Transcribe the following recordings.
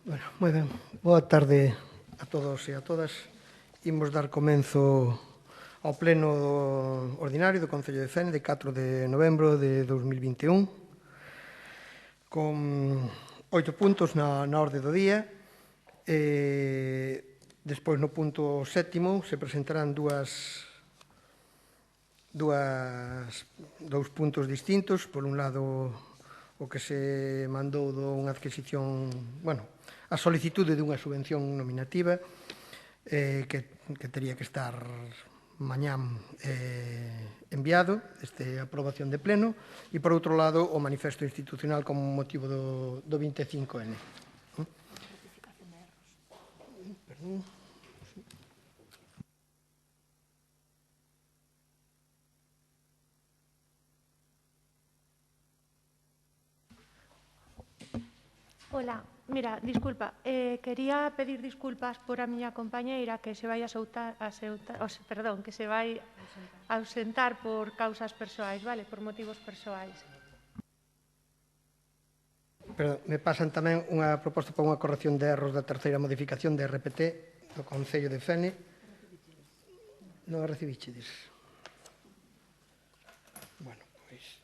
Bueno, moi ben. Boa tarde a todos e a todas. Imos dar comenzo ao pleno ordinario do Concello de Fene de 4 de novembro de 2021 con 8 puntos na orde do día. Despois, no punto sétimo, se presentarán dous puntos distintos. Por un lado, o que se mandou dunha adquisición, a solicitude dunha subvención nominativa que tería que estar mañán enviado esta aprobación de pleno, e por outro lado o manifesto institucional como motivo do 25N. Perdón. Ola, mira, disculpa, quería pedir disculpas por a miña compañeira que se vai que se vai ausentar por causas persoais, vale? Por motivos persoais. Perdón, me pasan tamén unha proposta para unha corrección de erros da terceira modificación de RPT do Concello de Fene. Non a recibichedes. Bueno, pois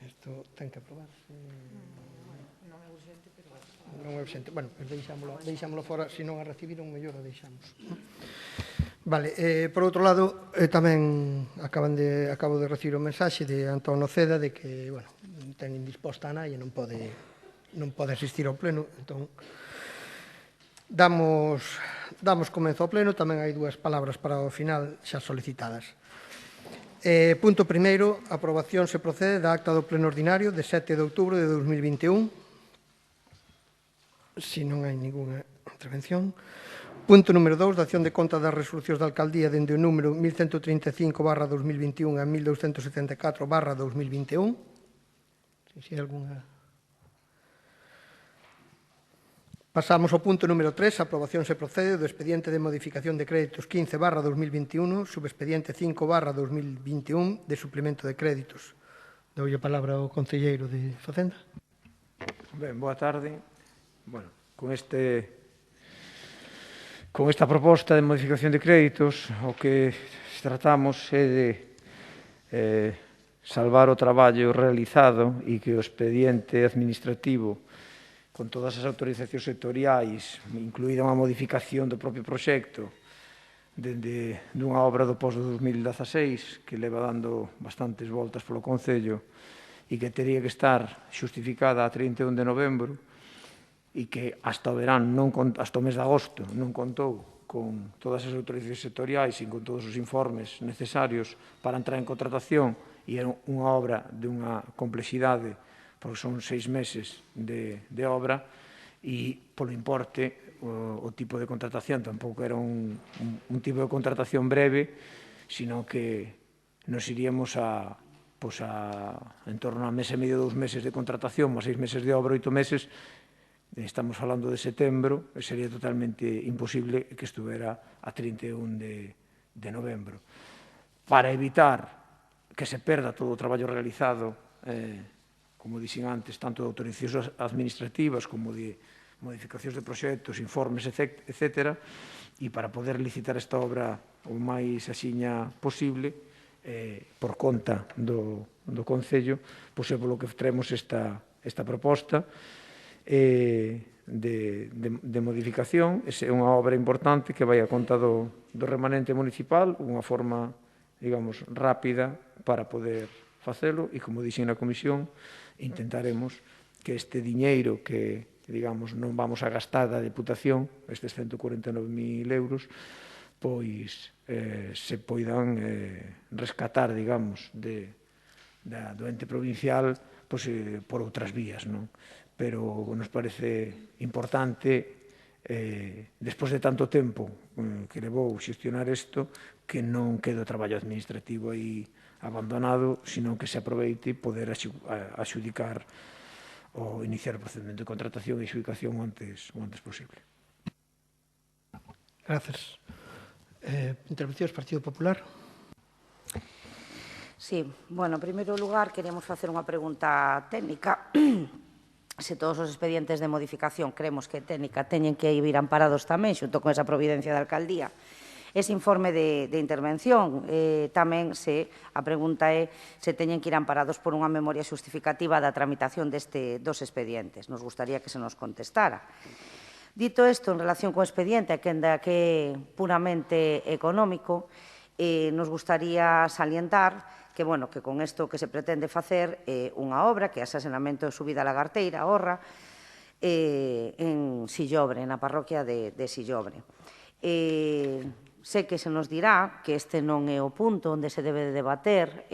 isto ten que aprobarse. Non é urxente, pero... Non é urxente. Bueno, pois deixámolo fora. Se non a recibiron, mellor a deixamos. Vale, por outro lado, tamén acabo de recibir o mensaxe de Antón Noceda de que, ten indisposta a nai e non pode asistir ao pleno. Entón, damos comenzo ao pleno. Tamén hai dúas palabras para o final xa solicitadas. Punto primeiro, aprobación se procede da acta do pleno ordinario de 7 de outubro de 2021. Se non hai ningunha intervención. Punto número 2, dación de conta das resolucións da alcaldía dende o número 1135/2021 a 1274/2021. Se hai algunha... Pasamos ao punto número 3, a aprobación se procede do expediente de modificación de créditos 15/2021, subexpediente 5/2021 de suplemento de créditos. Doulle a palabra ao concelleiro de Facenda. Ben, boa tarde. Con esta proposta de modificación de créditos, o que tratamos é de salvar o traballo realizado e que o expediente administrativo con todas as autorizacións sectoriais, incluída unha modificación do propio proxecto dunha obra do pós do 2016 que leva dando bastantes voltas polo Concello e que teria que estar xustificada a 31 de novembro e que hasta o verán, hasta o mes de agosto, non contou con todas as autorizacións sectoriais e con todos os informes necesarios para entrar en contratación, e era unha obra dunha complexidade porque son 6 meses de obra, e polo importe, o tipo de contratación tampouco era un tipo de contratación breve, sino que nos iríamos en torno a mes e medio, 2 meses de contratación, máis 6 meses de obra, 8 meses. Estamos falando de setembro, e sería totalmente imposible que estuvera a 31 de novembro. Para evitar que se perda todo o traballo realizado, como dixen antes, tanto de autorizacións administrativas como de modificacións de proxectos, informes, etc., e para poder licitar esta obra o máis axiña posible, por conta do Concello, pois é polo que traemos esta proposta de modificación. É unha obra importante que vai a conta do remanente municipal, unha forma, digamos, rápida para poder facelo, e, como dixen na comisión, intentaremos que este diñeiro que, digamos, non vamos a gastar da Deputación, estes 149.000 euros, pois se poidan rescatar, digamos, do ente provincial por outras vías, non? Pero nos parece importante, despois de tanto tempo que levou xestionar isto, que non quede o traballo administrativo aí abandonado, sino que se aproveite e poder axudicar ou iniciar o procedimento de contratación e adxudicación o antes posible. Gracias. Intervencións, Partido Popular. Sí, en primeiro lugar, queríamos facer unha pregunta técnica se todos os expedientes de modificación creemos que técnica teñen que ir amparados tamén, xunto con esa providencia da alcaldía, ese informe de intervención. Tamén a pregunta é se teñen que ir amparados por unha memoria xustificativa da tramitación dos expedientes. Nos gustaría que se nos contestara. Dito isto, en relación co expediente, que é puramente económico, nos gustaría salientar que con isto que se pretende facer unha obra, que é o asenamento de Subida a Lagarteira, Orra, en Sillobre, na parroquia de Sillobre. Sei que se nos dirá que este non é o punto onde se debe de debater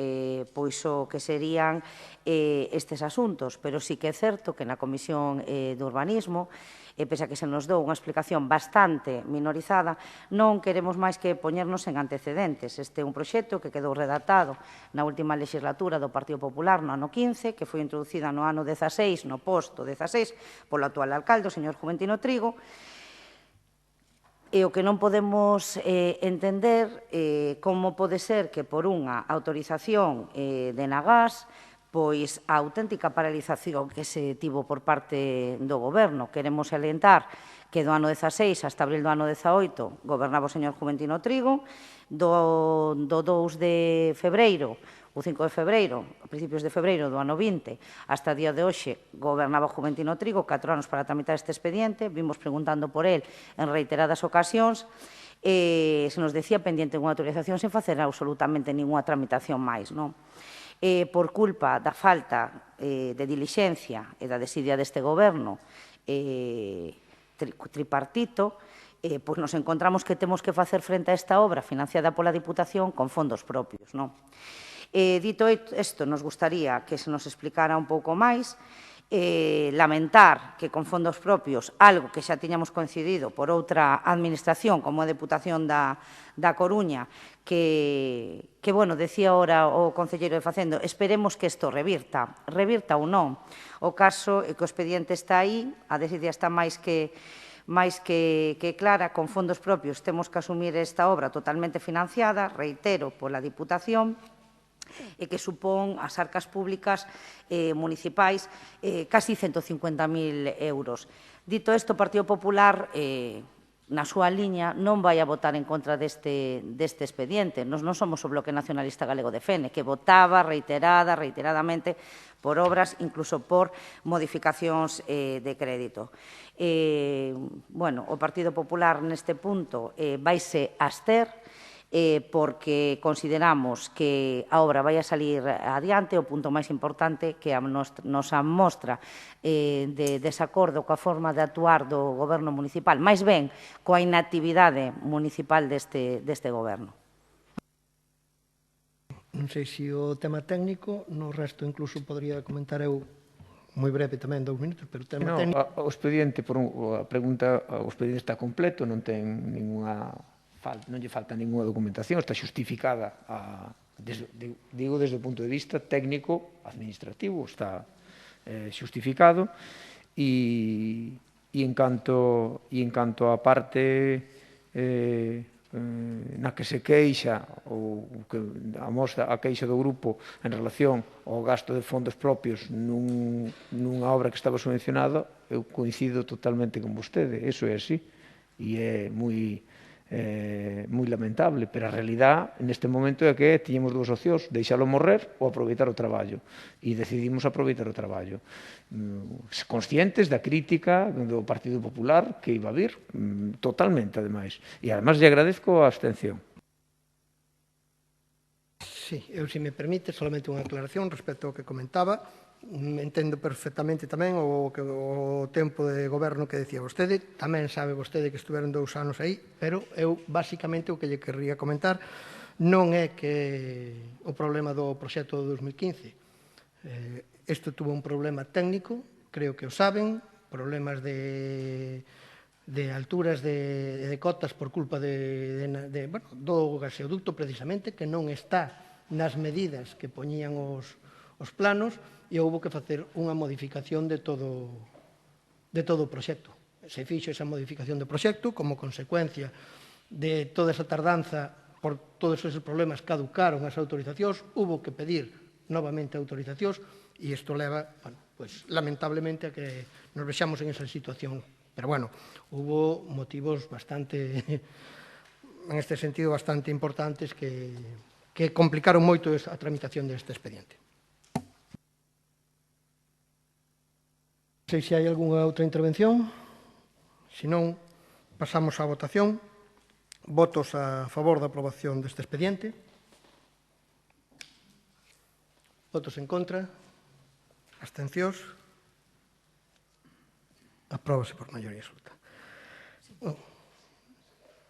pois o que serían estes asuntos, pero sí que é certo que na Comisión de Urbanismo, pese a que se nos dou unha explicación bastante minorizada, non queremos máis que poñernos en antecedentes. Este é un proxecto que quedou redactado na última legislatura do Partido Popular no ano 15, que foi introducida no ano 16, no posto 16, polo actual alcalde, o señor Juventino Trigo. E o que non podemos entender como pode ser que por unha autorización de Enagás, pois a auténtica paralización que se tivo por parte do Goberno. Queremos salientar que do ano 16 hasta abril do ano 18 gobernaba o señor Juventino Trigo, do 2 de febreiro, o 5 de febreiro, a principios de febreiro do ano 20, hasta o día de hoxe, gobernaba Juventino Trigo, 4 anos para tramitar este expediente, vimos preguntando por el en reiteradas ocasións, se nos decía pendiente unha autorización sen facer absolutamente ninguna tramitación máis, non? Por culpa da falta de dilixencia e da desidia deste goberno tripartito, pois nos encontramos que temos que facer frente a esta obra financiada pola Diputación con fondos propios, non? Dito isto, nos gustaría que se nos explicara un pouco máis, lamentar que con fondos propios, algo que xa tiñamos coincidido por outra administración, como a Deputación da Coruña, que decía ahora o concelleiro de Facendo, esperemos que isto revirta ou non. O caso é que o expediente está aí, a desidia está máis que clara, con fondos propios temos que asumir esta obra totalmente financiada, reitero, pola Diputación, e que supón as arcas públicas municipais casi 150.000 euros. Dito isto, o Partido Popular, na súa liña, non vai a votar en contra deste expediente. Nos non somos o Bloque Nacionalista Galego de FENE, que votaba reiteradamente por obras, incluso por modificacións de crédito. O Partido Popular neste punto vaise abster, porque consideramos que a obra vai a salir adiante. O punto máis importante que a nosa mostra de desacordo coa forma de actuar do Goberno municipal, máis ben coa inactividade municipal deste Goberno. Non sei se o tema técnico, no resto incluso podría comentar eu moi breve tamén, 2 minutos, pero o tema técnico... O expediente, a pregunta, o expediente está completo, non ten ninguna... non lle falta ninguna documentación, está xustificada, digo desde o punto de vista técnico, administrativo, está xustificado, e en canto a parte na que se queixa, ou que amostra a queixa do grupo en relación ao gasto de fondos propios nunha obra que estaba subvencionada, eu coincido totalmente con vostede, eso é así, e é moi lamentable, pero a realidad neste momento é que tiñemos dúas opcións, deixalo morrer ou aproveitar o traballo, e decidimos aproveitar o traballo, conscientes da crítica do Partido Popular que iba a vir, totalmente, ademais, e ademais lle agradezco a abstención. Sí, eu, se me permite, solamente unha aclaración respecto ao que comentaba. Entendo perfectamente tamén o tempo de goberno que decía vostede. Tamén sabe vostede que estuveron 2 anos aí, pero eu, basicamente, o que lle querría comentar non é que o problema do proxecto do 2015. Isto tuvo un problema técnico, creo que o saben, problemas de alturas de cotas por culpa do gaseoducto, precisamente, que non está nas medidas que poñían os planos, e houve que facer unha modificación de todo o proxecto. Se fixo esa modificación do proxecto como consecuencia de toda esa tardanza por todos esos problemas, caducaron as autorizacións, houve que pedir novamente autorizacións, e isto leva, lamentablemente, a que nos vexamos en esa situación. Pero, bueno, hubo motivos bastante, en este sentido, bastante importantes que complicaron moito a tramitación deste expediente. Non sei se hai algunha outra intervención. Se non, pasamos á votación. Votos a favor da aprobación deste expediente. Votos en contra. Abstencións. Apróbase por maioría absoluta.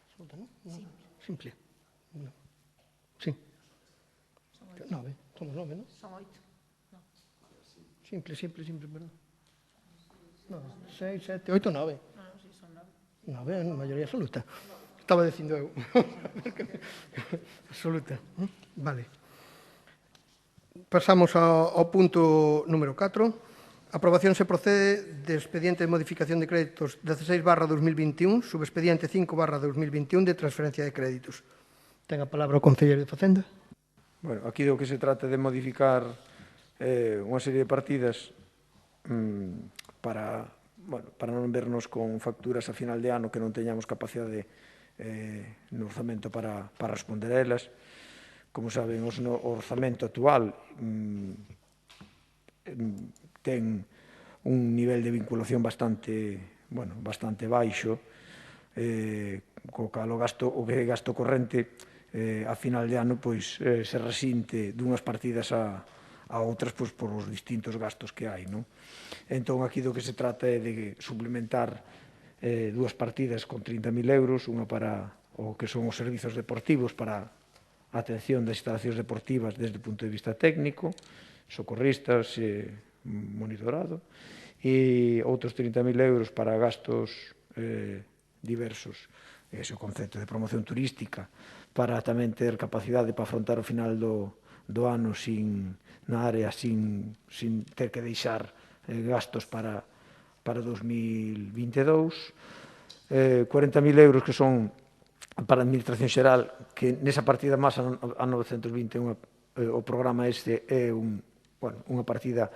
Absoluta, non? Simple. Sí. 9. Somos 9, non? Son 8. Simple, perdón. 6, 7, 8, 9. 9, maioría absoluta. Estaba dicindo eu. Absoluta. Vale. Pasamos ao punto número 4. Aprobación se procede de expediente de modificación de créditos 16/2021, subexpediente 5/2021 de transferencia de créditos. Ten a palabra o Concelleiro de Facenda. Bueno, aquí do que se trata de modificar unha serie de partidas para non vernos con facturas a final de ano que non teñamos capacidade no orzamento para responder a elas. Como saben, o orzamento actual ten un nivel de vinculación bastante baixo, co cal o que é gasto corrente a final de ano se resinte dunhas partidas a outras por os distintos gastos que hai. Entón, aquí do que se trata é de suplementar dúas partidas con 30.000 euros, unha para o que son os servizos deportivos, para a atención das instalacións deportivas desde o punto de vista técnico, socorristas, monitorado, e outros 30.000 euros para gastos diversos, ese concepto de promoción turística, para tamén ter capacidade para afrontar o final do ano na área sin ter que deixar gastos para 2022, 40.000 euros que son para a Administración Xeral, que nesa partida máis a 921 o programa este é unha partida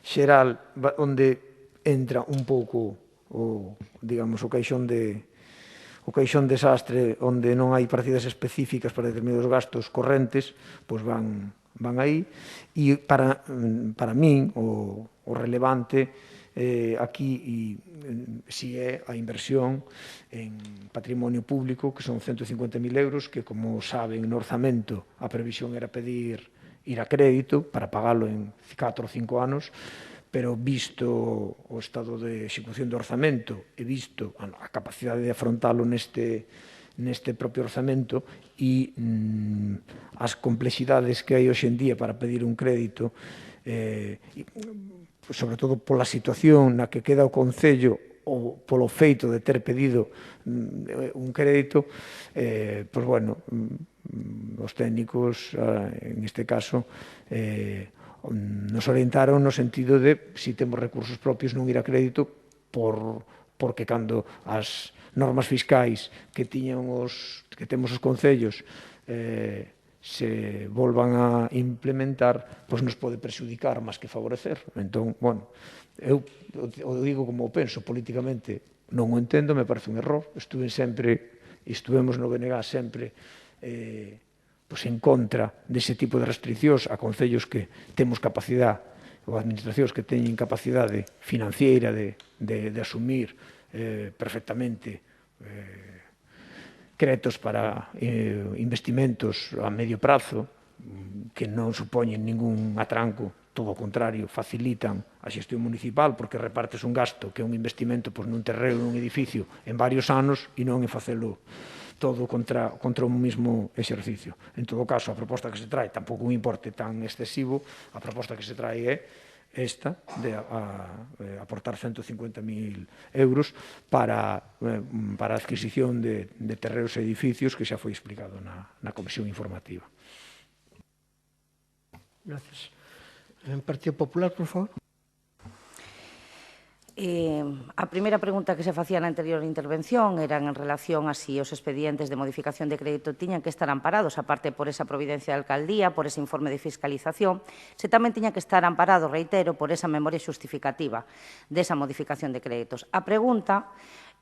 xeral onde entra un pouco o caixón desastre, onde non hai partidas específicas para determinados gastos correntes, pois van aí. E para min o relevante aquí si é a inversión en patrimonio público, que son 150.000 euros, que, como saben, no orzamento a previsión era pedir ir a crédito para pagalo en 4 ou 5 anos, pero visto o estado de execución do orzamento e visto a capacidade de afrontalo neste propio orzamento e as complexidades que hai hoxe en día para pedir un crédito, sobre todo pola situación na que queda o Concello ou polo feito de ter pedido un crédito, pois, bueno, os técnicos, en este caso, nos orientaron no sentido de, se temos recursos propios, non ir a crédito, porque cando as normas fiscais que temos os concellos se volvan a implementar, pois nos pode perxudicar máis que favorecer. Entón, bueno, eu o digo como o penso, políticamente non o entendo, me parece un error. Estuvemos no BNG sempre en contra dese tipo de restriccións a concellos que temos capacidade, ou administracións que teñen capacidade financiera de asumir perfectamente créditos para investimentos a medio prazo que non supoñen ningún atranco, todo o contrario, facilitan a xestión municipal porque repartes un gasto que é un investimento nun terreno, nun edificio en varios anos e non en facelo todo contra o mesmo exercicio. En todo caso, a proposta que se trae tampouco un importe tan excesivo, a proposta que se trae é esta, de aportar 150.000 euros para a adquisición de terreos e edificios que xa foi explicado na comisión informativa. Gracias. Partido Popular, por favor. A primeira pregunta que se facía na anterior intervención era en relación a si os expedientes de modificación de crédito tiñan que estar amparados, aparte por esa providencia de alcaldía, por ese informe de fiscalización, se tamén tiña que estar amparado, reitero, por esa memoria xustificativa desa modificación de créditos. A pregunta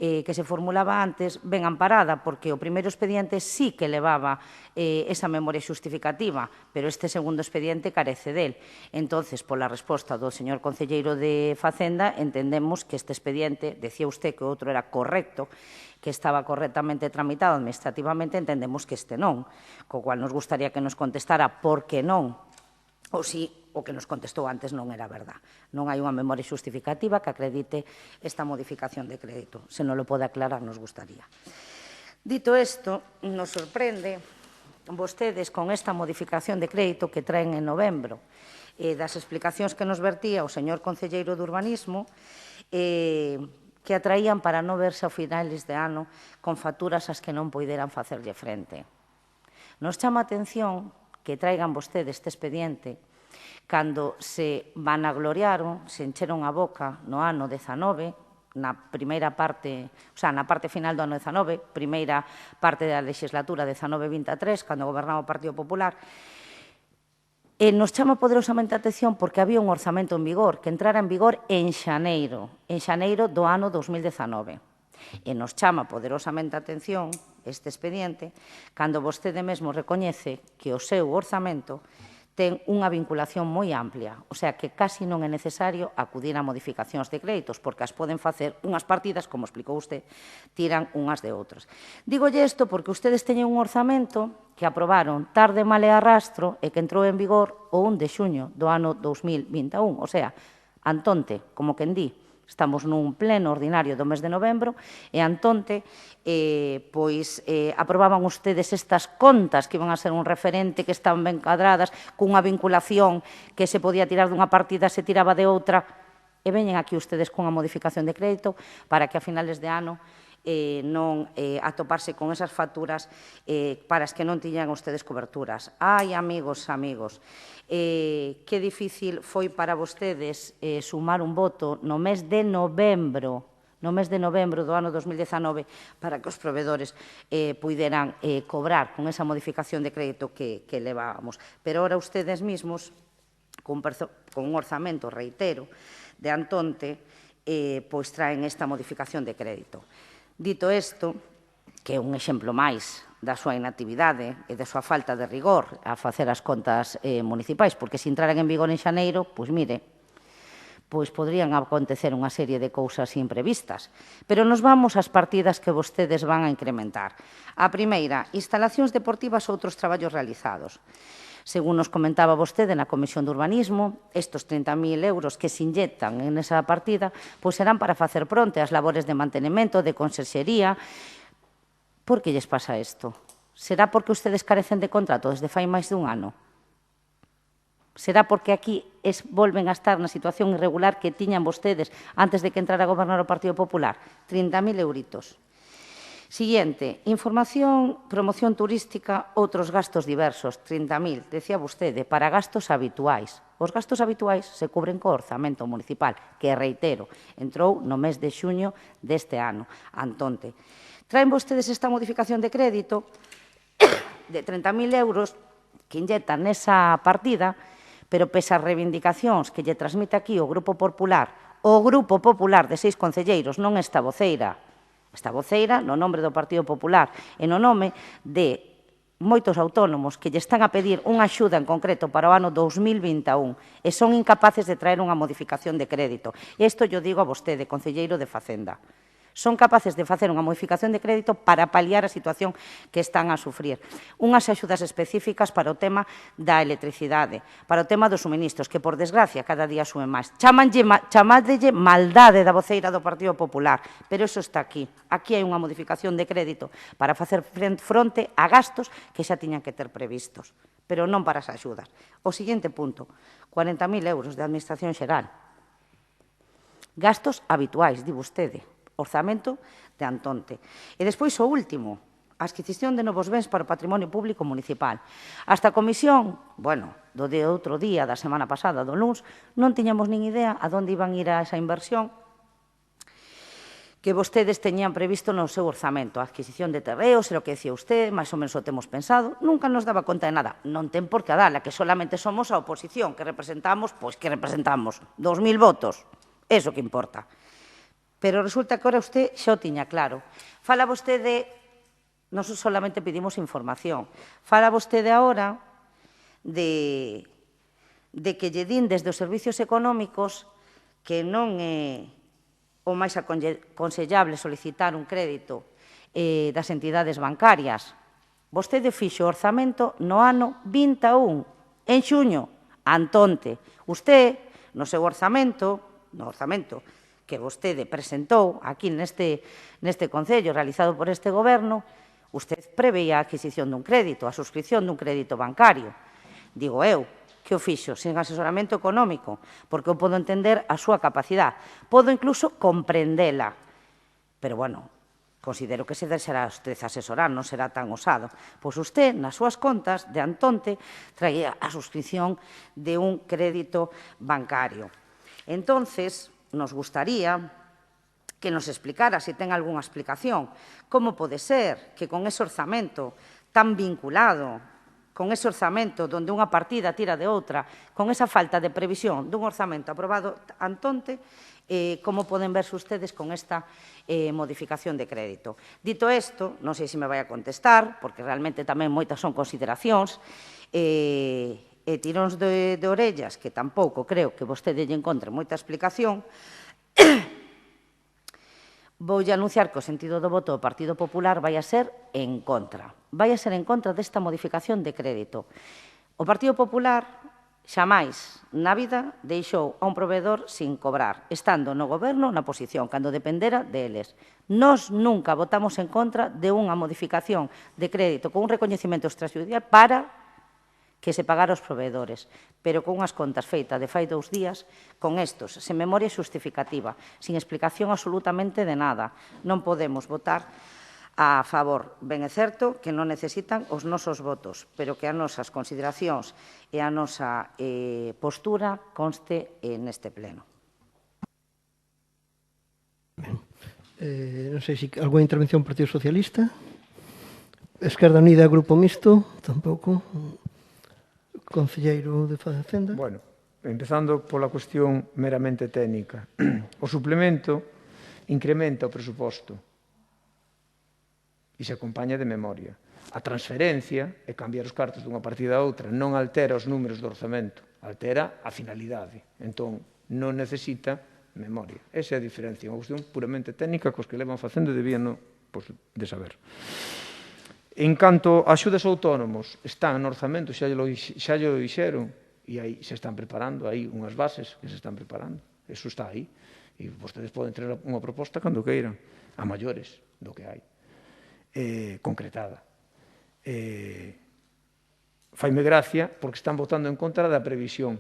que se formulaba antes ben amparada, porque o primeiro expediente sí que levaba esa memoria xustificativa, pero este segundo expediente carece del. Entonces, pola resposta do señor concelleiro de Facenda, entendemos que este expediente, decía usted que o outro era correcto, que estaba correctamente tramitado administrativamente, entendemos que este non, co cual nos gustaría que nos contestara por que non, ou si o que nos contestou antes non era verdad. Non hai unha memoria xustificativa que acredite esta modificación de crédito. Se non lo pode aclarar, nos gustaría. Dito isto, nos sorprende vostedes con esta modificación de crédito que traen en novembro das explicacións que nos vertía o señor concelleiro de Urbanismo que atraían para non verse ao finales de ano con facturas ás que non poideran facerlle frente. Nos chama a atención que traigan vostedes este expediente cando se vanagloriaron, se encheron a boca no ano 19, na primeira parte, o sea, na parte final do ano 19, primeira parte da legislatura 19-23, cando gobernaba o Partido Popular, e nos chama poderosamente a atención porque había un orzamento en vigor, que entrara en vigor en xaneiro do ano 2019. E nos chama poderosamente a atención este expediente cando vostede mesmo recoñece que o seu orzamento ten unha vinculación moi amplia, o sea que casi non é necesario acudir a modificacións de créditos, porque as poden facer unhas partidas, como explicou usted, tiran unhas de outras. Dígolle isto porque ustedes teñen un orzamento que aprobaron tarde, mal e arrastro e que entrou en vigor o 1 de xuño do ano 2021, o sea, antonte, como quen di. Estamos nun pleno ordinario do mes de novembro e antonte aprobaban ustedes estas contas que iban a ser un referente, que estaban ben cadradas, cunha vinculación que se podía tirar dunha partida, se tiraba de outra, e veñen aquí ustedes cunha modificación de crédito para que a finales de ano non atoparse con esas facturas para as que non tiñan ustedes coberturas. Ai, amigos, que difícil foi para vostedes sumar un voto no mes de novembro do ano 2019 para que os provedores puideran cobrar con esa modificación de crédito que levábamos. Pero ahora ustedes mismos, con un orzamento, reitero, de antonte, pois traen esta modificación de crédito. Dito isto, que é un exemplo máis da súa inactividade e da súa falta de rigor a facer as contas municipais, porque se entraran en vigor en xaneiro, pois mire, pois podrían acontecer unha serie de cousas imprevistas. Pero nos vamos ás partidas que vostedes van a incrementar. A primeira, instalacións deportivas ou outros traballos realizados. Según nos comentaba vostede na Comisión de Urbanismo, estes 30.000 euros que se inyectan en esa partida pois serán para facer fronte ás labores de mantenimento, de conserxería. Por que lles pasa isto? Será porque ustedes carecen de contrato desde fai máis dun ano? Será porque aquí volven a estar na situación irregular que tiñan vostedes antes de que entrara a gobernar o Partido Popular? 30.000 euritos. Siguiente, información, promoción turística, outros gastos diversos, 30.000, decía vostede, para gastos habituais. Os gastos habituais se cubren co orzamento municipal, que, reitero, entrou no mes de xuño deste ano, antonte. Traen vostedes esta modificación de crédito de 30.000 euros que inyectan nesa partida, pero pese ás reivindicacións que lle transmite aquí o Grupo Popular de 6 concelleiros, non esta voceira, no nome do Partido Popular e no nome de moitos autónomos que lle están a pedir unha axuda en concreto para o ano 2021 e son incapaces de traer unha modificación de crédito. E isto yo digo a vostede, concelleiro de Facenda. Son capaces de facer unha modificación de crédito para paliar a situación que están a sufrir. Unhas axudas específicas para o tema da electricidade, para o tema dos suministros, que, por desgracia, cada día suben máis. Chamadelle maldade da voceira do Partido Popular, pero iso está aquí. Aquí hai unha modificación de crédito para facer fronte a gastos que xa tiñan que ter previstos, pero non para as axudas. O seguinte punto, 40.000 euros de Administración Xeral. Gastos habituais, di vostede. Orzamento de antonte. E despois o último, a adquisición de novos bens para o patrimonio público municipal. Hasta a comisión, do de outro día, da semana pasada, do luns, non tiñamos nin idea a onde iban ir a esa inversión que vostedes teñían previsto no seu orzamento. A adquisición de terreos, era o que decía usted, máis ou menos o temos pensado. Nunca nos daba conta de nada. Non ten por que dala, que solamente somos a oposición, que representamos, pois que representamos 2.000 votos. Eso que importa. Pero resulta que ahora usted xa o tiña claro. Fala vostede, non solamente pedimos información, fala vostede agora de que lle din desde os servicios económicos que non é o máis aconsellable solicitar un crédito das entidades bancarias. Vostede fixo o orzamento no ano 21, en xuño, antonte. Usted, no seu orzamento, que vostede presentou aquí neste Concello realizado por este Goberno, usted preveía a adquisición dun crédito, a suscripción dun crédito bancario. Digo eu, que o fixo sen asesoramento económico, porque eu podo entender a súa capacidade, podo incluso comprendela, pero, bueno, considero que se deixará usted asesorar, non será tan osado. Pois usted, nas súas contas de antonte, traía a suscripción de un crédito bancario. Entonces, nos gustaría que nos explicara, se ten algunha explicación, como pode ser que con ese orzamento tan vinculado, con ese orzamento onde unha partida tira de outra, con esa falta de previsión dun orzamento aprobado antonte, como poden verse ustedes con esta modificación de crédito. Dito isto, non sei se me vai a contestar, porque realmente tamén moitas son consideracións, e tiróns de orellas, que tampouco creo que vostede lle encontre moita explicación, voulle anunciar que o sentido do voto do Partido Popular vai a ser en contra. Vai a ser en contra desta modificación de crédito. O Partido Popular xamais na vida deixou a un proveedor sin cobrar, estando no goberno na oposición, cando dependera deles. Nós nunca votamos en contra de unha modificación de crédito con un recoñecemento extrajudicial para que se pagara aos proveedores, pero con unhas contas feitas de fai 2 días, con estos, sen memoria xustificativa, sin explicación absolutamente de nada. Non podemos votar a favor. Ben é certo que non necesitan os nosos votos, pero que as nosas consideracións e a nosa postura conste neste pleno. Non sei se alguna intervención do Partido Socialista. Esquerda Unida, Grupo Mixto, tampouco. Concelleiro de Facenda. Bueno, empezando pola cuestión meramente técnica. O suplemento incrementa o presuposto e se acompaña de memoria. A transferencia é cambiar os cartos dunha partida a outra, non altera os números do orzamento, altera a finalidade. Entón, non necesita memoria. Esa é a diferencia, unha cuestión puramente técnica que os que levan facendo debían de saber. En canto a axudas autónomos, están no orzamento, xa llo dixeron, e aí se están preparando, hai unhas bases que se están preparando. Eso está aí. E vostedes poden ter unha proposta cando queiran, a maiores do que hai, concretada. Faime gracia porque están votando en contra da previsión.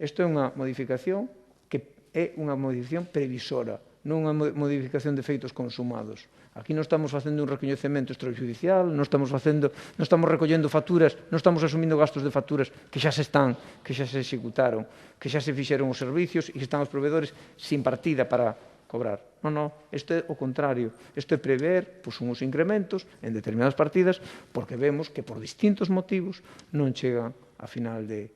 Isto é unha modificación que é unha modificación previsora, non unha modificación de feitos consumados. Aquí non estamos facendo un recoñecemento extrajudicial, non estamos recollendo facturas, non estamos asumindo gastos de facturas que xa se executaron, que xa se fixeron os servicios e que están os proveedores sin partida para cobrar. Non, isto é o contrario. Isto é prever uns incrementos en determinadas partidas porque vemos que por distintos motivos non chegan a final de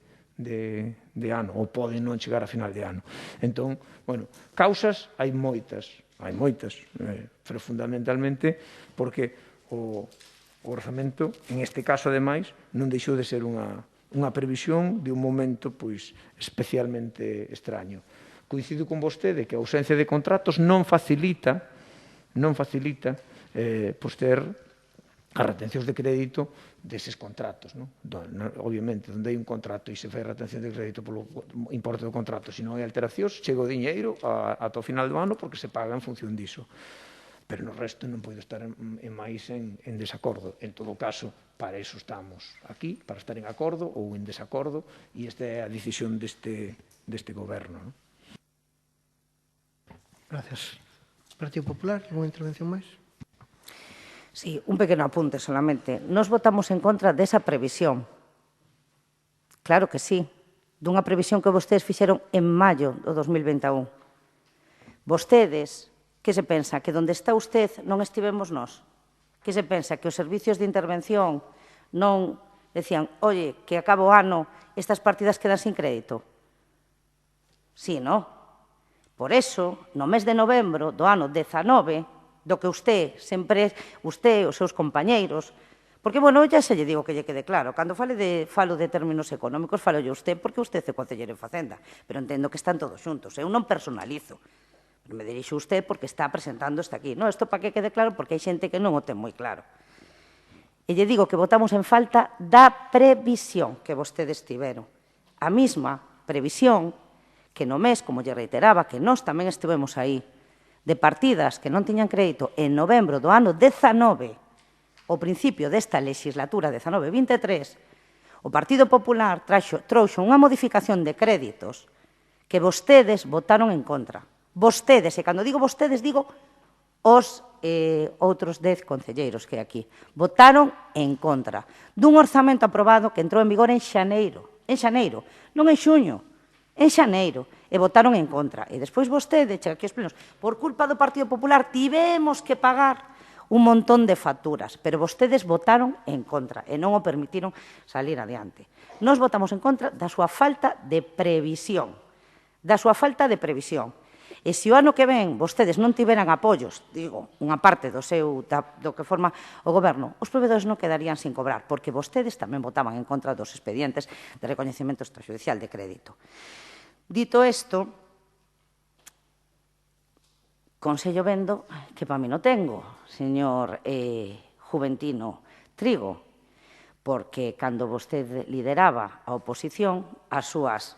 ano, ou poden non chegar a final de ano. Entón, bueno, causas hai moitas, pero fundamentalmente porque o orzamento, en este caso, ademais, non deixou de ser unha previsión de un momento especialmente extraño. Coincido con vostede que a ausencia de contratos non facilita ter as retencións de crédito deses contratos. Obviamente, onde hai un contrato e se fai retención de crédito polo importe do contrato, se non hai alteracións, chega o diñeiro ata o final do ano porque se paga en función diso. Pero no resto non podo estar máis en desacordo. En todo caso, para iso estamos aquí, para estar en acordo ou en desacordo, e esta é a decisión deste goberno. Gracias. Partido Popular, alguna intervención máis? Sí, un pequeno apunte solamente. Nos votamos en contra desa previsión. Claro que sí. Dunha previsión que vostedes fixeron en maio do 2021. Vostedes Que se pensa? Que onde está usted non estivemos nós? Que se pensa? Que os servicios de intervención non decían, oye, que acaba o ano, estas partidas quedan sin crédito? Sí, non? Por eso, no mes de novembro do ano 19, do que usted, sempre, usted e os seus compañeiros, porque, bueno, ya se lle digo que lle quede claro, cando falo de términos económicos, falo yo usted, porque usted é concelleiro en Facenda, pero entendo que están todos xuntos, eu non personalizo. Me dirixo usted porque está presentando isto aquí. Non, isto para que quede claro, porque hai xente que non o ten moi claro. E lle digo que votamos en falta da previsión que vostedes tiveron. A mesma previsión que no mes, como lle reiteraba, que nós tamén estivemos aí, de partidas que non tiñan crédito en novembro do ano 19, o principio desta legislatura 19-23, o Partido Popular trouxo unha modificación de créditos que vostedes votaron en contra. Vostedes, e cando digo vostedes, digo os outros 10 concelleiros que hai aquí, votaron en contra dun orzamento aprobado que entrou en vigor en xaneiro, non en xuño, en xaneiro, e votaron en contra. E despois vostedes, chega aquí aos plenos, por culpa do Partido Popular tivemos que pagar un montón de facturas, pero vostedes votaron en contra e non o permitiron salir adiante. Nos votamos en contra da súa falta de previsión, E se o ano que ven vostedes non tiveran apoios, digo, unha parte do que forma o goberno, os provedores non quedarían sin cobrar, porque vostedes tamén votaban en contra dos expedientes de recoñecemento extrajudicial de crédito. Dito isto, consello vendo que para mí non tengo, señor Juventino Trigo, porque cando vostede lideraba a oposición, as súas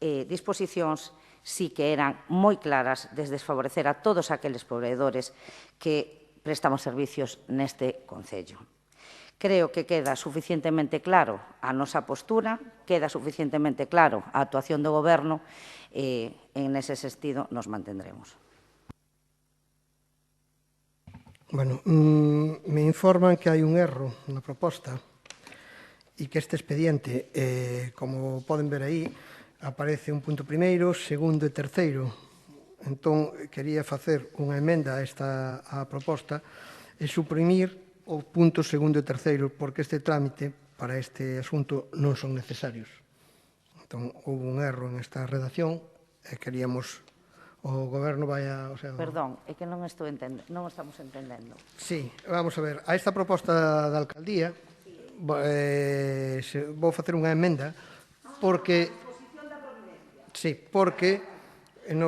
disposicións sí que eran moi claras de desfavorecer a todos aqueles proveedores que prestamos servicios neste concello. Creo que queda suficientemente claro a nosa postura, queda suficientemente claro a actuación do Goberno e, en ese sentido, nos mantendremos. Bueno, me informan que hai un erro na proposta e que este expediente, como poden ver aí, aparece un punto primeiro, segundo e terceiro. Entón, quería facer unha emenda á proposta e suprimir o punto segundo e terceiro, porque este trámite para este asunto non son necesarios. Entón, houve un erro en esta redacción e queríamos o Goberno vai a... Perdón, é que non estamos entendendo. Sí, vamos a ver. A esta proposta da alcaldía vou facer unha emenda porque... Sí, porque en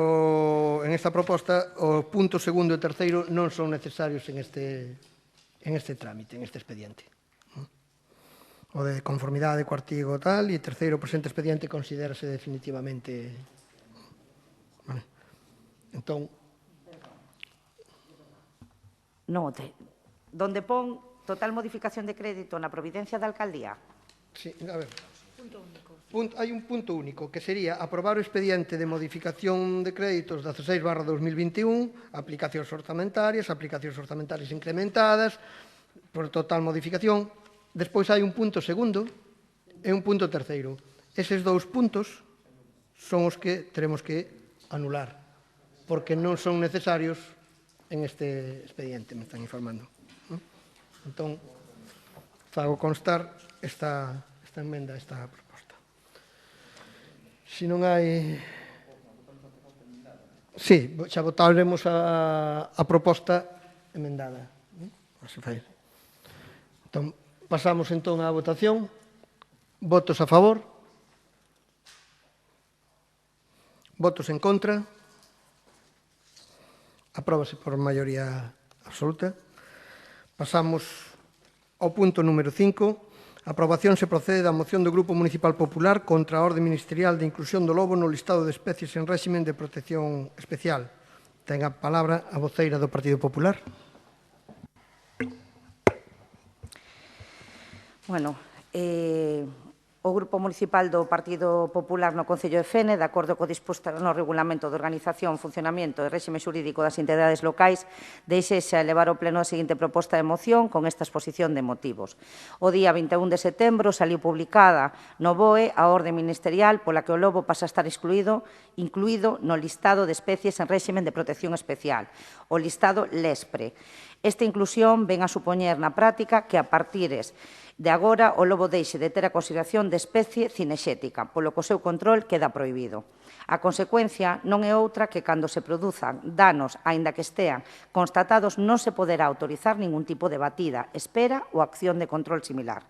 esta proposta o punto segundo e terceiro non son necesarios en este trámite, en este expediente. O de conformidade co artigo tal e terceiro, o presente expediente considérase definitivamente... Vale. Entón... Non, donde pon total modificación de crédito na providencia da alcaldía? Sí, a ver... Punto único. Hai un punto único, que sería aprobar o expediente de modificación de créditos 16/2021, aplicacións orzamentarias incrementadas, por total modificación. Despois hai un punto segundo e un punto terceiro. Eses dous puntos son os que teremos que anular, porque non son necesarios en este expediente, me están informando. Entón, fago constar esta emenda, esta proposta. Se non hai... Sí, xa votaremos a proposta emendada. Así fai. Entón, pasamos entón á votación. Votos a favor. Votos en contra. Apróbase por maioría absoluta. Pasamos ao punto número 5. A aprobación se procede da moción do Grupo Municipal Popular contra a orde ministerial de inclusión do lobo no listado de especies en réximen de protección especial. Ten a palabra a voceira do Partido Popular. Bueno, O Grupo Municipal do Partido Popular no Concello de Fene, de acordo co disposto no Regulamento de Organización, Funcionamento e Réxime Xurídico das Entidades Locais, deixexa elevar ao Pleno a seguinte proposta de moción con esta exposición de motivos. O día 21 de setembro saliu publicada no BOE a orde ministerial pola que o lobo pasa a estar incluído no listado de especies en réximen de protección especial, o listado LESPRE. Esta inclusión ven a supoñer na práctica que a partires de agora o lobo deixe de ter a consideración de especie cinexética, polo que o seu control queda prohibido. A consecuencia non é outra que cando se produzan danos, aínda que estean constatados, non se poderá autorizar ningún tipo de batida, espera ou acción de control similar.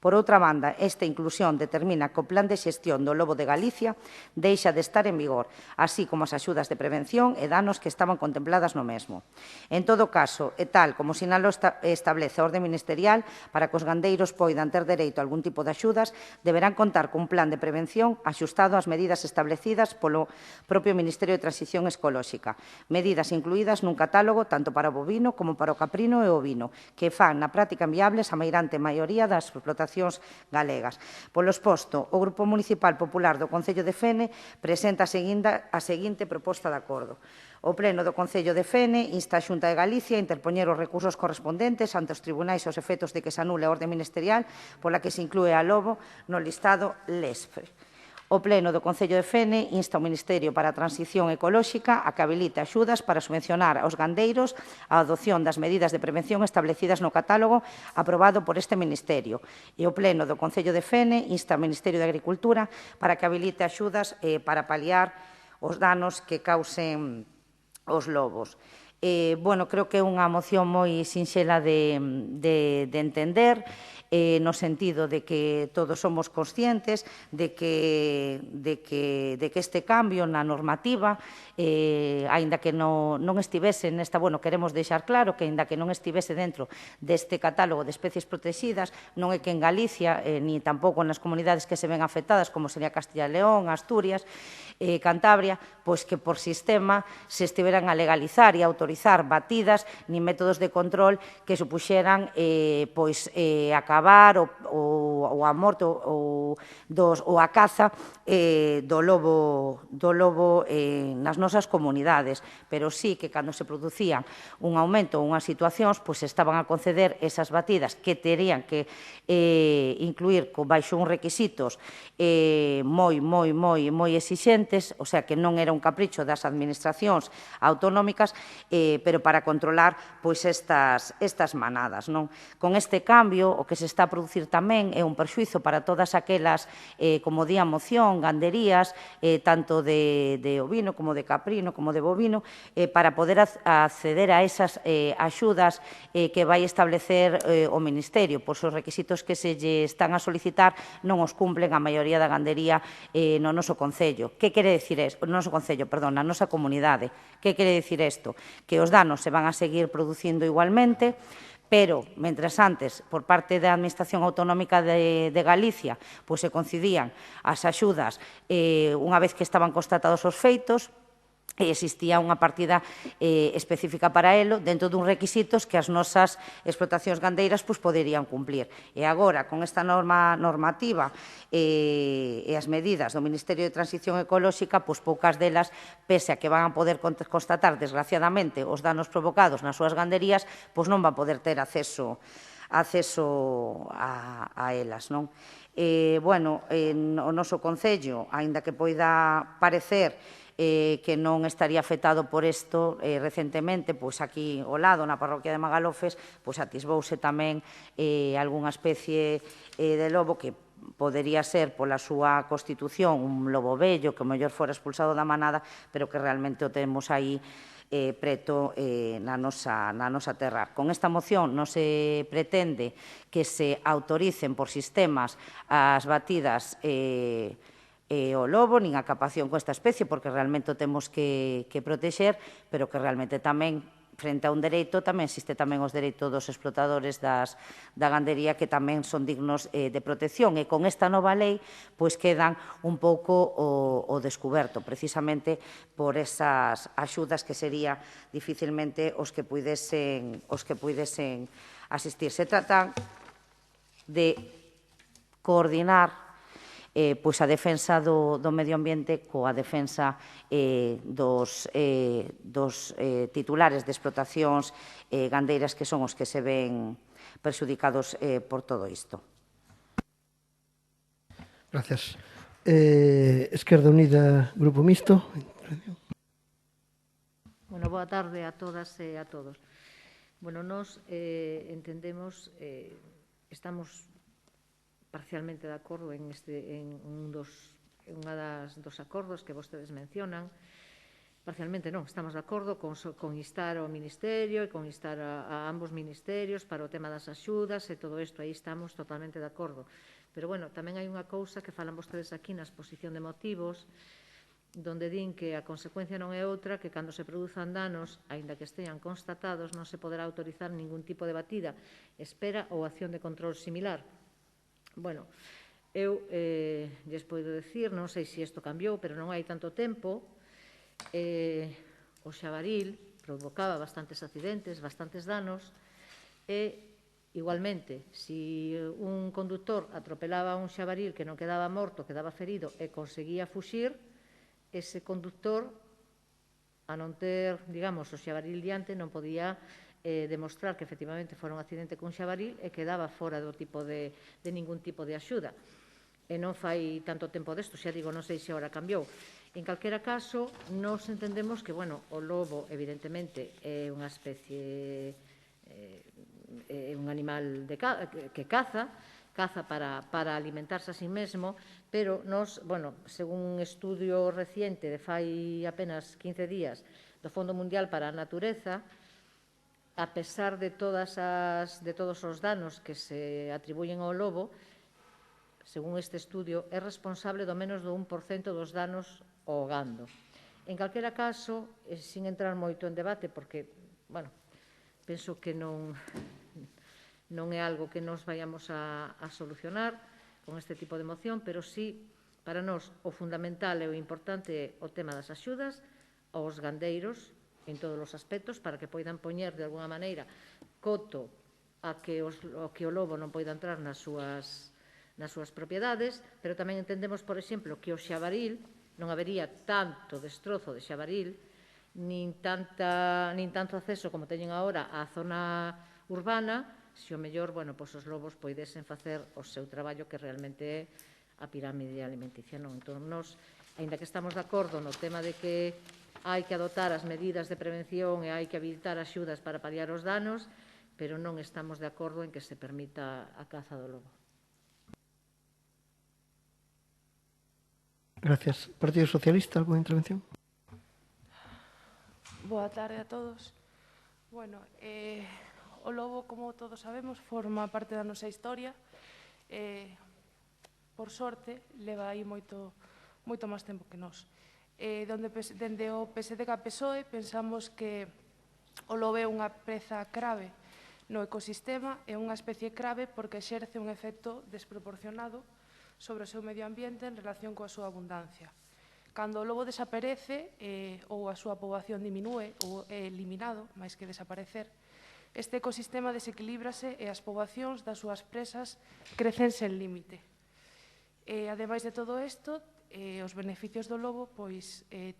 Por outra banda, esta inclusión determina que o Plan de Xestión do Lobo de Galicia deixa de estar en vigor, así como as axudas de prevención e danos que estaban contempladas no mesmo. En todo caso, e tal como sinalou establece a orde ministerial, para que os gandeiros poidan ter dereito a algún tipo de axudas, deberán contar cun plan de prevención axustado ás medidas establecidas polo propio Ministerio de Transición Ecolóxica, medidas incluídas nun catálogo tanto para o bovino como para o caprino e o ovino, que fan na práctica viables a meirante maioría das explotacións galegas. Polo exposto, o Grupo Municipal Popular do Concello de Fene presenta a seguinte proposta de acordo. O Pleno do Concello de Fene insta a Xunta de Galicia a interpoñer os recursos correspondentes ante os tribunais aos efectos de que se anule a orde ministerial pola que se inclúe a lobo no listado LESPRE. O Pleno do Concello de Fene insta o Ministerio para a Transición Ecolóxica a que habilite axudas para subvencionar aos gandeiros a adopción das medidas de prevención establecidas no catálogo aprobado por este Ministerio. E o Pleno do Concello de Fene insta ao Ministerio de Agricultura para que habilite axudas para paliar os danos que causen os lobos. Creo que é unha moción moi sinxela de entender, no sentido de que todos somos conscientes de que este cambio na normativa, aínda que non estivese nesta, queremos deixar claro que aínda que non estivese dentro deste catálogo de especies protegidas, non é que en Galicia, ni tampouco nas comunidades que se ven afectadas, como sería Castilla e León, Asturias, Cantabria, pois que por sistema se estiveran a legalizar e a autorizar batidas nin métodos de control que supuxeran acabar ou a morte ou a caza do lobo nas nosas comunidades, pero sí que cando se producían un aumento ou unhas situacións, pois estaban a conceder esas batidas que terían que incluir baixo uns requisitos moi exixentes, o sea que non era un capricho das administracións autonómicas, pero para controlar pois estas manadas. Con este cambio, o que se está a producir tamén é un perxuízo para todas aquelas, como di a moción, ganderías, tanto de ovino como de caprino, como de bovino, para poder acceder a esas axudas que vai establecer o Ministerio, pois os requisitos que se lle están a solicitar non os cumplen a maioría da gandería no noso concello. Que quere dicir isto? No noso concello, perdón, na nosa comunidade. Que quere dicir isto? Que os danos se van a seguir producindo igualmente, pero, mentres antes, por parte da Administración Autonómica de Galicia, pois se concedían as axudas unha vez que estaban constatados os feitos, e existía unha partida específica para elo dentro dun requisitos que as nosas explotacións gandeiras poderían cumplir. E agora, con esta normativa e as medidas do Ministerio de Transición Ecolóxica, poucas delas, pese a que van a poder constatar, desgraciadamente, os danos provocados nas súas ganderías, non van a poder ter acceso a elas. O noso concello, aínda que poida parecer que non estaría afectado por isto recentemente, pois aquí ao lado, na parroquia de Magalofes, pois atisbouse tamén algunha especie de lobo que podería ser pola súa constitución un lobo vello que o mellor fora expulsado da manada, pero que realmente o temos aí preto na nosa terra. Con esta moción non se pretende que se autoricen por sistemas as batidas o lobo, nin a capación con esta especie, porque realmente o temos que protexer, pero que realmente tamén, frente a un dereito, tamén existe tamén os dereitos dos explotadores da gandería que tamén son dignos de protección, e con esta nova lei pois quedan un pouco o descuberto, precisamente por esas axudas que sería dificilmente os que puidesen asistir. Se trata de coordinar pois a defensa do medio ambiente coa defensa dos titulares de explotacións gandeiras que son os que se ven perxudicados por todo isto. Gracias. Esquerda Unida, Grupo Mixto. Bueno, boa tarde a todas e a todos. Bueno, nós entendemos, estamos parcialmente de acordo en un dos acordos que vostedes mencionan. Parcialmente non, estamos de acordo con instar ao Ministerio e con instar a ambos ministerios para o tema das axudas e todo isto, aí estamos totalmente de acordo. Pero, bueno, tamén hai unha cousa que falan vostedes aquí na exposición de motivos, donde din que a consecuencia non é outra que cando se produzan danos, aínda que estean constatados, non se poderá autorizar ningún tipo de batida, espera ou acción de control similar. Bueno, eu lles podo dicir, non sei se isto cambiou, pero non hai tanto tempo, o xabaril provocaba bastantes accidentes, bastantes danos, e igualmente, se un conductor atropelaba un xabaril que non quedaba morto, quedaba ferido e conseguía fuxir, ese conductor, a non ter, digamos, o xabaril diante, non podía demostrar que efectivamente fora un accidente cun xabaril e quedaba fora de ningún tipo de axuda. E non fai tanto tempo desto, xa digo, non sei se agora cambiou. En calquera caso, nos entendemos que, bueno, o lobo, evidentemente, é unha especie, un animal que caza para alimentarse a sí mesmo, pero nos, bueno, según un estudio reciente de fai apenas 15 días do Fondo Mundial para a Natureza, a pesar de todos os danos que se atribuyen ao lobo, según este estudio, é responsable do menos do 1% dos danos ao gando. En calquera caso, sin entrar moito en debate, porque, bueno, penso que non é algo que nos vayamos a solucionar con este tipo de moción, pero sí, para nós, o fundamental e o importante é o tema das axudas aos gandeiros en todos os aspectos para que poidan poñer, de alguna maneira, coto a que o lobo non poida entrar nas súas propiedades, pero tamén entendemos, por exemplo, que o xabaril non habería tanto destrozo de xabaril, nin tanto acceso como teñen agora á zona urbana, se o mellor, bueno, pois os lobos poidesen facer o seu traballo que realmente é a pirámide alimenticia, non? Entón, nós, aínda que estamos de acordo no tema de que hai que adoptar as medidas de prevención e hai que habilitar axudas para paliar os danos, pero non estamos de acordo en que se permita a caza do lobo. Gracias. Partido Socialista, alguna intervención? Boa tarde a todos. Bueno, o lobo, como todos sabemos, forma parte da nosa historia. Por sorte, leva aí moito máis tempo que nós. Dende o PSDG-PSOE pensamos que o lobo é unha peza clave no ecosistema, é unha especie clave porque exerce un efecto desproporcionado sobre o seu medio ambiente en relación coa súa abundancia. Cando o lobo desaparece ou a súa poboación diminúe ou é eliminado, máis que desaparecer, este ecosistema desequilíbrase e as poboacións das súas presas crecen sen límite. Ademais de todo isto, os beneficios do lobo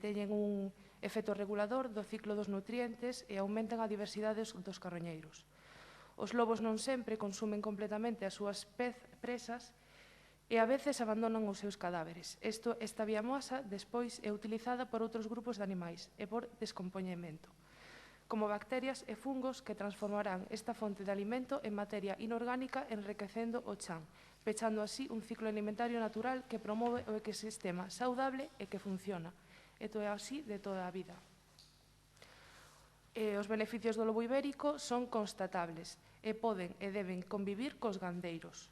teñen un efecto regulador do ciclo dos nutrientes e aumentan a diversidade dos carroñeiros. Os lobos non sempre consumen completamente as súas presas e a veces abandonan os seus cadáveres. Esta biomasa despois é utilizada por outros grupos de animais e por descompoñemento, como bacterias e fungos que transformarán esta fonte de alimento en materia inorgánica enriquecendo o chan, pechando así un ciclo alimentario natural que promove o ecosistema saudable e que funciona. Isto é así de toda a vida. Os beneficios do lobo ibérico son constatables e poden e deben convivir cos gandeiros.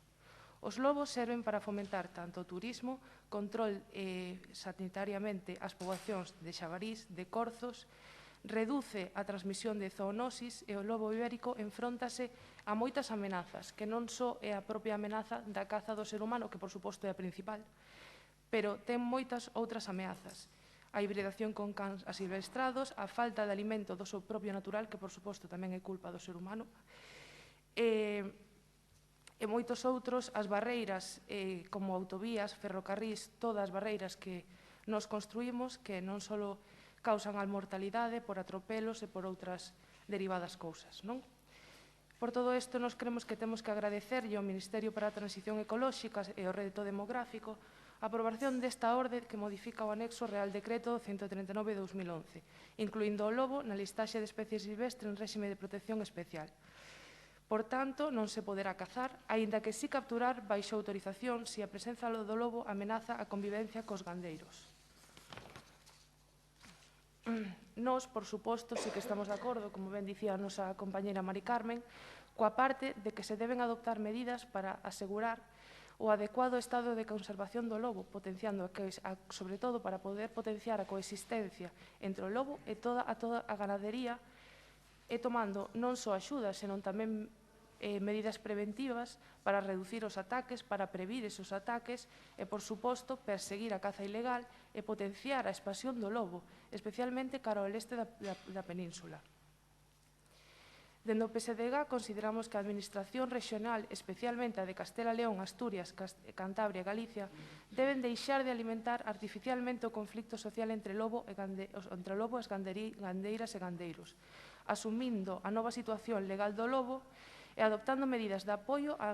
Os lobos serven para fomentar tanto o turismo, control sanitariamente as poboacións de xabarís, de corzos, reduce a transmisión de zoonosis e o lobo ibérico enfróntase a moitas amenazas, que non só é a propia amenaza da caza do ser humano, que por suposto é a principal, pero ten moitas outras ameazas. A hibridación con cans asilvestrados, a falta de alimento do seu propio natural, que por suposto tamén é culpa do ser humano, E moitos outros, as barreiras como autovías, ferrocarrís, todas as barreiras que nos construímos que non só causan a mortalidade por atropelos e por outras derivadas cousas, non? Por todo isto, nos creemos que temos que agradecerlle ao Ministerio para a Transición Ecolóxica e ao Reto Demográfico a aprobación desta orde que modifica o anexo Real Decreto 139/2011, incluindo o lobo na listaxe de especies silvestres en réxime de protección especial. Por tanto, non se poderá cazar, aínda que sí capturar baixo autorización se a presenza do lobo amenaza a convivencia cos gandeiros. Nós, por suposto, sí que estamos de acordo, como ben dicía a nosa compañeira Mari Carmen, coa parte de que se deben adoptar medidas para asegurar o adecuado estado de conservación do lobo, potenciando, sobre todo, para poder potenciar a coexistencia entre o lobo e toda a ganadería e tomando non só axudas, senón tamén medidas preventivas para reducir os ataques, para previr esos ataques e, por suposto, perseguir a caza ilegal e potenciar a expansión do lobo, especialmente cara ao leste da península. Dende o PSDG consideramos que a Administración regional, especialmente a de Castela León, Asturias, Cantabria e Galicia, deben deixar de alimentar artificialmente o conflicto social entre o lobo e as gandeiras e gandeiros, asumindo a nova situación legal do lobo e adoptando medidas de apoio á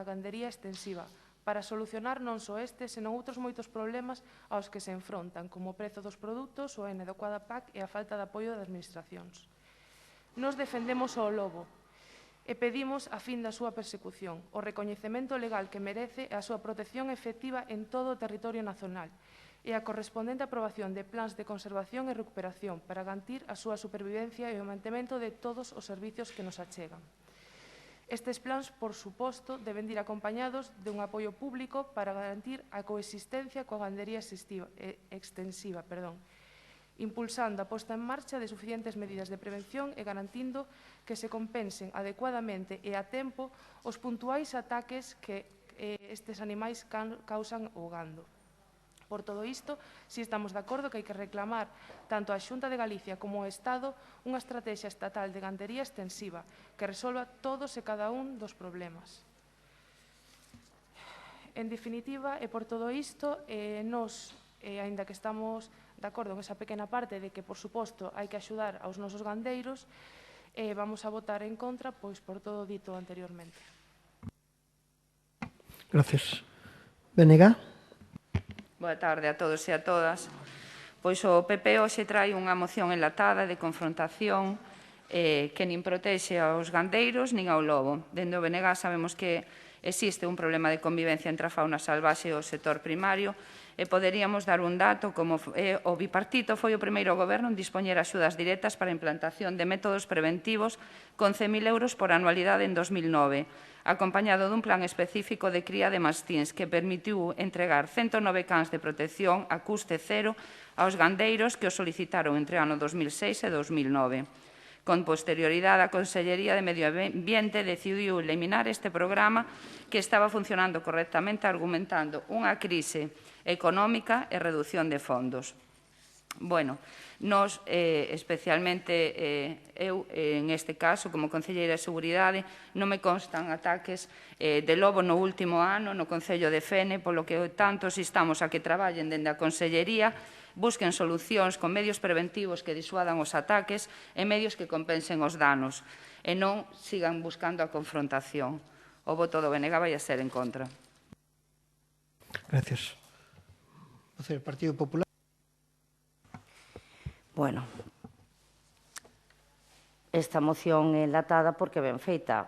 gandería extensiva para solucionar non só este, senón outros moitos problemas aos que se enfrontan, como o prezo dos produtos, o inadecuada PAC e a falta de apoio das administracións. Nos defendemos o lobo e pedimos a fin da súa persecución, o recoñecemento legal que merece e a súa protección efectiva en todo o territorio nacional e a correspondente aprobación de plans de conservación e recuperación para garantir a súa supervivencia e o mantemento de todos os servicios que nos achegan. Estes plans, por suposto, deben ir acompañados de un apoio público para garantir a coexistencia coa gandería extensiva, impulsando a posta en marcha de suficientes medidas de prevención e garantindo que se compensen adecuadamente e a tempo os puntuais ataques que estes animais causan ao gando. Por todo isto, si estamos de acordo que hai que reclamar tanto a Xunta de Galicia como ao Estado unha estrategia estatal de gandería extensiva que resolva todos e cada un dos problemas. En definitiva, e por todo isto, nos, aínda que estamos de acordo en esa pequena parte de que, por suposto, hai que axudar aos nosos gandeiros, vamos a votar en contra, pois por todo dito anteriormente. Gracias. Benega. Boa tarde a todos e a todas. Pois o PP hoxe trae unha moción enlatada de confrontación que nin protexe aos gandeiros nin ao lobo. Dende o BNG sabemos que existe un problema de convivencia entre a fauna salvaxe e o sector primario e poderíamos dar un dato como o bipartito foi o primeiro goberno en dispoñer axudas directas para a implantación de métodos preventivos con 100.000 euros por anualidade en 2009, acompañado dun plan específico de cría de mastíns que permitiu entregar 109 cans de protección a custe cero aos gandeiros que o solicitaron entre o ano 2006 e 2009. Con posterioridade, a Consellería de Medio Ambiente decidiu eliminar este programa que estaba funcionando correctamente argumentando unha crise económica e reducción de fondos. Bueno, nos, especialmente eu, en este caso, como Concelleira de Seguridade, non me constan ataques de lobo no último ano no Concello de Fene, polo que tanto insistamos a que traballen dende a Consellería, busquen solucións con medios preventivos que disuadan os ataques e medios que compensen os danos, e non sigan buscando a confrontación. O voto do BNG vai a ser en contra. Gracias. O Partido Popular. Bueno, esta moción é enlatada porque ben feita,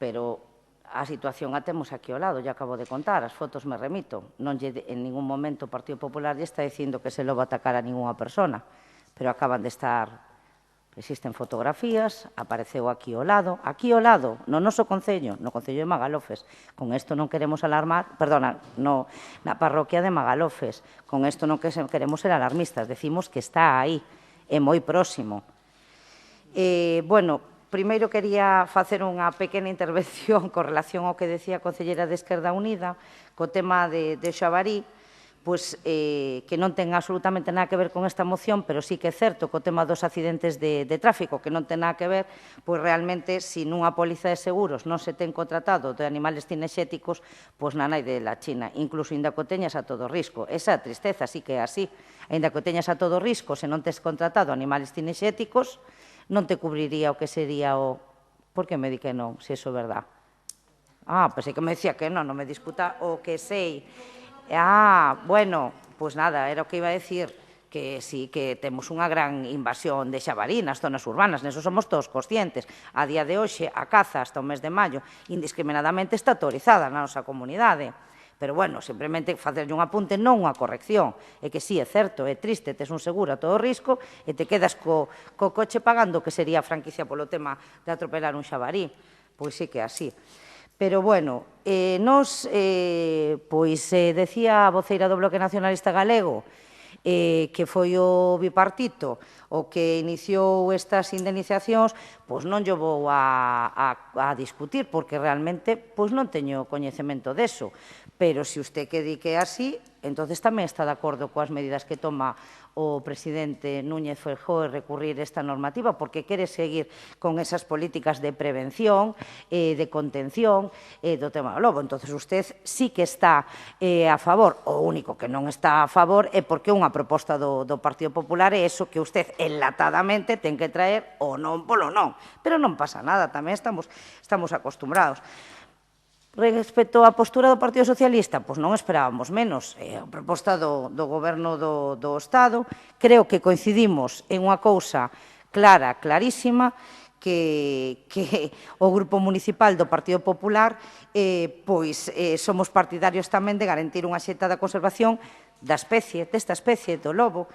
pero a situación a temos aquí ao lado, ya acabo de contar, as fotos me remito. Non en ningún momento o Partido Popular lle está dicindo que se lobo atacar a ninguna persona, pero acaban de estar, existen fotografías, apareceu aquí ao lado, no noso concello, no concello de Magalofes. Con isto non queremos alarmar, perdona, na parroquia de Magalofes, con isto non queremos ser alarmistas, decimos que está aí, é moi próximo. Bueno, primeiro quería facer unha pequena intervención con relación ao que decía a Concelleira de Esquerda Unida, co tema de Xabarí, pois, que non ten absolutamente nada que ver con esta moción, pero sí que é certo que o tema dos accidentes de tráfico, que non ten nada que ver, pois realmente, se nunha póliza de seguros non se ten contratado de animales cinexéticos, pois na nai de la China, incluso ainda que o teñas a todo risco. Esa tristeza sí que é así. Ainda que o teñas a todo risco, se non tes contratado animales cinexéticos, non te cubriría o que sería o... Por que me di que non, se iso é verdad? Pensei que me decía que non me disputa o que sei. Bueno, pois nada, era o que iba a decir, que sí, que temos unha gran invasión de xabarí nas zonas urbanas, neso somos todos conscientes. A día de hoxe, a caza hasta o mes de maio, indiscriminadamente está autorizada na nosa comunidade. Pero, bueno, simplemente facerlle un apunte, non unha corrección. É que sí, é certo, é triste, tes un seguro a todo risco e te quedas co coche pagando que sería a franquicia polo tema de atropelar un xabarí. Pois sí que é así. Pero, bueno, nos, pois, decía a voceira do Bloque Nacionalista Galego que foi o bipartito o que iniciou estas indemnizacións, pois non yo vou a discutir, porque realmente pois non teño coñecemento deso. Pero se usted que di que é así, entonces tamén está de acordo coas medidas que toma o presidente Núñez Feijóo de recurrir esta normativa, porque quere seguir con esas políticas de prevención, de contención do tema do lobo. Entonces, usted sí que está a favor. O único que non está a favor é porque unha proposta do Partido Popular é eso que usted enlatadamente ten que traer o non polo non. Pero non pasa nada, tamén estamos acostumbrados. Respecto á postura do Partido Socialista, pois non esperábamos menos. A proposta do Goberno do Estado, creo que coincidimos en unha cousa clara, clarísima, que o Grupo Municipal do Partido Popular pois somos partidarios tamén de garantir unha axeitada conservación desta especie do lobo,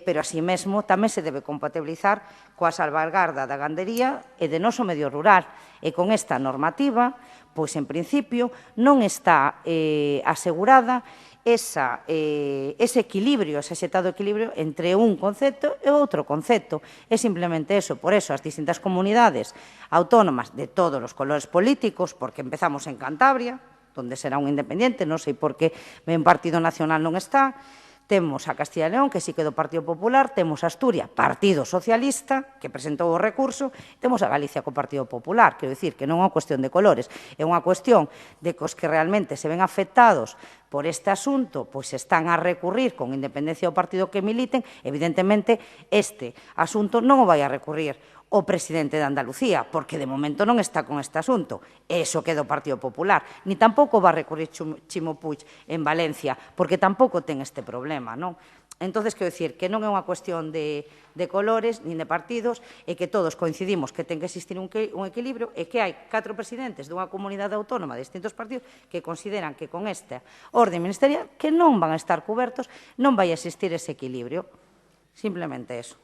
pero así mesmo tamén se debe compatibilizar coa salvagarda da gandería e de noso medio rural. E con esta normativa, pois en principio non está asegurada ese equilibrio, ese axetado equilibrio entre un concepto e outro concepto. É simplemente eso. Por eso, as distintas comunidades autónomas de todos os colores políticos, porque empezamos en Cantabria, onde será un independiente, non sei por que en Partido Nacional non está, temos a Castilla e León, que sí que é do Partido Popular, temos a Asturias, Partido Socialista, que presentou o recurso, temos a Galicia co Partido Popular. Quero dicir que non é unha cuestión de colores, é unha cuestión de que os que realmente se ven afectados por este asunto, pois están a recurrir con independencia do partido que militen. Evidentemente, este asunto non o vai a recurrir o presidente de Andalucía, porque de momento non está con este asunto. Eso que é do Partido Popular. Ni tampouco va a recurrir Chimo Puig en Valencia, porque tampouco ten este problema, non? Entón, quero dicir que non é unha cuestión de colores nin de partidos, e que todos coincidimos que ten que existir un equilibrio, e que hai 4 presidentes dunha comunidade autónoma de distintos partidos que consideran que con esta orde ministerial que non van a estar cubertos, non vai a existir ese equilibrio. Simplemente eso.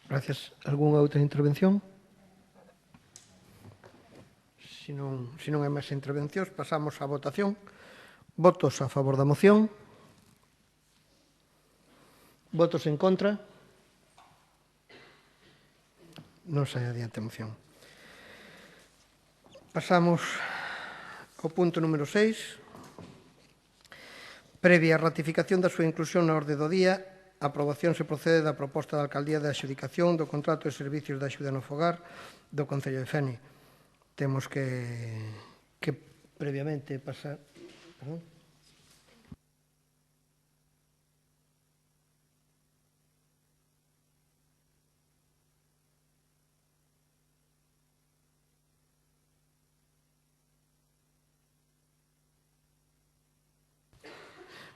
Gracias. Algúnha outra intervención? Se non hai máis intervencións, pasamos á votación. Votos a favor da moción. Votos en contra. Non sai adiante a moción. Pasamos ao punto número 6. Previa ratificación da súa inclusión na orde do día, a aprobación se procede da proposta da Alcaldía de adxudicación do contrato de servicios de axuda no fogar do Concello de Fene. Temos que previamente pasar... Perdón?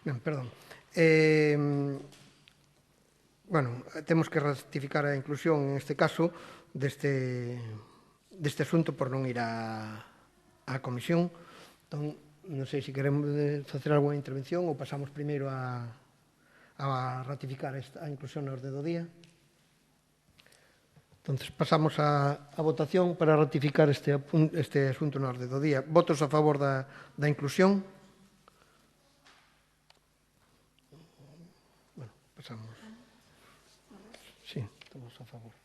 Ben, perdón. Bueno, temos que ratificar a inclusión, en este caso, deste asunto por non ir á comisión. Entón, non sei se queremos facer algunha intervención ou pasamos primeiro a ratificar a inclusión na orde do día. Entón, pasamos a votación para ratificar este asunto na orde do día. Votos a favor da inclusión? Bueno, pasamos. Sí, estamos a favor.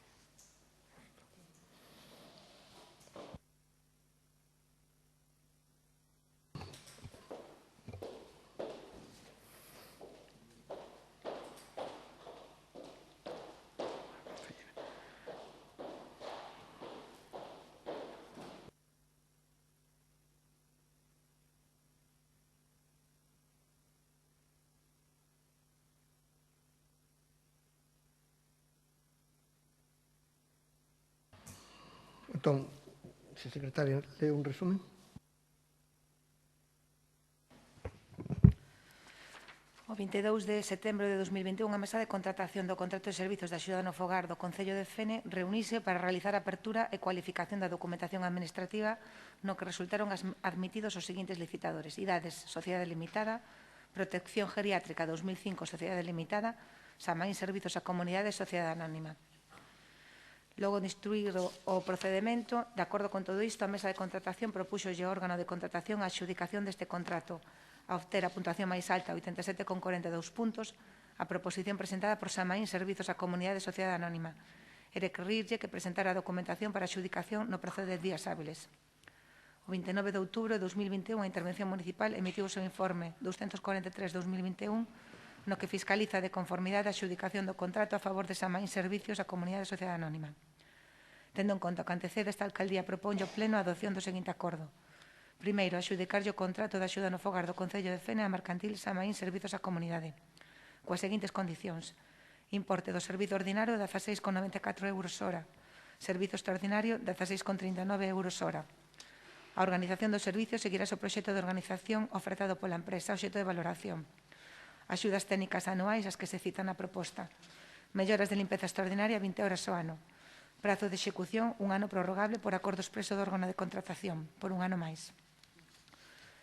Entón, se a secretaria lee un resumen. O 22 de setembro de 2021, a Mesa de Contratación do Contrato de Servizos de Axuda no Fogar do Concello de Fene reuniuse para realizar a apertura e cualificación da documentación administrativa no que resultaron admitidos os seguintes licitadores: Idades, Sociedade Limitada; Protección Geriátrica 2005, Sociedade Limitada; Samaín Servizos a Comunidade, Sociedade Anónima. Logo de instruir o procedimento, de acordo con todo isto, a Mesa de Contratación propuxolle ao órgano de contratación a adxudicación deste contrato a obter a puntuación máis alta, 87,42 puntos, a proposición presentada por Samaín Servizos a Comunidade de Sociedade Anónima, e requerirlle que presentara a documentación para a adxudicación no prazo de 10 días hábiles. O 29 de outubro de 2021, a Intervención Municipal emitiu o seu informe 243-2021, no que fiscaliza de conformidade a adxudicación do contrato a favor de Samaín Servizos a Comunidade de Sociedade Anónima. Tendo en conta que antecede, esta alcaldía proponlle ao Pleno a adopción do seguinte acordo. Primeiro, axudicarlle o contrato de axuda no fogar do Concello de Fene a Mercantil Samaín Servizos á Comunidade, coas seguintes condicións: importe do servizo ordinario 16,94 euros hora, servizo extraordinario 16,39 euros hora. A organización do servicio seguirá o proxecto de organización ofertado pola empresa, obxecto de valoración. Axudas técnicas anuais as que se citan na proposta. Melloras de limpeza extraordinaria 20 horas ao ano. Prazo de execución 1 ano prorrogable por acordo expreso do órgano de contratación, por 1 ano máis.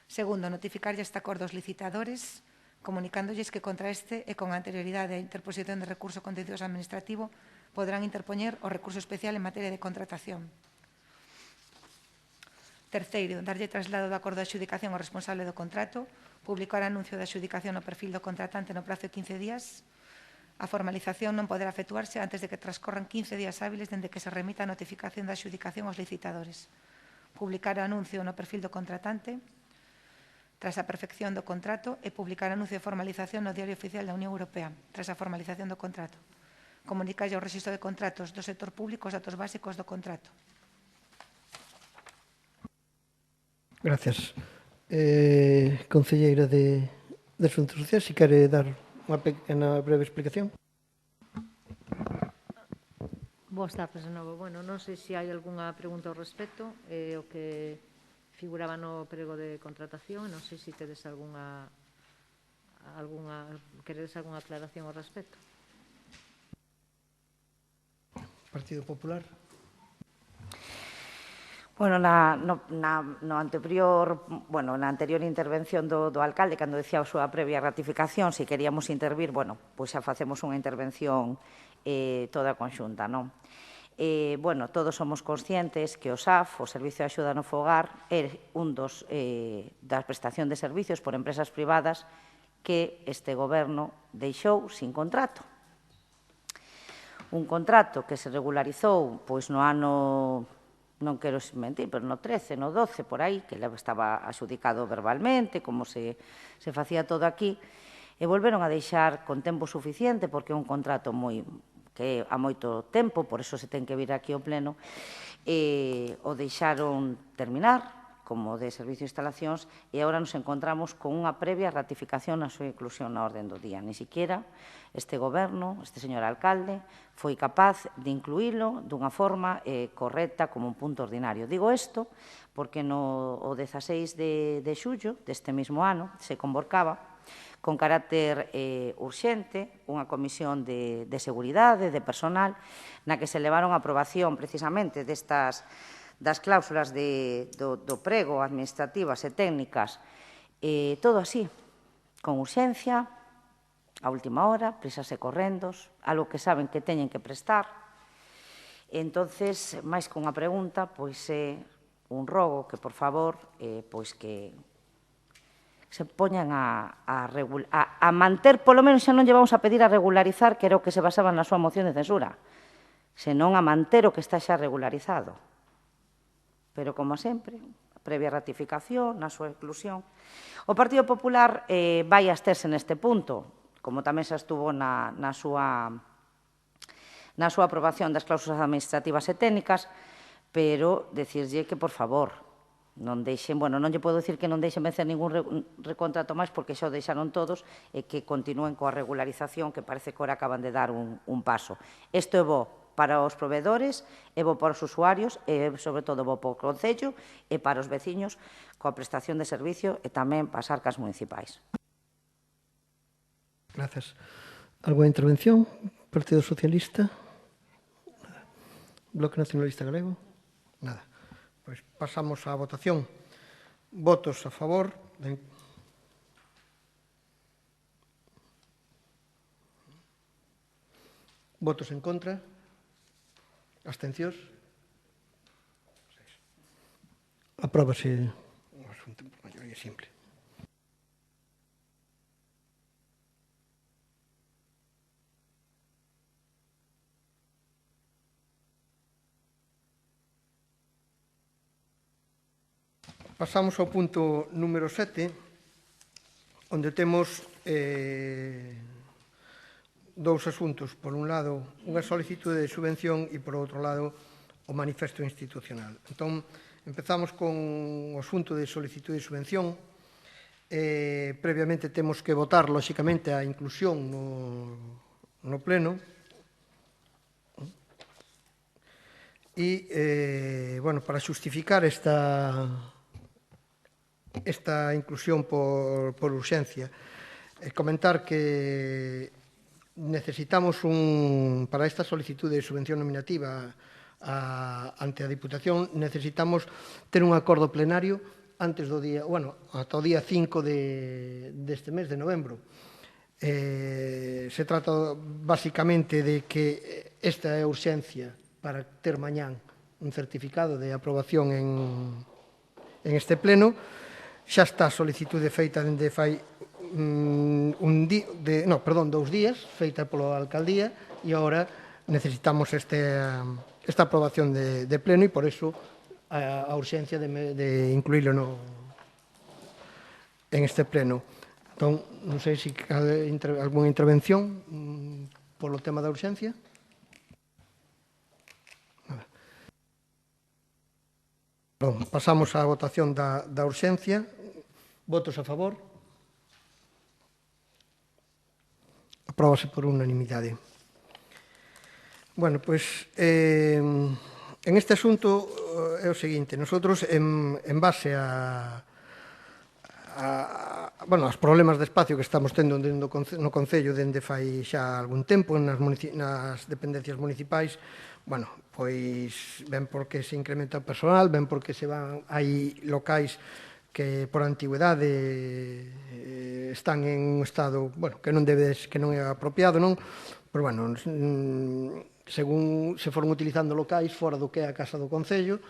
Segundo, notificarlle este acordo aos licitadores, comunicándolles que contra este e con anterioridade a interposición de recurso contencioso administrativo podrán interpoñer o recurso especial en materia de contratación. Terceiro, darlle traslado do acordo de adxudicación ao responsable do contrato, publicar anuncio de adxudicación no perfil do contratante no prazo de 15 días. A formalización non poderá efectuarse antes de que transcorran 15 días hábiles dende que se remita a notificación da adxudicación aos licitadores. Publicar o anuncio no perfil do contratante tras a perfección do contrato e publicar anuncio de formalización no Diario Oficial da Unión Europea tras a formalización do contrato. Comunicarlle ao Rexistro de Contratos do sector público os datos básicos do contrato. Gracias. Concelleira de Asuntos Sociais, se quere dar unha pequena breve explicación. Boas tardes de novo. Bueno, non sei se hai algunha pregunta ao respecto, o que figuraba no prego de contratación, non sei se tedes queredes algunha aclaración ao respecto. Partido Popular. Bueno, na anterior intervención do alcalde, cando decía a súa previa ratificación, se queríamos intervir, bueno, pois xa facemos unha intervención toda conxunta, non? Todos somos conscientes que o SAF, o Servicio de Axuda no Fogar, é un das prestación de servicios por empresas privadas que este goberno deixou sin contrato. Un contrato que se regularizou pois no ano, non quero mentir, pero no 13, no 12, por aí, que estaba axudicado verbalmente, como se facía todo aquí, e volveron a deixar con tempo suficiente, porque é un contrato que a moito tempo, por eso se ten que vir aquí ao Pleno, o deixaron terminar, como de Servicio de Instalacións, e agora nos encontramos con unha previa ratificación na súa inclusión na orden do día. Ni siquiera este goberno, este señor alcalde, foi capaz de incluílo dunha forma correcta como un punto ordinario. Digo isto porque o 16 de xullo deste mesmo ano se convocaba con carácter urxente unha comisión de seguridade, de personal, na que se levaron a aprobación precisamente das cláusulas do prego administrativas e técnicas, todo así, con urxencia, a última hora, prisas e correndos, algo que saben que teñen que prestar. Entonces, máis que unha pregunta, pois é un rogo que, por favor, pois que se poñan a manter, polo menos xa non lle vamos a pedir a regularizar, que era o que se basaba na súa moción de censura, senón a manter o que está xa regularizado. Pero, como sempre, previa ratificación, na súa inclusión. O Partido Popular vai absterse neste punto, como tamén xa estuvo na súa aprobación das cláusulas administrativas e técnicas, pero decirlle que, por favor, non deixen, non lle podo dicir que non deixen vencer ningún recontrato máis, porque xa o deixaron todos, e que continúen coa regularización, que parece que agora acaban de dar un paso. Isto é bo para os proveedores, é bo para os usuarios e, sobre todo, bo para o Concello e para os veciños coa prestación de servicio e tamén para as arcas municipais. Grazas. Alguna intervención? Partido Socialista? Nada. Bloque Nacionalista Galego? Nada. Pois pasamos á votación. Votos a favor. Votos en contra. Abstencións. Apróbase o asunto por maioría simple. Pasamos ao punto número 7, onde temos dous asuntos. Por un lado, unha solicitude de subvención e, por outro lado, o manifesto institucional. Entón, empezamos con o asunto de solicitude de subvención. Previamente temos que votar, lóxicamente, a inclusión no pleno. E, bueno, para xustificar esta inclusión por urxencia, comentar que necesitamos para esta solicitude de subvención nominativa ante a Diputación, necesitamos ter un acordo plenario antes do día, bueno, ata o día 5 deste mes de novembro. Se trata basicamente de que esta é a urxencia para ter mañán un certificado de aprobación en este pleno. Xa está a solicitude feita dende fai 2 días, feita pola alcaldía, e agora necesitamos esta aprobación de pleno, e por iso a urxencia de incluílo en este pleno. Entón, non sei se cabe algunha intervención polo tema da urxencia. Pasamos á votación da urxencia. Votos a favor. Apróbase por unanimidade. Bueno, pois, en este asunto é o seguinte. Nosotros, en base aos problemas de espacio que estamos tendo no Concello dende fai xa algún tempo nas dependencias municipais, bueno, pois ben porque se incrementa o personal, ben porque hai locais que por antigüedade están en un estado, bueno, que non é apropiado, non? Pero, bueno, según se foron utilizando locais fora do que é a Casa do Concello,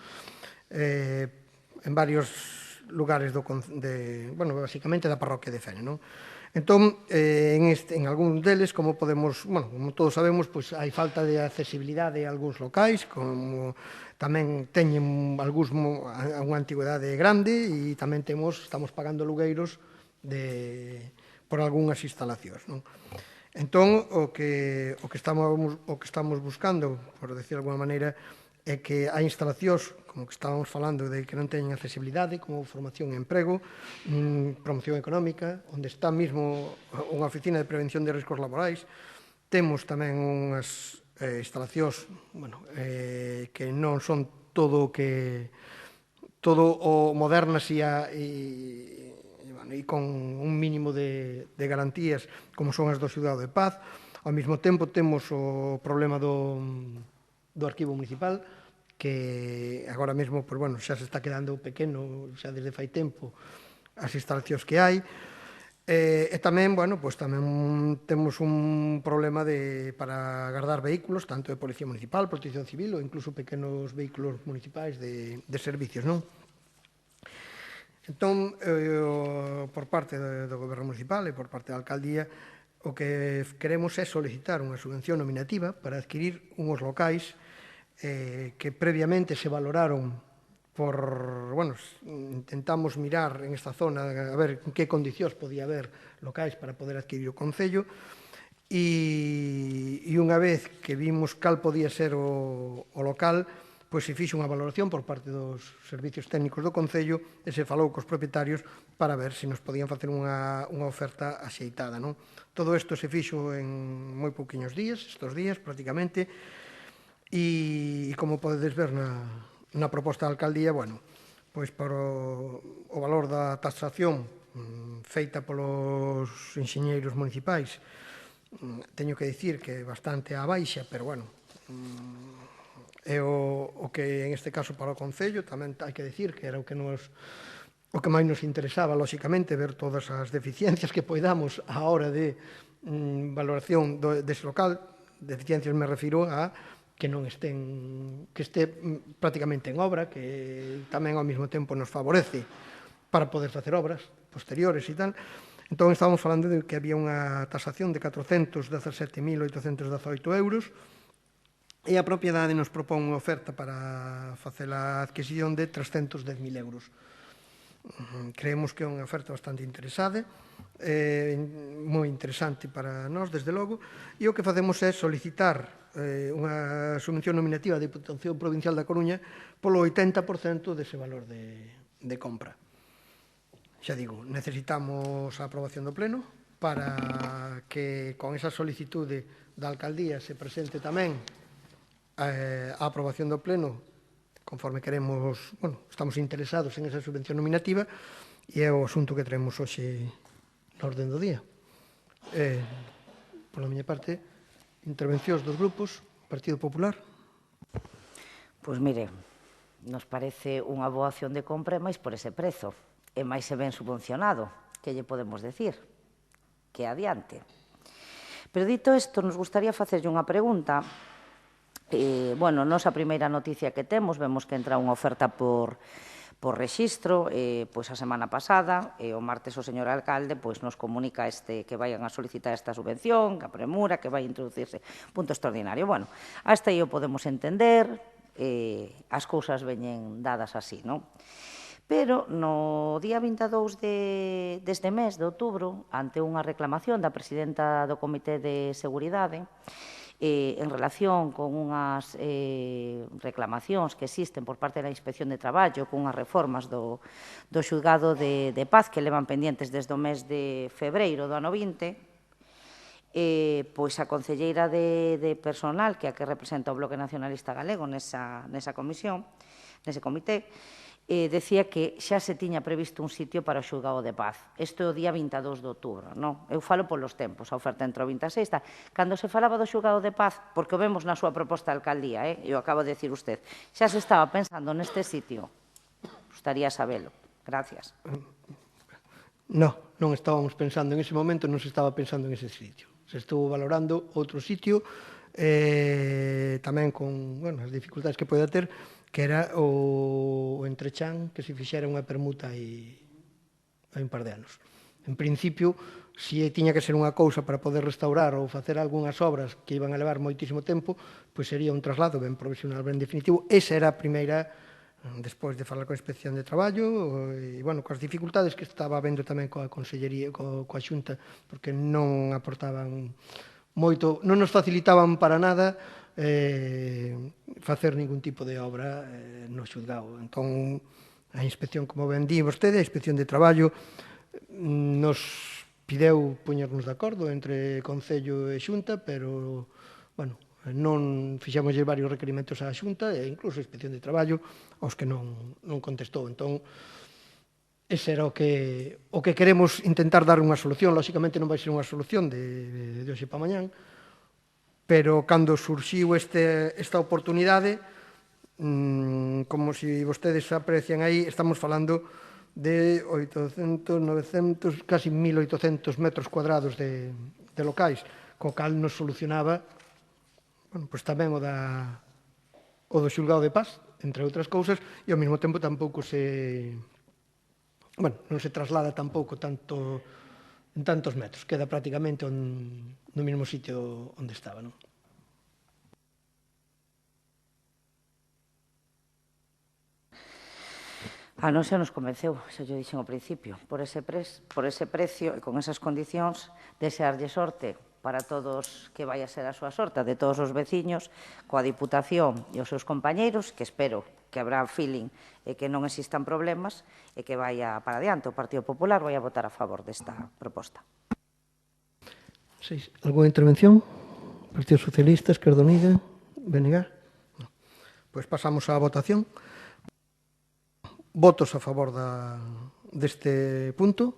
en varios lugares bueno, basicamente da parroquia de Fene, non? Entón, en algún deles, como todos sabemos, hai falta de accesibilidade a algúns locais, como tamén teñen unha antigüedade grande, e tamén estamos pagando lugueiros por algunhas instalacións. Entón, o que estamos buscando, por decir de alguma maneira, é que hai instalacións, como que estábamos falando, de que non teñen accesibilidade, como formación e emprego, promoción económica, onde está mesmo unha oficina de prevención de riscos laborais. Temos tamén unhas instalacións que non son todo o modernas e con un mínimo de garantías, como son as do Xudgado de Paz. Ao mesmo tempo temos o problema do arquivo municipal, que agora mesmo xa se está quedando pequeno, xa desde fai tempo, as instalacións que hai. E tamén, tamén temos un problema para guardar vehículos, tanto de Policía Municipal, Protección Civil, ou incluso pequenos vehículos municipais de servicios, non? Entón, por parte do Goberno Municipal e por parte da Alcaldía, o que queremos é solicitar unha subvención nominativa para adquirir unhos locais que previamente se valoraron intentamos mirar en esta zona a ver en que condicións podía haber locais para poder adquirir o Concello, e unha vez que vimos cal podía ser o local, pois se fixo unha valoración por parte dos servicios técnicos do Concello e se falou cos propietarios para ver se nos podían facer unha oferta axeitada, non? Todo isto se fixo en moi pouquiños días, estes días prácticamente. E como podedes ver na proposta da alcaldía, bueno, pois por o valor da taxación feita polos enxeñeiros municipais, teño que dicir que é bastante á baixa, pero bueno, é o que en este caso para o Concello, tamén hai que dicir que era o que máis nos interesaba, lóxicamente, ver todas as deficiencias que poidamos á hora de valoración dese local. Deficiencias me refiro a que non que este prácticamente en obra, que tamén ao mesmo tempo nos favorece para poder facer obras posteriores e tal. Entón, estábamos falando de que había unha tasación de 417.818 euros e a propiedade nos propón unha oferta para facer a adquisición de 310.000 euros. Creemos que é unha oferta bastante interesante, moi interesante para nós, desde logo, e o que facemos é solicitar unha subvención nominativa da Diputación Provincial da Coruña polo 80% dese valor de compra. Xa digo, necesitamos a aprobación do Pleno para que con esa solicitude da Alcaldía se presente tamén a aprobación do Pleno conforme queremos, bueno, estamos interesados en esa subvención nominativa e é o asunto que traemos hoxe na orden do día. Pola miña parte, intervencións dos grupos, Partido Popular. Pois mire, nos parece unha boa opción de compra máis por ese prezo e máis se ben subvencionado, que lle podemos decir? Que adiante. Pero dito isto, nos gustaría facerlle unha pregunta. Bueno, nos a primeira noticia que temos, vemos que entra unha oferta por rexistro, pois a semana pasada, e o martes o señor alcalde nos comunica que vayan a solicitar esta subvención, que a premura, que vai introducirse punto extraordinario. Bueno, hasta aí o podemos entender, as cousas veñen dadas así, non? Pero no día 22 deste mes de outubro, ante unha reclamación da presidenta do Comité de Seguridade, en relación con unhas reclamacións que existen por parte da Inspección de Traballo, con unhas reformas do xulgado de paz que levan pendientes desde o mes de febreiro do ano 20, pois a concelleira de personal, que é a que representa o Bloque Nacionalista Galego nese comité, decía que xa se tiña previsto un sitio para o xulgado de paz. Isto é o día 22 de outubro, non? Eu falo polos tempos, a oferta entre o 26. Cando se falaba do xulgado de paz, porque o vemos na súa proposta de alcaldía, eu acabo de decir usted, xa se estaba pensando neste sitio. Gustaría sabelo. Gracias. Non estábamos pensando en ese momento, non se estaba pensando en ese sitio. Se estuvo valorando outro sitio, tamén con as dificultades que pode ter, que era o Entrechan, que se fixera unha permuta hai un par de anos. En principio, se tiña que ser unha cousa para poder restaurar ou facer algunhas obras que iban a levar moitísimo tempo, pois sería un traslado ben provisional, ben definitivo. Esa era a primeira, despois de falar coa Inspección de Traballo, e, bueno, coas dificultades que estaba vendo tamén coa Consellería, coa Xunta, porque non aportaban moito, non nos facilitaban para nada facer ningún tipo de obra no xulgado. Entón, a inspección, como ben di vostede, a Inspección de Traballo nos pideu poñernos de acordo entre Concello e Xunta, pero, bueno, non fixemos varios requerimentos á Xunta e incluso a Inspección de Traballo aos que non contestou. Entón, ese era o que queremos intentar dar unha solución. Lóxicamente non vai ser unha solución de hoxe para mañán, pero cando surxiu esta oportunidade, como se vostedes aprecian aí, estamos falando de 800, 900, casi 1.800 metros cuadrados de locais, co cal nos solucionaba tamén o do xulgado de paz, entre outras cousas, e ao mesmo tempo tampouco non se traslada tampouco tanto en tantos metros, queda prácticamente no mesmo sitio onde estaba, non? A non se nos convenceu, xa yo dixen ao principio, por ese precio e con esas condicións, desearlle sorte para todos, que vai a ser a súa sorte, de todos os veciños, coa Diputación e os seus compañeiros, que espero que habrá feeling e que non existan problemas e que vaya para adiante. O Partido Popular vai a votar a favor desta proposta. Alguna intervención? Partido Socialista, Esquerda Unida, BNG? Pois pasamos á votación. Votos a favor deste punto.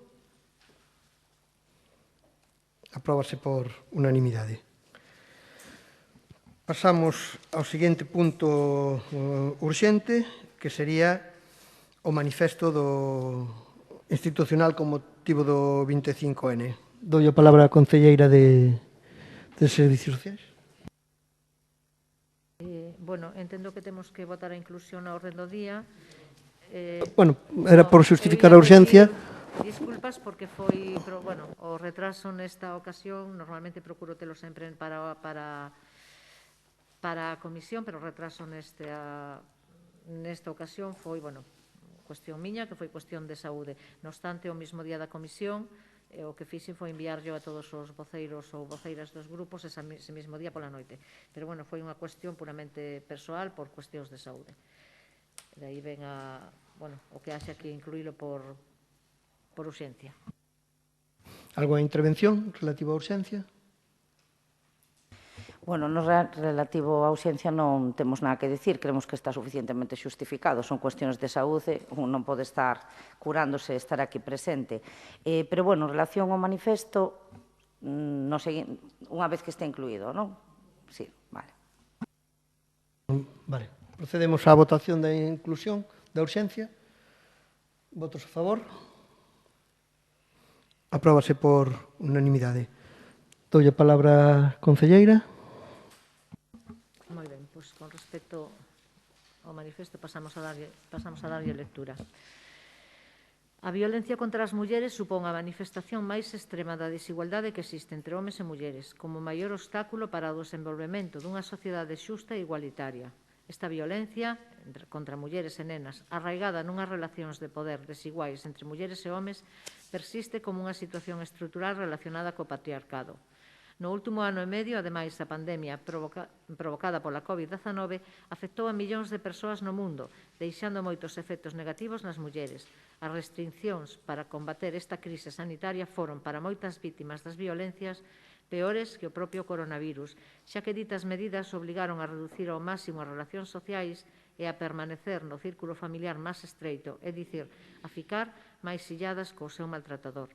Apróbase por unanimidade. Pasamos ao seguinte punto urxente, que sería o manifesto institucional con motivo do 25N. Dou a palabra á concelleira de Servicios Sociais. Bueno, entendo que temos que votar a inclusión na orde do día. Bueno, era por justificar a urxencia. Disculpas porque foi, pero, bueno, o retraso nesta ocasión, normalmente procuro telo sempre para a comisión, pero o retraso nesta ocasión foi, bueno, cuestión miña, que foi cuestión de saúde. Non obstante, o mesmo día da comisión, o que fixen foi enviarlo a todos os voceiros ou voceiras dos grupos ese mesmo día pola noite. Pero, bueno, foi unha cuestión puramente persoal por cuestións de saúde. De aí ven o que haxe aquí incluílo por urxencia. Algo de intervención relativa a urxencia? Bueno, no relativo á urxencia non temos nada que dicir, creemos que está suficientemente xustificado, son cuestións de saúde, un non pode estar curándose e estar aquí presente. Pero, bueno, en relación ao manifesto, unha vez que está incluído, non? Sí, vale. Vale, procedemos á votación da inclusión da urxencia. Votos a favor? Apróbase por unanimidade. Dou a palabra á concelleira. Moi ben, pois con respecto ao manifesto pasamos a darlle lectura. A violencia contra as mulleres supón a manifestación máis extrema da desigualdade que existe entre homes e mulleres, como maior obstáculo para o desenvolvemento dunha sociedade xusta e igualitaria. Esta violencia contra mulleres e nenas, arraigada nunhas relacións de poder desiguais entre mulleres e homes, persiste como unha situación estrutural relacionada co patriarcado. No último ano e medio, ademais, a pandemia provocada pola COVID-19 afectou a millóns de persoas no mundo, deixando moitos efectos negativos nas mulleres. As restriccións para combater esta crise sanitaria foron, para moitas vítimas das violencias, peores que o propio coronavirus, xa que ditas medidas obrigaron a reducir ao máximo as relacións sociais e a permanecer no círculo familiar máis estreito, é dicir, a ficar máis illadas co seu maltratador.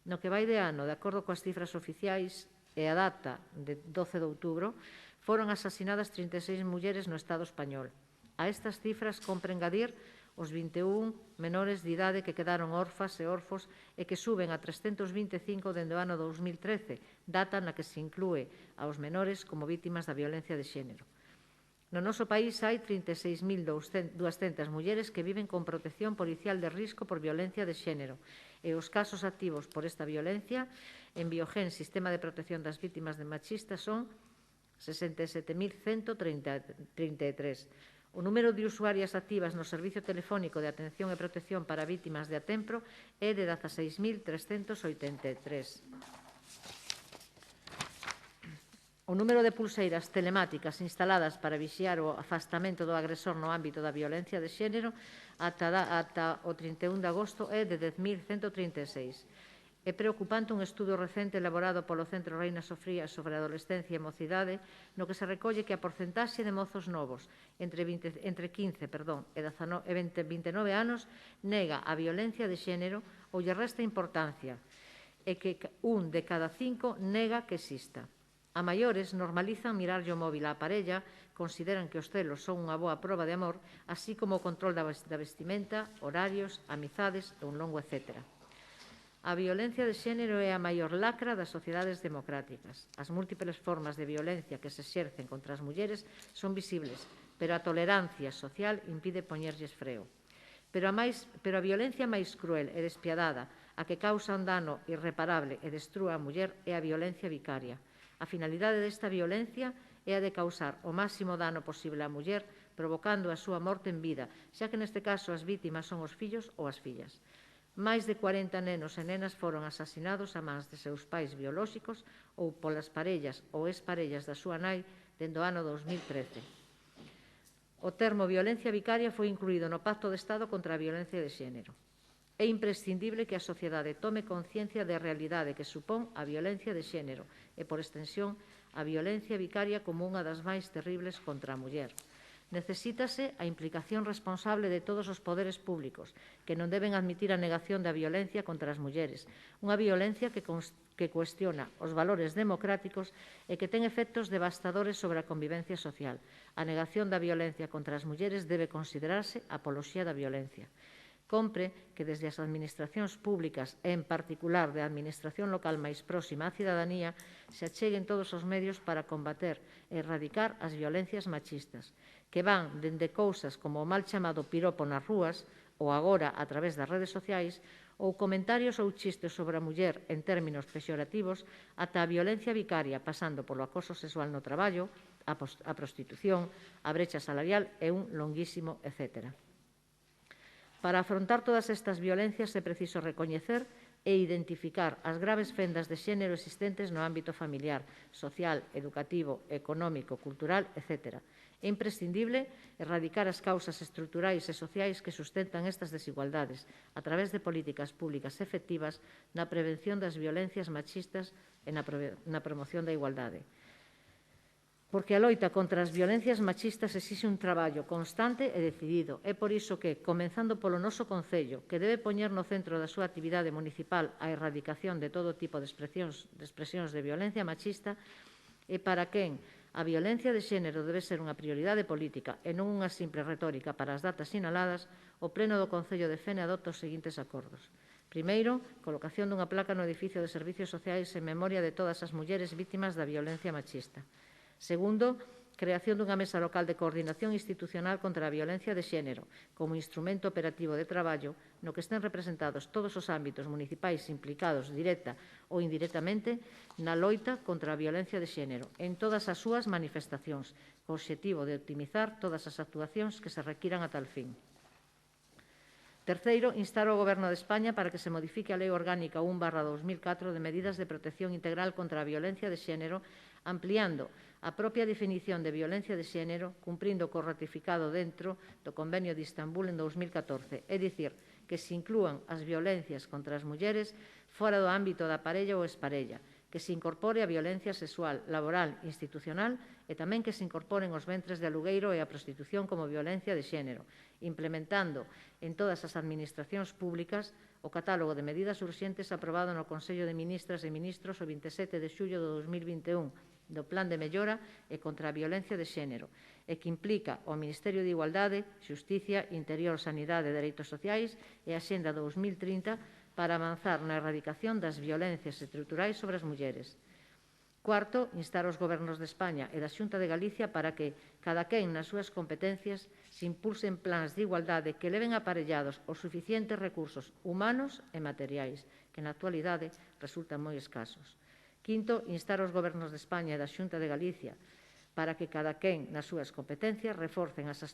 No que vai de ano, de acordo coas cifras oficiais, e a data de 12 de outubro, foron asasinadas 36 mulleres no Estado español. A estas cifras compre engadir os 21 menores de idade que quedaron órfas e órfos e que suben a 325 dende o ano 2013, data na que se inclúe aos menores como vítimas da violencia de xénero. No noso país hai 36.200 mulleres que viven con protección policial de risco por violencia de xénero e os casos activos por esta violencia en Biogen, Sistema de Protección das Vítimas de Machistas, son 67.133. O número de usuarias activas no Servicio Telefónico de Atención e Protección para Vítimas de Atempro é de 16.383. O número de pulseiras telemáticas instaladas para vixiar o afastamento do agresor no ámbito da violencia de xénero ata o 31 de agosto é de 10.136. É preocupante un estudo recente elaborado polo Centro Reina Sofía sobre adolescencia e mocidade, no que se recolle que a porcentaxe de mozos novos entre 15 e 29 anos nega a violencia de xénero ou lle resta importancia, e que un de cada 5 nega que exista. A maiores normalizan mirarlle o móvil á parella, consideran que os celos son unha boa proba de amor, así como o control da vestimenta, horarios, amizades e un longo etcétera. A violencia de xénero é a maior lacra das sociedades democráticas. As múltiples formas de violencia que se exercen contra as mulleres son visibles, pero a tolerancia social impide poñerlles freo. Pero a violencia máis cruel e despiadada, a que causa un dano irreparable e destrúa a muller, é a violencia vicaria. A finalidade desta violencia é a de causar o máximo dano posible á muller, provocando a súa morte en vida, xa que neste caso as vítimas son os fillos ou as fillas. Máis de 40 nenos e nenas foron asasinados a mans de seus pais biolóxicos ou polas parellas ou exparellas da súa nai dende o ano 2013. O termo violencia vicaria foi incluído no Pacto de Estado contra a Violencia de Xénero. É imprescindible que a sociedade tome conciencia da realidade que supón a violencia de xénero e, por extensión, a violencia vicaria como unha das máis terribles contra a muller. Necesítase a implicación responsable de todos os poderes públicos, que non deben admitir a negación da violencia contra as mulleres, unha violencia que cuestiona os valores democráticos e que ten efectos devastadores sobre a convivencia social. A negación da violencia contra as mulleres debe considerarse apoloxía da violencia. Compre que desde as administracións públicas, e en particular da administración local máis próxima á cidadanía, se acheguen todos os medios para combater e erradicar as violencias machistas, que van dende cousas como o mal chamado piropo nas rúas, ou agora a través das redes sociais, ou comentarios ou chistes sobre a muller en términos pexorativos, ata a violencia vicaria, pasando polo acoso sexual no traballo, a prostitución, a brecha salarial e un longuísimo etcétera. Para afrontar todas estas violencias é preciso recoñecer e identificar as graves fendas de xénero existentes no ámbito familiar, social, educativo, económico, cultural, etc. É imprescindible erradicar as causas estruturais e sociais que sustentan estas desigualdades a través de políticas públicas efectivas na prevención das violencias machistas e na promoción da igualdade. Porque a loita contra as violencias machistas exixe un traballo constante e decidido. É por iso que, comenzando polo noso Concello, que debe poñer no centro da súa actividade municipal a erradicación de todo tipo de expresións de violencia machista, e para quen a violencia de xénero debe ser unha prioridade política e non unha simple retórica para as datas sinaladas, o Pleno do Concello de Fene adopta os seguintes acordos. Primeiro, colocación dunha placa no edificio de Servicios Sociais en memoria de todas as mulleres vítimas da violencia machista. Segundo, creación dunha mesa local de coordinación institucional contra a violencia de xénero como instrumento operativo de traballo no que estén representados todos os ámbitos municipais implicados directa ou indirectamente na loita contra a violencia de xénero en todas as súas manifestacións, co obxectivo de optimizar todas as actuacións que se requiran a tal fin. Terceiro, instar ao Goberno de España para que se modifique a Lei Orgánica 1/2004 de medidas de protección integral contra a violencia de xénero, ampliando a propia definición de violencia de xénero, cumprindo co ratificado dentro do Convenio de Istambul en 2014, é dicir, que se inclúan as violencias contra as mulleres fora do ámbito da parella ou exparella, que se incorpore a violencia sexual, laboral, institucional e tamén que se incorporen os ventres de alugueiro e a prostitución como violencia de xénero, implementando en todas as administracións públicas o catálogo de medidas urxentes aprobado no Consello de Ministras e Ministros o 27 de xullo de 2021 do Plan de Mellora e contra a Violencia de Xénero e que implica o Ministerio de Igualdade, Xusticia, Interior, Sanidade e Dereitos Sociais e a Xenda 2030 para avanzar na erradicación das violencias estruturais sobre as mulleres. Cuarto, instar os gobernos de España e da Xunta de Galicia para que, cada quen nas súas competencias, se impulsen plans de igualdade que leven aparellados os suficientes recursos humanos e materiais, que na actualidade resultan moi escasos. Quinto, instar os gobernos de España e da Xunta de Galicia para que cada quen nas súas competencias reforcen as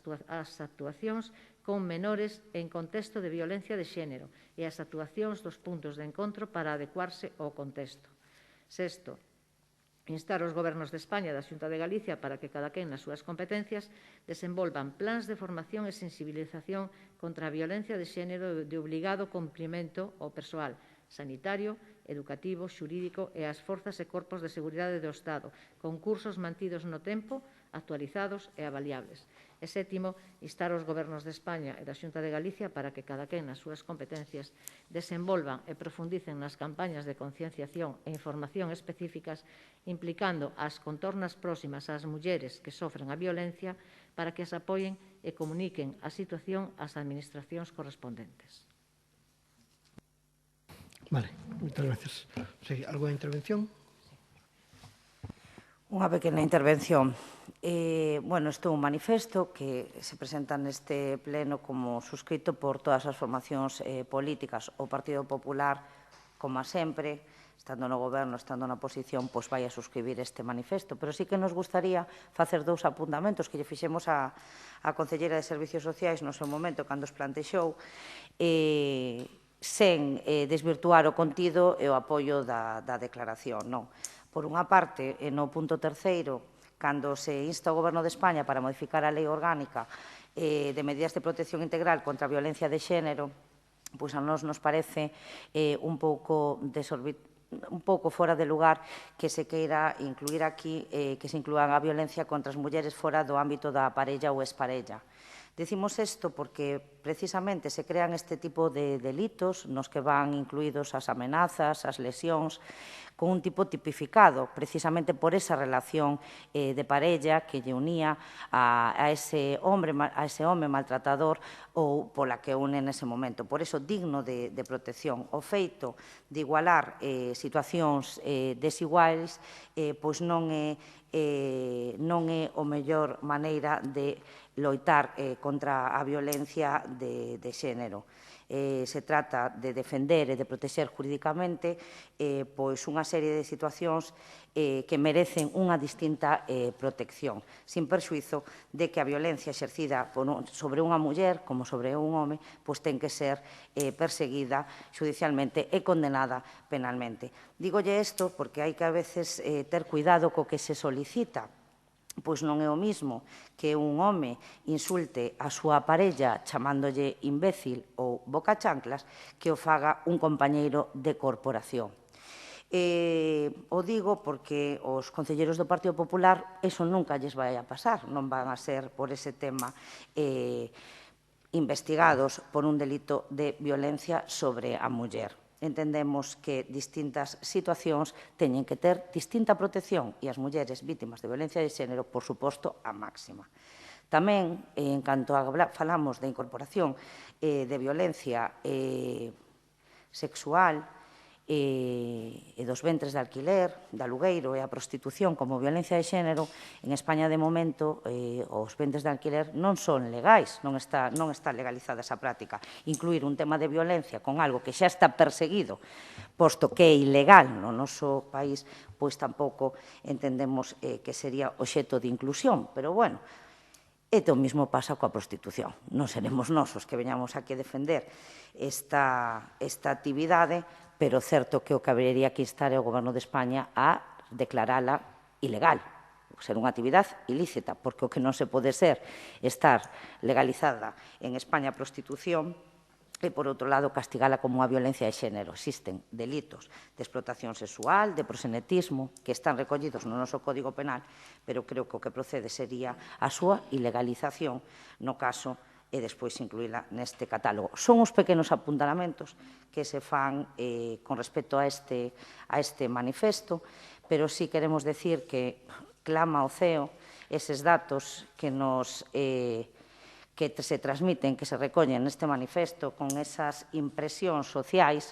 actuacións con menores en contexto de violencia de xénero e as actuacións dos puntos de encontro para adecuarse ao contexto. Sexto, instar os gobernos de España e da Xunta de Galicia para que cada quen nas súas competencias desenvolvan plans de formación e sensibilización contra a violencia de xénero de obligado cumprimento ao persoal sanitario, educativo, xurídico e as forzas e corpos de seguridade do Estado, con cursos mantidos no tempo, actualizados e avaliables. E sétimo, instar os gobernos de España e da Xunta de Galicia para que cada quen nas súas competencias desenvolvan e profundicen nas campañas de concienciación e información específicas implicando as contornas próximas ás mulleres que sofren a violencia para que as apoien e comuniquen a situación ás administracións correspondentes. Vale, moitas gracias. Sí, algo de intervención? Unha pequena intervención. Isto é un manifesto que se presenta neste pleno como suscrito por todas as formacións políticas. O Partido Popular, como sempre, estando no goberno, estando na oposición, pois vai a suscribir este manifesto. Pero sí que nos gustaría facer dous apuntamentos que lle fixemos a Concelleira de Servicios Sociais no seu momento, cando os plantexou, sen desvirtuar o contido e o apoio da declaración. Por unha parte, no punto terceiro, cando se insta o Goberno de España para modificar a Lei Orgánica de medidas de protección integral contra a violencia de xénero, pois a nós nos parece un pouco un pouco fora de lugar que se queira incluir aquí, que se inclúan a violencia contra as mulleres fora do ámbito da parella ou exparella. Decimos isto porque precisamente se crean este tipo de delitos nos que van incluídos as amenazas, as lesións, con un tipo tipificado, precisamente por esa relación de parella que lle unía a ese home maltratador ou pola que une nese momento. Por iso, digno de protección. O feito de igualar situacións desiguais pois non é o mellor maneira de loitar contra a violencia de xénero. Se trata de defender e de protexer jurídicamente pois unha serie de situacións que merecen unha distinta protección, sin perxuízo de que a violencia exercida sobre unha muller como sobre un home pois ten que ser perseguida xudicialmente e condenada penalmente. Dígolle isto porque hai que a veces ter cuidado co que se solicita. Pois non é o mismo que un home insulte a súa parella chamándolle imbécil ou bocachanclas que o faga un compañeiro de corporación. O digo porque os concelleiros do Partido Popular eso nunca lles vai a pasar, non van a ser por ese tema investigados por un delito de violencia sobre a muller. Entendemos que distintas situacións teñen que ter distinta protección e as mulleres vítimas de violencia de xénero, por suposto, a máxima. Tamén, en canto falamos de incorporación de violencia sexual e dos ventres de alquiler, de alugueiro e a prostitución como violencia de xénero, en España, de momento, os ventres de alquiler non son legais, non está legalizada esa práctica. Incluir un tema de violencia con algo que xa está perseguido, posto que é ilegal no noso país, pois tampouco entendemos que sería obxecto de inclusión. Pero, bueno, e o mesmo pasa coa prostitución. Non seremos nós os que veñamos aquí a defender esta actividade, pero certo que o que habería que instar é o Goberno de España a declarala ilegal, ser unha actividade ilícita, porque o que non se pode ser estar legalizada en España a prostitución e, por outro lado, castigala como unha violencia de xénero. Existen delitos de explotación sexual, de proxenetismo, que están recollidos no noso Código Penal, pero creo que o que procede sería a súa ilegalización no caso e despois incluíla neste catálogo. Son os pequenos apuntalamentos que se fan con respecto a este manifesto, pero sí queremos decir que clama ao ceo eses datos que se transmiten, que se recollen neste manifesto, con esas impresións sociais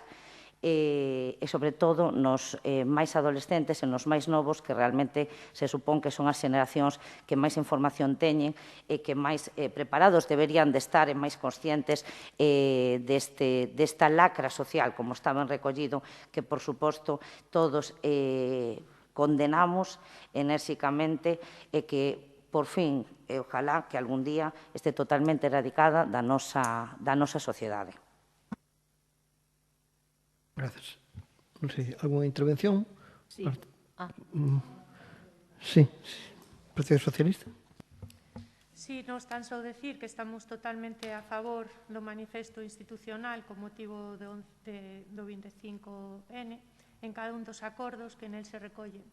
e, sobre todo, nos máis adolescentes e nos máis novos, que realmente se supón que son as xeracións que máis información teñen e que máis preparados deberían de estar e máis conscientes desta lacra social, como está ben recollido, que, por suposto, todos condenamos enérxicamente e que, por fin, ojalá que algún día este totalmente erradicada da nosa sociedade. Gracias. Non sei, algunha intervención? Sí. Sí. Partido Socialista. Sí, nos tan só decir que estamos totalmente a favor do manifesto institucional con motivo do 25N en cada un dos acordos que nel se recollen.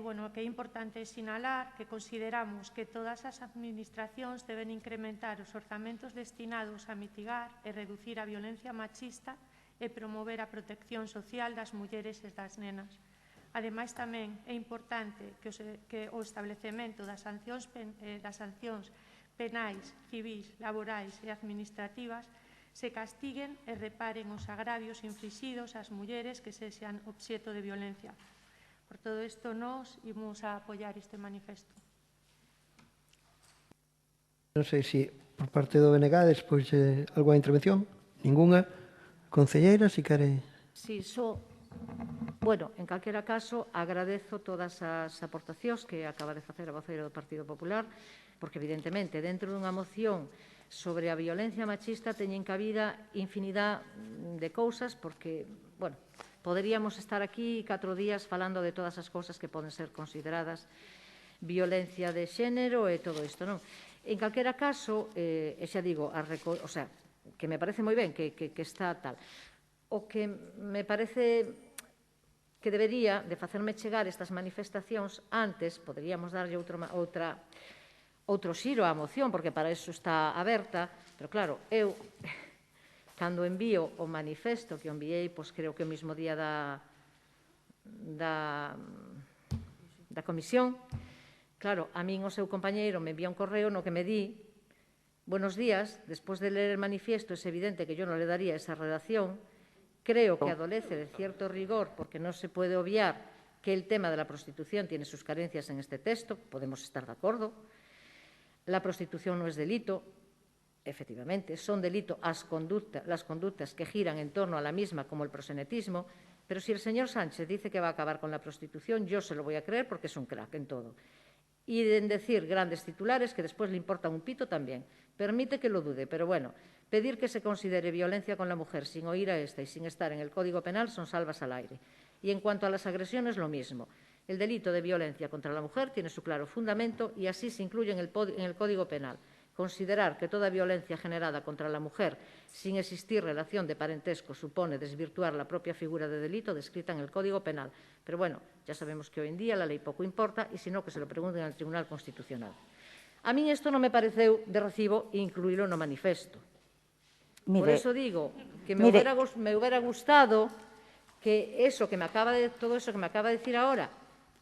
Bueno, que é importante sinalar que consideramos que todas as administracións deben incrementar os orzamentos destinados a mitigar e reducir a violencia machista e promover a protección social das mulleres e das nenas. Ademais, tamén é importante que o establecemento das sancións penais, civís, laborais e administrativas se castiguen e reparen os agravios inflixidos ás mulleres que sexan obxecto de violencia. Por todo isto, nós imos a apoiar este manifesto. Non sei se por parte do BNG despois algunha intervención. Ninguna. Concelleira, se quere... Sí, bueno, en calquera caso, agradezo todas as aportacións que acaba de facer a voceira do Partido Popular, porque, evidentemente, dentro dunha moción sobre a violencia machista teñen cabida infinidade de cousas, porque, bueno, poderíamos estar aquí 4 días falando de todas as cousas que poden ser consideradas violencia de xénero e todo isto, non? En calquera caso, e xa digo, que me parece moi ben que está tal. O que me parece que debería de facerme chegar estas manifestacións antes, poderíamos darlle outro xiro á moción, porque para iso está aberta, pero claro, eu, cando envío o manifesto que o enviei, pois creo que o mismo día da comisión, claro, a min o seu compañeiro me envía un correo no que me di: buenos días, despois de leer el manifiesto es evidente que yo no le daría esa redacción. Creo que adolece de cierto rigor porque no se puede obviar que el tema de la prostitución tiene sus carencias en este texto. Podemos estar de acuerdo. La prostitución no es delito. Efectivamente, son delito las conductas que giran en torno a la misma, como el proxenetismo. Pero si el señor Sánchez dice que va a acabar con la prostitución, yo se lo voy a creer porque es un crack en todo. Y en decir grandes titulares que después le importan un pito también. Permite que lo dude, pero bueno, pedir que se considere violencia con la mujer sin oír a esta y sin estar en el Código Penal son salvas al aire. Y en cuanto a las agresiones, lo mismo. El delito de violencia contra la mujer tiene su claro fundamento y así se incluye en el Código Penal. Considerar que toda violencia generada contra la mujer sin existir relación de parentesco supone desvirtuar la propia figura de delito descrita en el Código Penal. Pero bueno, ya sabemos que hoy en día la lei pouco importa e senón que se lo pregunten al Tribunal Constitucional. A min isto non me pareceu de recibo incluílo no manifesto. Por eso digo que me hubiera gustado que todo eso que me acaba de decir ahora,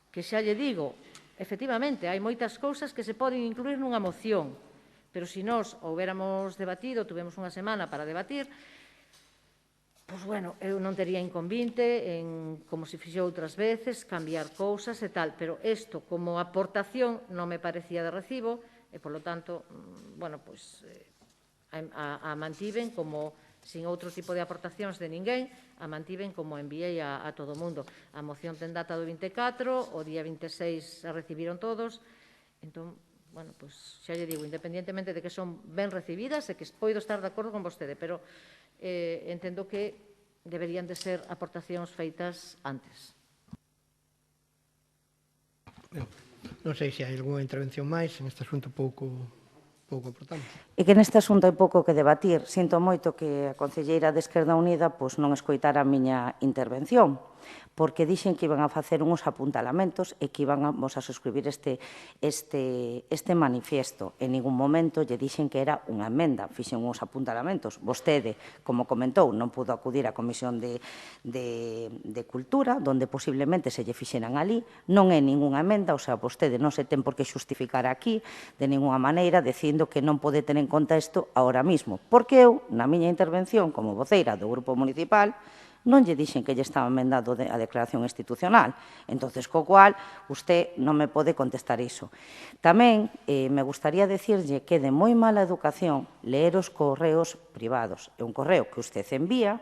que xa lle digo, efectivamente, hai moitas cousas que se poden incluir nunha moción, pero se nós houbéramos debatido, tuvemos unha semana para debatir, pois, bueno, eu non tería inconvinte en, como se fixo outras veces, cambiar cousas e tal, pero isto, como aportación, non me parecía de recibo e, polo tanto, bueno, pois, a mantiven como, sin outro tipo de aportacións de ninguén, a mantiven como enviei a todo o mundo. A moción ten data do 24, o día 26 a recibiron todos, entón, bueno, pois, xa lle digo, independientemente de que son ben recibidas e que poido estar de acordo con vostede, pero entendo que deberían de ser aportacións feitas antes. Non sei se hai algunha intervención máis en este asunto pouco aportamos. E que neste asunto hai pouco que debatir. Sinto moito que a concelleira de Esquerda Unida non escoitara a miña intervención, porque dixen que iban a facer uns apuntalamentos e que íbamos a suscribir este manifiesto. En ningún momento lle dixen que era unha emenda, fixen uns apuntalamentos. Vostede, como comentou, non pudo acudir á Comisión de Cultura, donde posiblemente se lle fixeran ali. Non é ningunha emenda, o sea, vostede non se ten por que xustificar aquí de ningunha maneira dicindo que non pode ter en conta isto ahora mismo. Porque eu, na miña intervención como voceira do Grupo Municipal, non lle dixen que lle estaba emendado a declaración institucional. Entonces, co cual, usted non me pode contestar iso. Tamén me gustaría decirlle que de moi mala educación leer os correos privados. É un correo que usted envía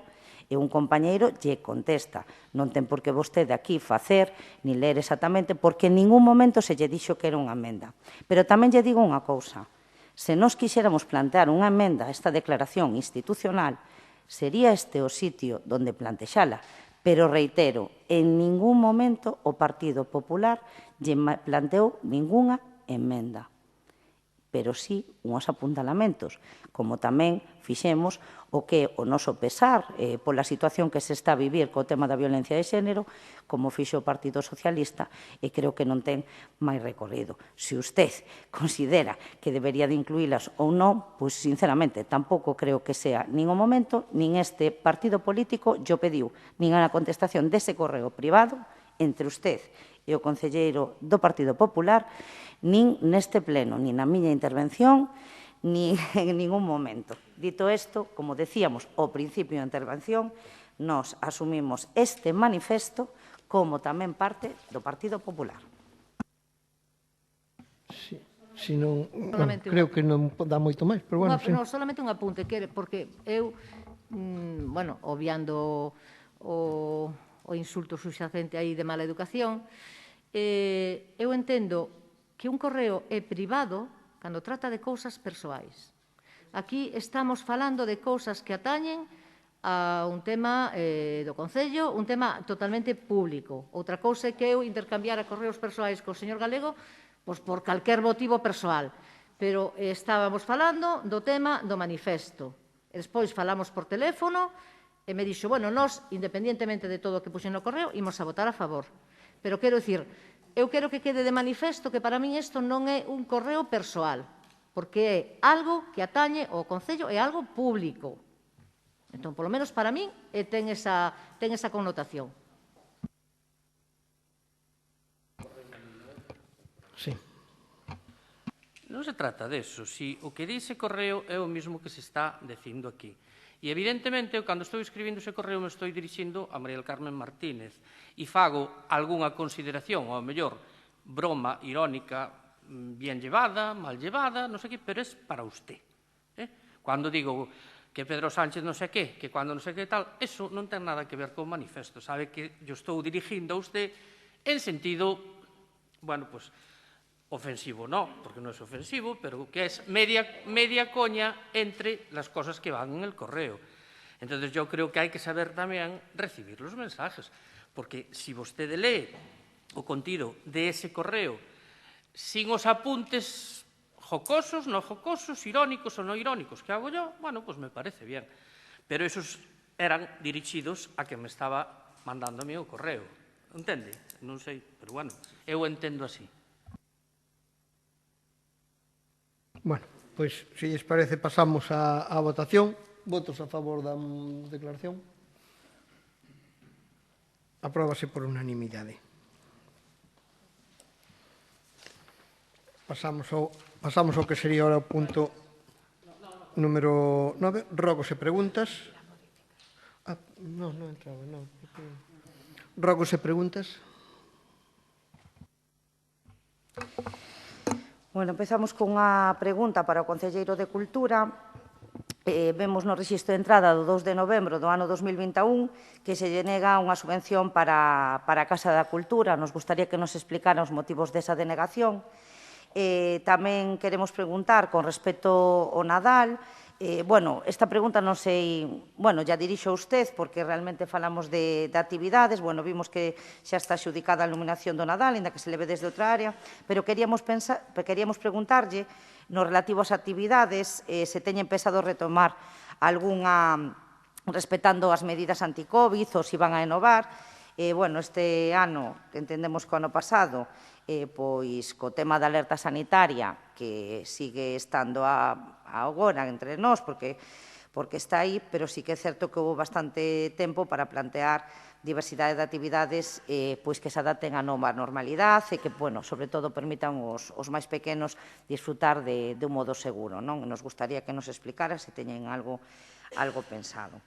e un compañeiro lle contesta. Non ten por que vostede aquí facer ni ler exactamente, porque en ningún momento se lle dixo que era unha emenda. Pero tamén lle digo unha cousa. Se nós quixéramos plantear unha emenda a esta declaración institucional, sería este o sitio donde plantexala. Pero, reitero, en ningún momento o Partido Popular lle planteou ningunha emenda. Pero sí uns apuntalamentos, como tamén fixemos o que o noso pesar pola situación que se está a vivir co tema da violencia de xénero, como fixo o Partido Socialista, e creo que non ten máis recorrido. Se usted considera que debería de incluílas ou non, pois, sinceramente, tampouco creo que sea nin o momento, nin este partido político yo pediu, nin a contestación dese correo privado entre usted e o concelleiro do Partido Popular, nin neste pleno, nin na miña intervención, nin en ningún momento. Dito isto, como decíamos ao principio da intervención, nos asumimos este manifesto como tamén parte do Partido Popular. Si non, creo que non dá moito máis, pero bueno, sí. Non, solamente un apunte, porque eu, bueno, obviando o insulto subxacente aí de mala educación, eu entendo que un correo é privado cando trata de cousas persoais. Aquí estamos falando de cousas que atañen a un tema do Concello, un tema totalmente público. Outra cousa é que eu intercambiara correos persoais co señor Galego pois por calquer motivo persoal. Pero estábamos falando do tema do manifesto. E despois falamos por teléfono E me dixo, bueno, nós, independientemente de todo o que puxen no correo, imos a votar a favor. Pero quero dicir, eu quero que quede de manifesto que para min isto non é un correo persoal, porque é algo que atañe ao Concello, é algo público. Entón, polo menos para min, ten esa connotación. Sí. Non se trata deso. Si o que di ese correo é o mesmo que se está dicindo aquí. E, evidentemente, cando estou escribindo ese correo, me estou dirixindo a María del Carmen Martínez e fago algunha consideración, ou mellor, broma irónica, bien llevada, mal llevada, non sei que, pero é para usted. Cando digo que Pedro Sánchez non sei que cando non sei que tal, eso non ten nada que ver con manifesto. Sabe que eu estou dirigindo a usted en sentido, bueno, pues, ofensivo no, porque non é ofensivo, pero que es media coña entre las cosas que van en el correo. Entonces, yo creo que hai que saber tamén recibir los mensajes, porque si vostede lee o contido de ese correo sin os apuntes jocosos, no jocosos, irónicos ou non irónicos que hago yo, bueno, pues me parece bien. Pero esos eran dirixidos a que me estaba mandando a mí o correo. Entende? Non sei, pero bueno, eu entendo así. Bueno, pois, se lles parece, pasamos á votación. Votos a favor da declaración. Apróbase por unanimidade. Pasamos ao que sería ahora o punto número 9. Rogos e preguntas. Non entraba, non. Rogos e preguntas. Bueno, empezamos cunha pregunta para o Concelleiro de Cultura. Vemos no rexistro de entrada do 2 de novembro do ano 2021 que se lle nega unha subvención para a Casa da Cultura. Nos gustaría que nos explicara os motivos desa denegación. Tamén queremos preguntar con respecto ao Nadal. Bueno, esta pregunta non sei, bueno, ya dirixo usted, porque realmente falamos de actividades, bueno, vimos que xa está xudicada a iluminación do Nadal, ainda que se leve desde outra área, pero queríamos preguntarlle, no relativo ás actividades, se teñen pensado retomar algunha, respetando as medidas anti-Covid, ou se van a enovar. Bueno, este ano, entendemos que o ano pasado, pois co tema da alerta sanitaria, que sigue estando agora entre nós, porque está aí, pero sí que é certo que houve bastante tempo para plantear diversidade de actividades pois que se adapten á nova normalidade e que, bueno, sobre todo, permitan os máis pequenos disfrutar de un modo seguro, non? Nos gustaría que nos explicara se teñen algo pensado.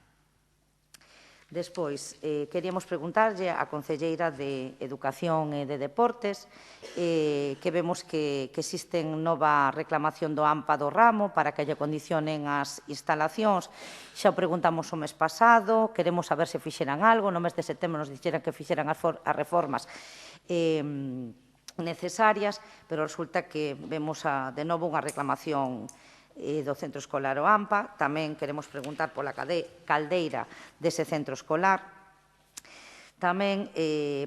Despois, queríamos preguntarlle á Concelleira de Educación e de Deportes que vemos que existen nova reclamación do AMPA do ramo para que lle condicionen as instalacións. Xa o preguntamos o mes pasado, queremos saber se fixeran algo. No mes de setembro nos dixeran que fixeran as reformas necesarias, pero resulta que vemos de novo unha reclamación do centro escolar o AMPA. Tamén queremos preguntar pola caldeira dese centro escolar. Tamén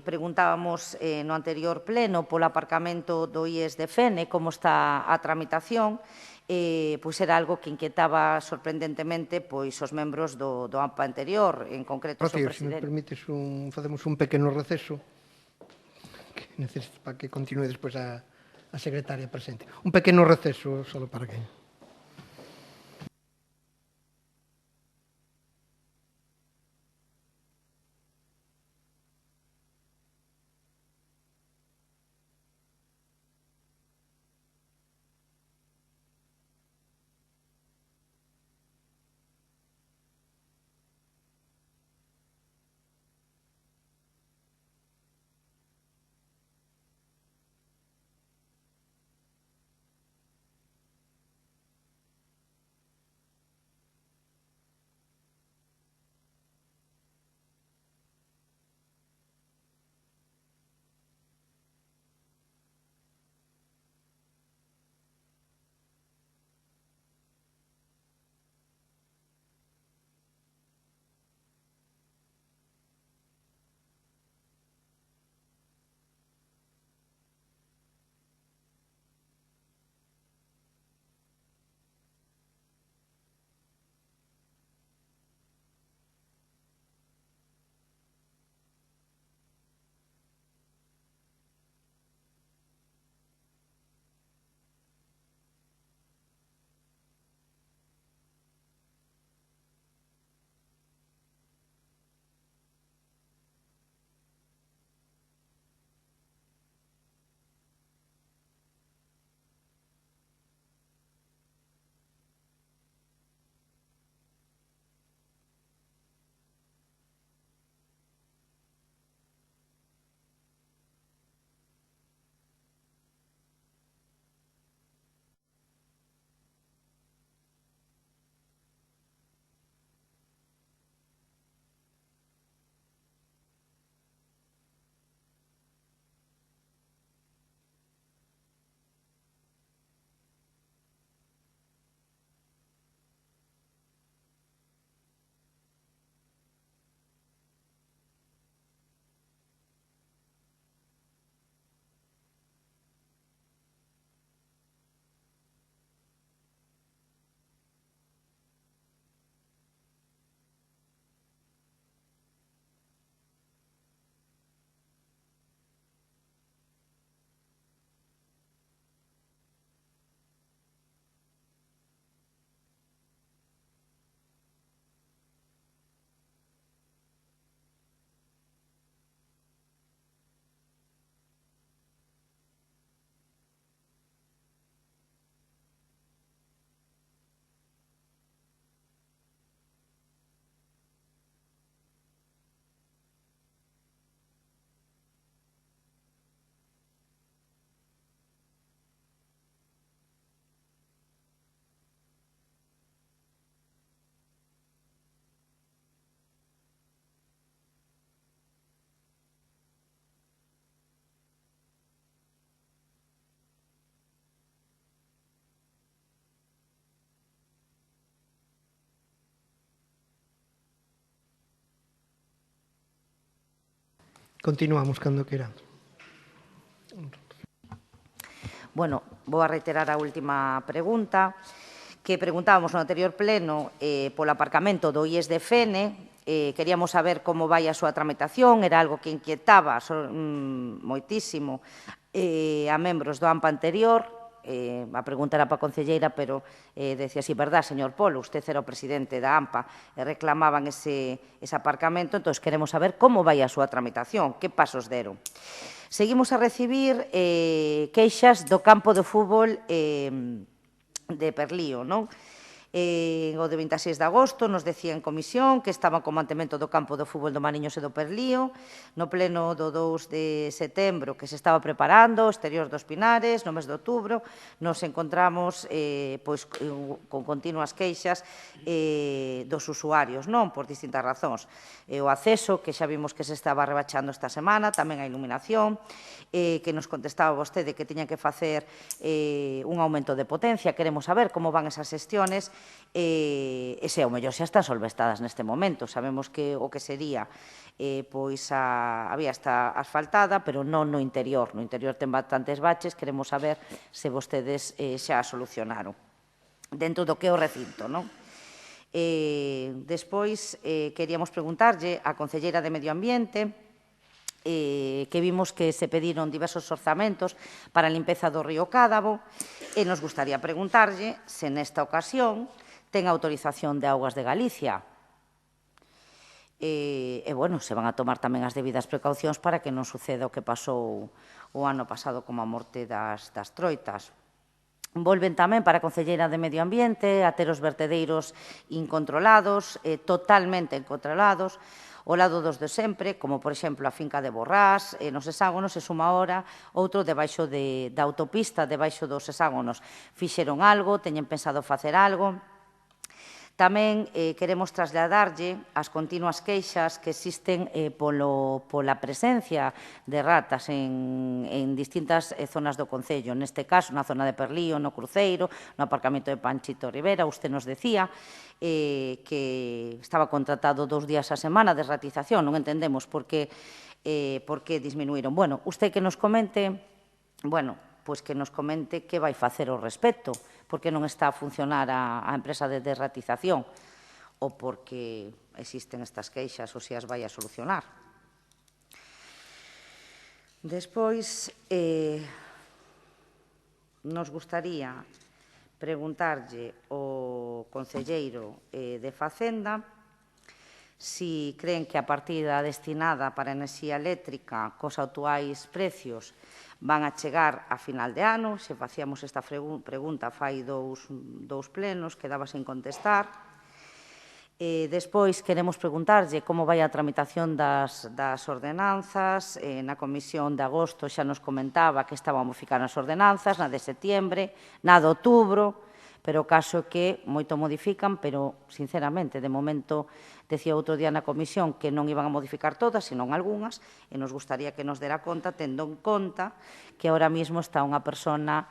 preguntábamos no anterior pleno polo aparcamento do IES de Fene, como está a tramitación. Pois era algo que inquietaba sorprendentemente pois os membros do AMPA anterior, en concreto o seu presidente. Se me permites, facemos un pequeno receso para que continue despois a secretaria presente. Un pequeno receso só para que... Continuamos cando queramos. Bueno, vou a reiterar a última pregunta que preguntábamos no anterior pleno polo aparcamento do IES de Fene. Queríamos saber como vai a súa tramitación, era algo que inquietaba moitísimo a membros do AMPA anterior. A pregunta era para a concelleira, pero decía así, verdad, señor Polo, usted era o presidente da AMPA e reclamaban ese aparcamento, entón queremos saber como vai a súa tramitación, que pasos deron. Seguimos a recibir queixas do campo de fútbol de Perlío, non? O de 26 de agosto nos decía en comisión que estaba co mantemento do campo de fútbol do Mariños e do Perlío, no pleno do 2 de setembro que se estaba preparando, exterior dos Pinares, no mes de outubro, nos encontramos con continuas queixas dos usuarios, non? Por distintas razóns. O acceso, que xa vimos que se estaba rebachando esta semana, tamén a iluminación, que nos contestaba vostede que tiña que facer un aumento de potencia. Queremos saber como van esas xestiones e se ao mellor xa están solvestadas neste momento. Sabemos que o que sería a vía está asfaltada, pero non no interior. No interior ten bastantes baches, queremos saber se vostedes xa a solucionaron dentro do que é o recinto, non? Despois, queríamos preguntarlle á concelleira de Medio Ambiente que vimos que se pediron diversos orzamentos para a limpeza do río Cádabo e nos gustaría preguntarlle se nesta ocasión ten autorización de Augas de Galicia e, bueno, se van a tomar tamén as debidas precaucións para que non suceda o que pasou o ano pasado como a morte das troitas. Volven tamén para a concelleira de Medio Ambiente a ter os vertedeiros incontrolados, totalmente incontrolados, ao lado dos de sempre, como, por exemplo, a finca de Borrás, nos hexágonos, e suma ahora outro debaixo da autopista, debaixo dos hexágonos. Fixeron algo, teñen pensado facer algo. Tamén queremos trasladarlle as continuas queixas que existen pola presencia de ratas en distintas zonas do Concello. Neste caso, na zona de Perlío, no Cruceiro, no aparcamento de Panchito Rivera. Usted nos decía que estaba contratado 2 días a semana de ratización. Non entendemos por que disminuíron. Bueno, usted que nos comente, pois que nos comente que vai facer ao respecto, porque non está a funcionar a empresa de derratización ou porque existen estas queixas ou se as vai a solucionar. Despois, nos gustaría preguntarlle ao concelleiro de Facenda si creen que a partida destinada para a enerxía eléctrica cos actuais precios van a chegar a final de ano. Se facíamos esta pregunta fai dous plenos, quedaba sen contestar. Despois, queremos preguntarlle como vai a tramitación das ordenanzas. Na comisión de agosto xa nos comentaba que estaban a modificar as ordenanzas, na de setembro, na de outubro, pero o caso é que moito modifican, pero, sinceramente, de momento, decía outro día na comisión que non iban a modificar todas, senón algunhas, e nos gustaría que nos dera conta, tendo en conta que ahora mesmo está unha persona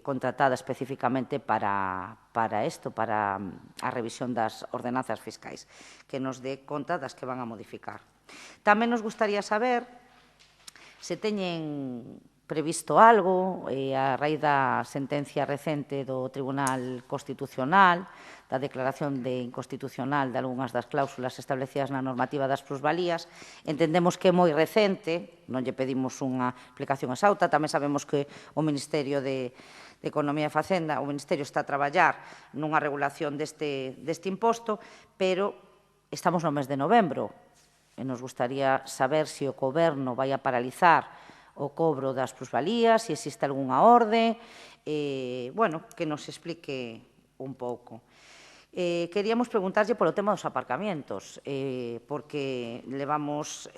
contratada especificamente para isto, para a revisión das ordenanzas fiscais, que nos dé conta das que van a modificar. Tamén nos gustaría saber se teñen previsto algo a raíz da sentencia recente do Tribunal Constitucional, da declaración de inconstitucional de algunhas das cláusulas establecidas na normativa das plusvalías. Entendemos que é moi recente, non lle pedimos unha explicación exhausta, tamén sabemos que o Ministerio de Economía e Facenda, o Ministerio está a traballar nunha regulación deste imposto, pero estamos no mes de novembro e nos gustaría saber se o Goberno vai a paralizar o cobro das plusvalías, se existe algunha orde, que nos explique un pouco. Queríamos preguntarlle polo tema dos aparcamientos, porque levamos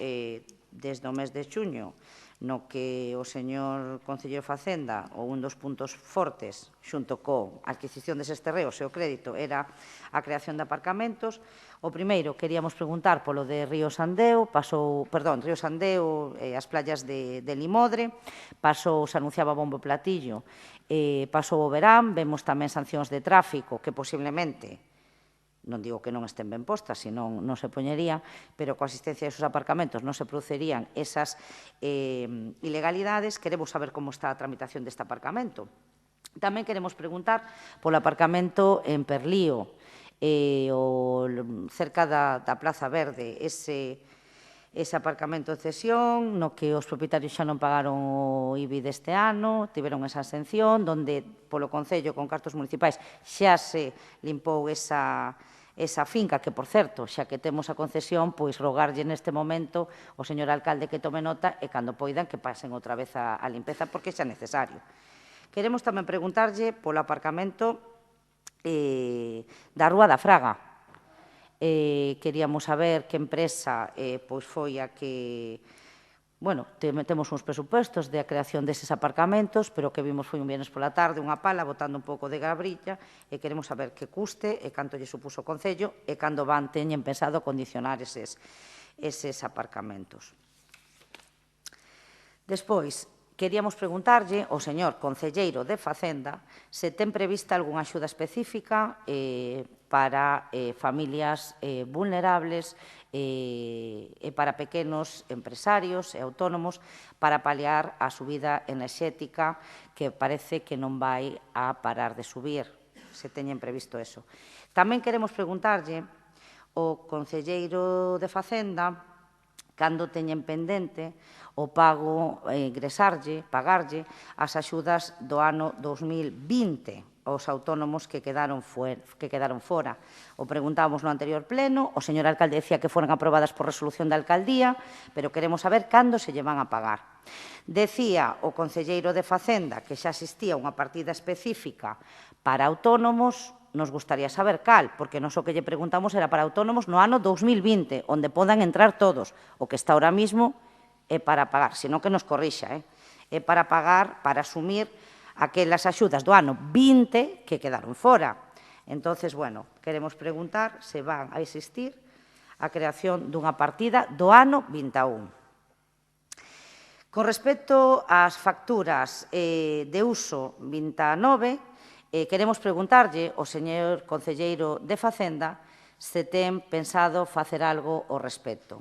desde o mes de xuño no que o señor concelleiro de Facenda, ou un dos puntos fortes, xunto coa adquisición deses terreos e o crédito, era a creación de aparcamentos. O primeiro, queríamos preguntar polo de Río Sandeo, Río Sandeo e as playas de Limodre, se anunciaba bombo platillo, pasou o verán, vemos tamén sancións de tráfico que posiblemente non digo que non estén ben postas, senón non se poñerían, pero coa asistencia desos aparcamentos non se producirían esas ilegalidades. Queremos saber como está a tramitación deste aparcamento. Tamén queremos preguntar polo aparcamento en Perlío, cerca da Plaza Verde, ese aparcamento de cesión no que os propietarios xa non pagaron o IBI deste ano, tiveron esa exención, donde polo Concello con cartos municipais xa se limpou esa finca, que, por certo, xa que temos a concesión, pois rogarlle neste momento o señor alcalde que tome nota e, cando poidan, que pasen outra vez a limpeza, porque xa é necesario. Queremos tamén preguntarlle polo aparcamento da Rúa da Fraga. Queríamos saber que empresa foi a que... Bueno, temos uns presupuestos de a creación deses aparcamentos, pero que vimos foi un viernes pola tarde, unha pala, botando un pouco de gabrilla, e queremos saber que custe e canto lle supuso o Concello e cando teñen pensado condicionar eses aparcamentos. Despois, queríamos preguntarlle ao señor concelleiro de Facenda se ten prevista algunha axuda específica para familias vulnerables e para pequenos empresarios e autónomos para paliar a subida enerxética que parece que non vai a parar de subir, se teñen previsto eso. Tamén queremos preguntarlle ao concelleiro de Facenda cando teñen pendente o pago, pagarlle as axudas do ano 2020 aos autónomos que quedaron fora. O preguntábamos no anterior pleno, o señor alcalde decía que foran aprobadas por resolución da alcaldía, pero queremos saber cando se lle van a pagar. Decía o concelleiro de Facenda que xa existía unha partida específica para autónomos. Nos gustaría saber cal, porque nos o que lle preguntamos era para autónomos no ano 2020, onde podan entrar todos. O que está ahora mismo é para pagar, senón que nos corrixa, é para pagar, para asumir aquelas axudas do ano 20 que quedaron fora. Entonces, bueno, queremos preguntar se van a existir a creación dunha partida do ano 21. Con respecto ás facturas de uso 29, queremos preguntarlle ao señor concelleiro de Facenda se ten pensado facer algo ao respecto.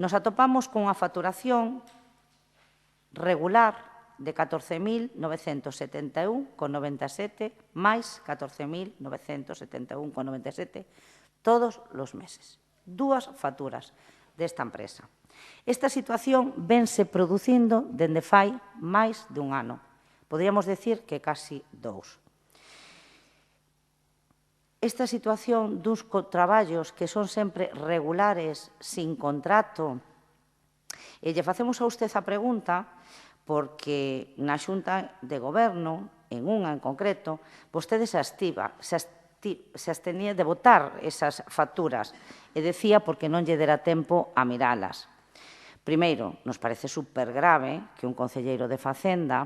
Nos atopamos cunha facturación regular de 14.971,97 máis 14.971,97 todos os meses. Dúas facturas desta empresa. Esta situación vense producindo dende fai máis dun ano. Podríamos decir que casi dous. Esta situación duns traballos que son sempre regulares, sin contrato, e lle facemos a usted a pregunta porque na Xunta de Goberno, en unha en concreto, vostede se abstenía de votar esas facturas e decía porque non lle dera tempo a miralas. Primeiro, nos parece supergrave que un concelleiro de Facenda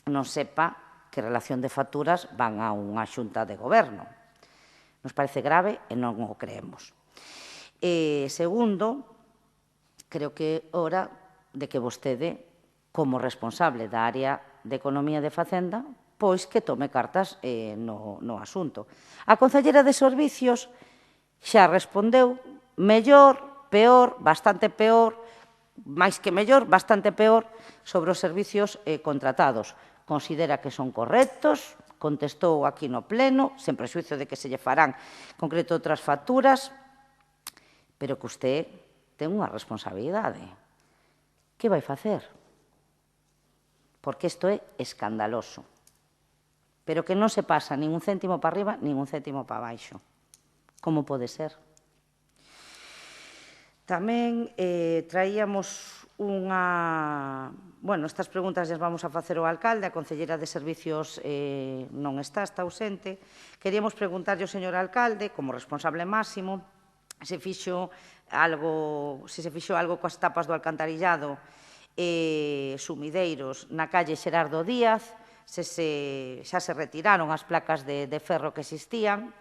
non sepa que relación de facturas van a unha Xunta de Goberno. Nos parece grave e non o creemos. Segundo, creo que é hora de que vostede, como responsable da área de Economía de Facenda, pois que tome cartas no asunto. A concelleira de Servicios xa respondeu mellor, peor, bastante peor, máis que mellor, bastante peor, sobre os servicios contratados. Considera que son correctos, contestou aquí no pleno, sen prexuízo de que se lle farán concreto outras facturas, pero que usted ten unha responsabilidade. Que vai facer? Porque isto é escandaloso. Pero que non se pasa nin un céntimo para arriba, nin un céntimo para baixo. Como pode ser? Tamén traíamos unha... Bueno, estas preguntas as vamos a facer ao alcalde, a concelleira de Servicios non está ausente. Queríamos preguntarlle ao señor alcalde, como responsable máximo, se se fixo algo coas tapas do alcantarillado sumideiros na calle Xerardo Díaz, xa se retiraron as placas de ferro que existían.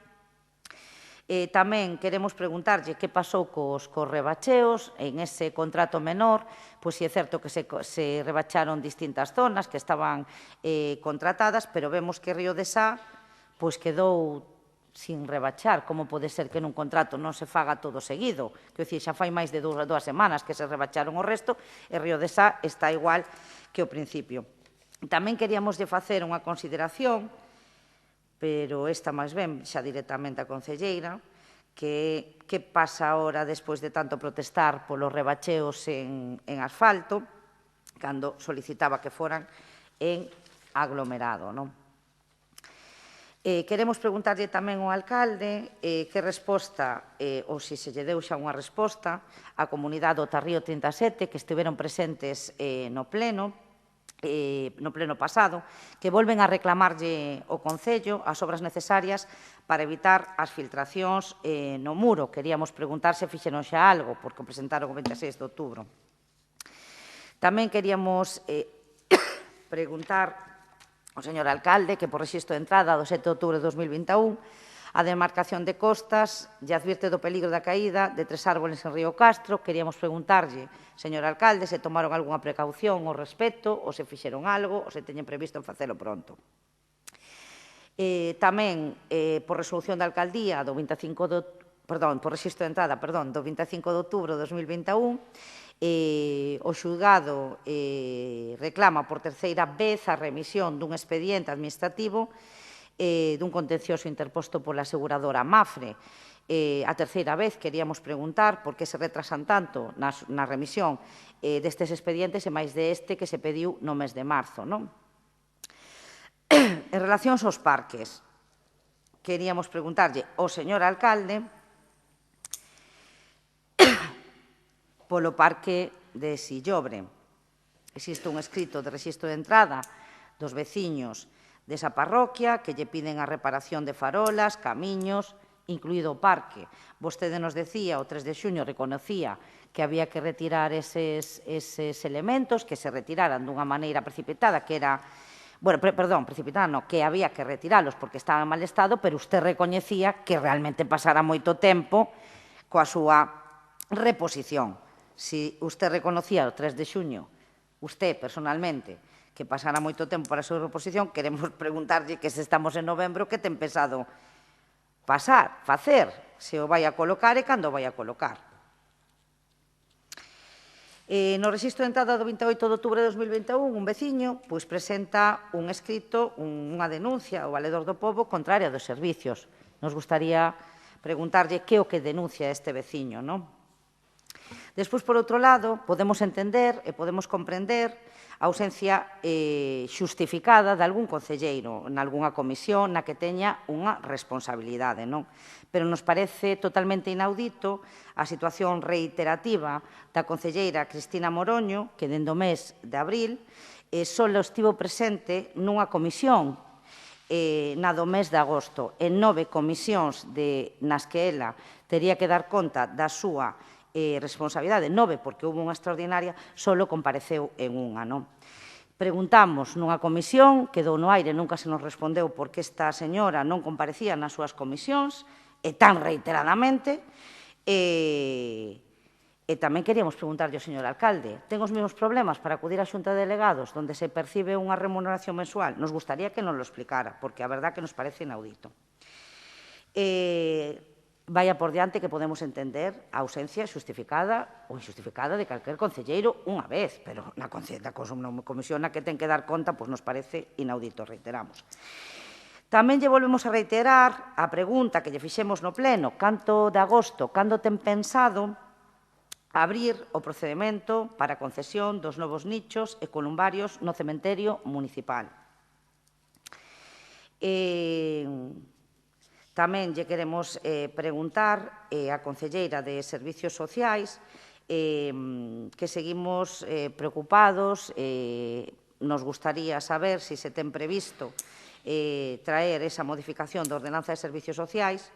Tamén queremos preguntarlle que pasou cos rebacheos en ese contrato menor, pois si é certo que se rebacharon distintas zonas que estaban contratadas, pero vemos que Río de Sá quedou sin rebachar. Como pode ser que nun contrato non se faga todo seguido? Que, xa fai máis de 2 semanas que se rebacharon o resto e Río de Sá está igual que ao principio. Tamén queríamos facer unha consideración, pero esta máis ben xa directamente a concelleira, que pasa agora despois de tanto protestar polos rebacheos en asfalto, cando solicitaba que foran en aglomerado, non? Queremos preguntarlle tamén ao alcalde que resposta, ou se lle deu xa unha resposta, á comunidade do Tarrío 37, que estiveron presentes no pleno pasado, que volven a reclamarlle ao Concello as obras necesarias para evitar as filtracións no muro. Queríamos preguntar se fixeron xa algo, porque o presentaron o 26 de outubro. Tamén queríamos preguntar ao señor alcalde que por rexistro de entrada do 7 de outubro de 2021 a demarcación de costas lle advirte do peligro da caída de 3 árboles en Río Castro. Queríamos preguntarlle, señor alcalde, se tomaron algunha precaución ao respecto, ou se fixeron algo, ou se teñen previsto en facelo pronto. Tamén, por resolución da alcaldía do 25 de por rexistro de entrada, do 25 de outubro de 2021, o xulgado reclama por terceira vez a remisión dun expediente administrativo dun contencioso interposto pola aseguradora Mafre. A terceira vez queríamos preguntar por que se retrasan tanto na remisión destes expedientes e máis deste que se pediu no mes de marzo. En relación aos parques, queríamos preguntarlle ao señor alcalde polo parque de Sillobre. Existe un escrito de rexistro de entrada dos veciños desa parroquia que lle piden a reparación de farolas, camiños, incluído o parque. Vostede nos decía, o 3 de xuño reconocía que había que retirar eses elementos, que se retiraran dunha maneira precipitada, que era... Bueno, perdón, precipitada non, que había que retiralos porque estaban en mal estado, pero usted recoñecía que realmente pasara moito tempo coa súa reposición. Si usted reconocía o 3 de xuño, usted personalmente, que pasara moito tempo para a súa reposición, queremos preguntarlle que se estamos en novembro, que ten pensado facer, se o vai a colocar e cando o vai a colocar. No rexistro de entrada do 28 de outubro de 2021, un veciño presenta un escrito, unha denuncia ao Valedor do Pobo contraria dos servicios. Nos gustaría preguntarlle que o que denuncia este veciño, non? Despois, por outro lado, podemos entender e podemos comprender a ausencia xustificada de algún concelleiro en algunha comisión na que teña unha responsabilidade, non? Pero nos parece totalmente inaudito a situación reiterativa da concelleira Cristina Moroño, que dende o mes de abril só estivo presente nunha comisión na do mes de agosto, en 9 comisións nas que ela tería que dar conta da súa responsabilidade, 9, porque houve unha extraordinaria, só compareceu en unha, non? Preguntamos nunha comisión, quedou no aire, nunca se nos respondeu por que esta señora non comparecía nas súas comisións, e tan reiteradamente, e tamén queríamos preguntarlle ao señor alcalde, ten os mesmos problemas para acudir á xunta de delegados, onde se percibe unha remuneración mensual? Nos gustaría que nos lo explicara, porque a verdad que nos parece inaudito. Vaya por diante que podemos entender a ausencia xustificada ou injustificada de calquer concelleiro unha vez, pero na comisión na que ten que dar conta nos parece inaudito, reiteramos. Tamén lle volvemos a reiterar a pregunta que lle fixemos no pleno, canto de agosto, cando ten pensado abrir o procedemento para a concesión dos novos nichos e columbarios no cementerio municipal. Tamén lle queremos preguntar á concelleira de Servicios Sociais que seguimos preocupados, nos gustaría saber se se ten previsto traer esa modificación da ordenanza de Servicios Sociais.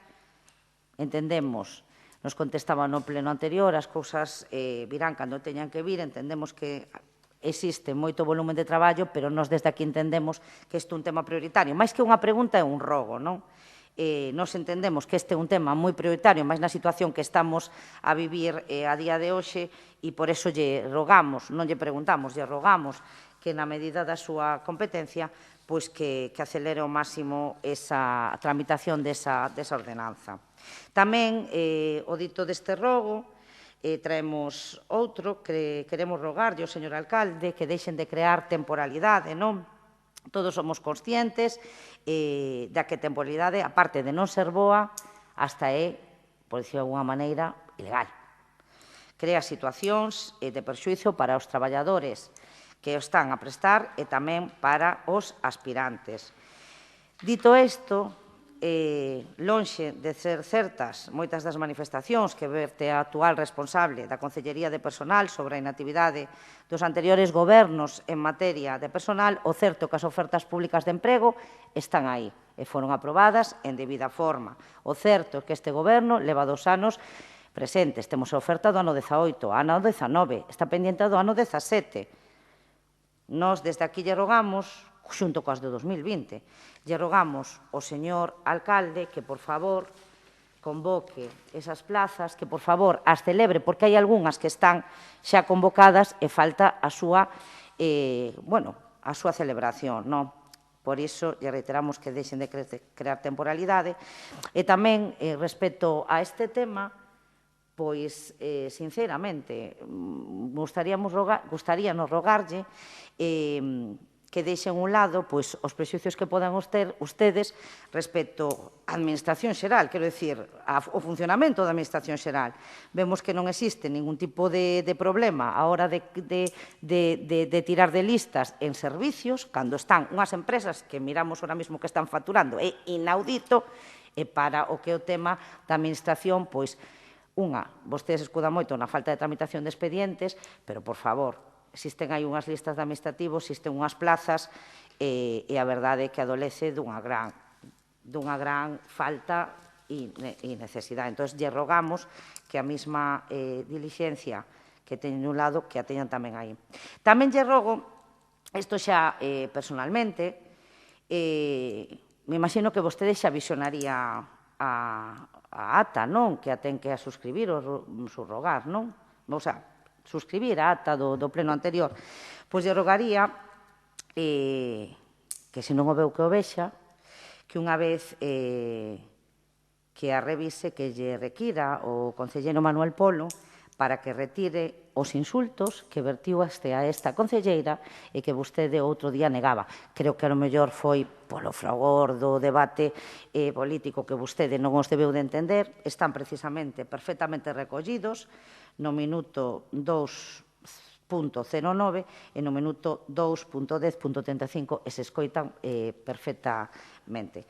Entendemos, nos contestaba no pleno anterior, as cousas virán cando teñan que vir, entendemos que existe moito volumen de traballo, pero nós desde aquí entendemos que isto é un tema prioritario. Mais que unha pregunta é un rogo, non? Nos entendemos que este é un tema moi prioritario, máis na situación que estamos a vivir a día de hoxe, e por eso lle rogamos, non lle preguntamos, lle rogamos que na medida da súa competencia, pois que acelere ao máximo esa tramitación desa ordenanza. Tamén, o dito deste rogo, traemos outro que queremos rogarlle ao señor alcalde que deixen de crear temporalidade, non? Todos somos conscientes da que temporalidade, aparte de non ser boa, hasta é, por dicir de alguna maneira, ilegal. Crea situacións de perxuízo para os traballadores que o están a prestar e tamén para os aspirantes. Dito isto, lonxe de ser certas moitas das manifestacións que verte a actual responsable da Consellería de Personal sobre a inactividade dos anteriores gobernos en materia de personal, o certo que as ofertas públicas de emprego están aí e foron aprobadas en debida forma. O certo é que este goberno leva 2 anos presentes. Temos a oferta do ano 18, ano 19, está pendiente do ano 17. Nós, desde aquí, lle rogamos, xunto coas de 2020, lle rogamos ao señor alcalde que, por favor, convoque esas plazas, que, por favor, as celebre, porque hai algunhas que están xa convocadas e falta a súa celebración, non? Por iso, lle reiteramos que deixen de crear temporalidade. E tamén, respecto a este tema, pois, sinceramente, gustaríanos rogarlle que deixen un lado os prexuicios que podan ter ustedes respecto á Administración Xeral, quero dicir, ao funcionamento da Administración Xeral. Vemos que non existe ningún tipo de problema a hora de tirar de listas en servicios, cando están unhas empresas que miramos ahora mesmo que están facturando, é inaudito, e para o que é o tema da Administración, pois, vostedes escudan moito na falta de tramitación de expedientes, pero, por favor, existen aí unhas listas de administrativos, existen unhas plazas e a verdade é que adolece dunha gran falta e necesidade. Entón, lle rogamos que a mesma dilixencia que teñen un lado, que a teñan tamén aí. Tamén lle rogo, isto xa personalmente, me imagino que vostede xa visionaría a ata, non? Que a ten que suscribir ou subrogar, non? O sea, suscribir a ata do pleno anterior, pois lle rogaría que se non o veu que o vexa, que unha vez que a revise, que lle requira o concelleiro Manuel Polo para que retire os insultos que vertiu a esta concelleira e que vostede outro día negaba. Creo que a lo mellor foi polo fragor do debate político que vostede non os debeu de entender. Están precisamente perfectamente recollidos no minuto 2.09 e no minuto 2.10.35 e se escoitan perfectamente.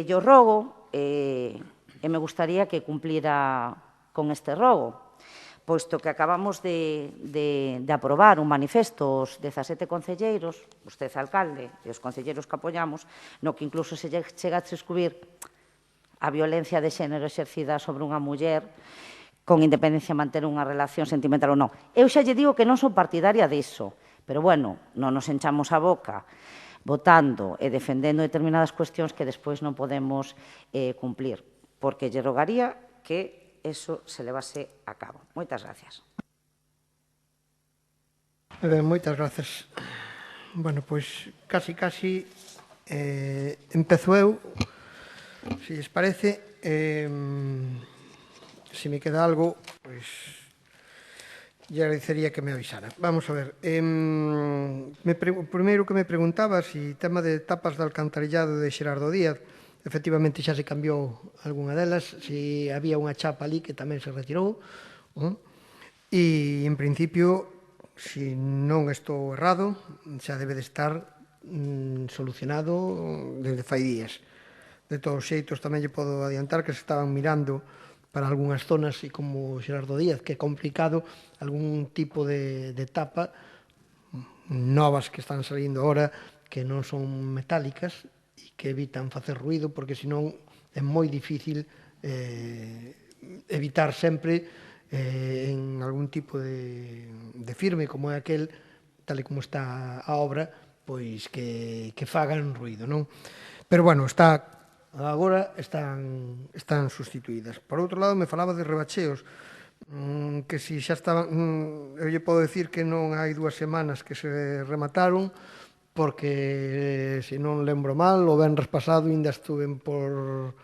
Yo rogo, e me gustaría que cumplira con este rogo, posto que acabamos de aprobar un manifesto os 17 concelleiros, usted, alcalde, e os concelleiros que apoiamos, no que incluso se chega a descubrir a violencia de xénero exercida sobre unha muller con independencia de manter unha relación sentimental ou non. Eu xa lle digo que non son partidaria diso, pero, bueno, non nos enchamos a boca votando e defendendo determinadas cuestións que despois non podemos cumplir, porque lle rogaría que eso se levase a cabo. Moitas gracias. Moitas gracias. Bueno, pois, casi empezo eu, se lles parece. Se me queda algo, pois, lle agradecería que me avisara. Vamos a ver. O primeiro que me preguntaba, se tema de tapas de alcantarillado de Xerardo Díaz, efectivamente xa se cambiou algunha delas, se había unha chapa ali que tamén se retirou, e, en principio, se non estou errado, xa debe de estar solucionado desde fai días. De todos os xeitos, tamén lle podo adiantar que se estaban mirando para algunhas zonas, e como Xerardo Díaz, que é complicado, algún tipo de tapa novas que están salindo ahora, que non son metálicas, que evitan facer ruido, porque senón é moi difícil evitar sempre en algún tipo de firme como é aquel, tal e como está a obra, pois que fagan ruido, non? Pero, bueno, agora están sustituídas. Por outro lado, me falaba de rebacheos. que si xa estaban, eu lle podo decir que non hai 2 semanas que se remataron, porque, se non lembro mal, o venres pasado ainda estuven por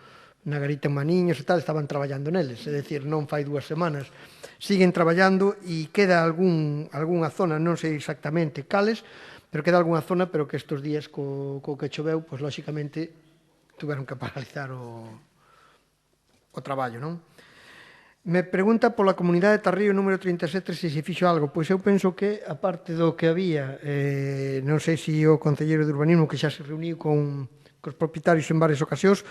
na Garita en Maniños e tal, estaban traballando neles, é dicir, non fai 2 semanas. Siguen traballando e queda algunha zona, non sei exactamente cales, pero queda algunha zona, pero que estes días co que choveu, pois lóxicamente tuveron que paralizar o traballo, non? Me pregunta pola comunidade de Tarrío número 37 se se fixo algo. Pois eu penso que, aparte do que había, non sei se o Concelleiro de Urbanismo, que xa se reuniu cos propietarios en varias ocasións,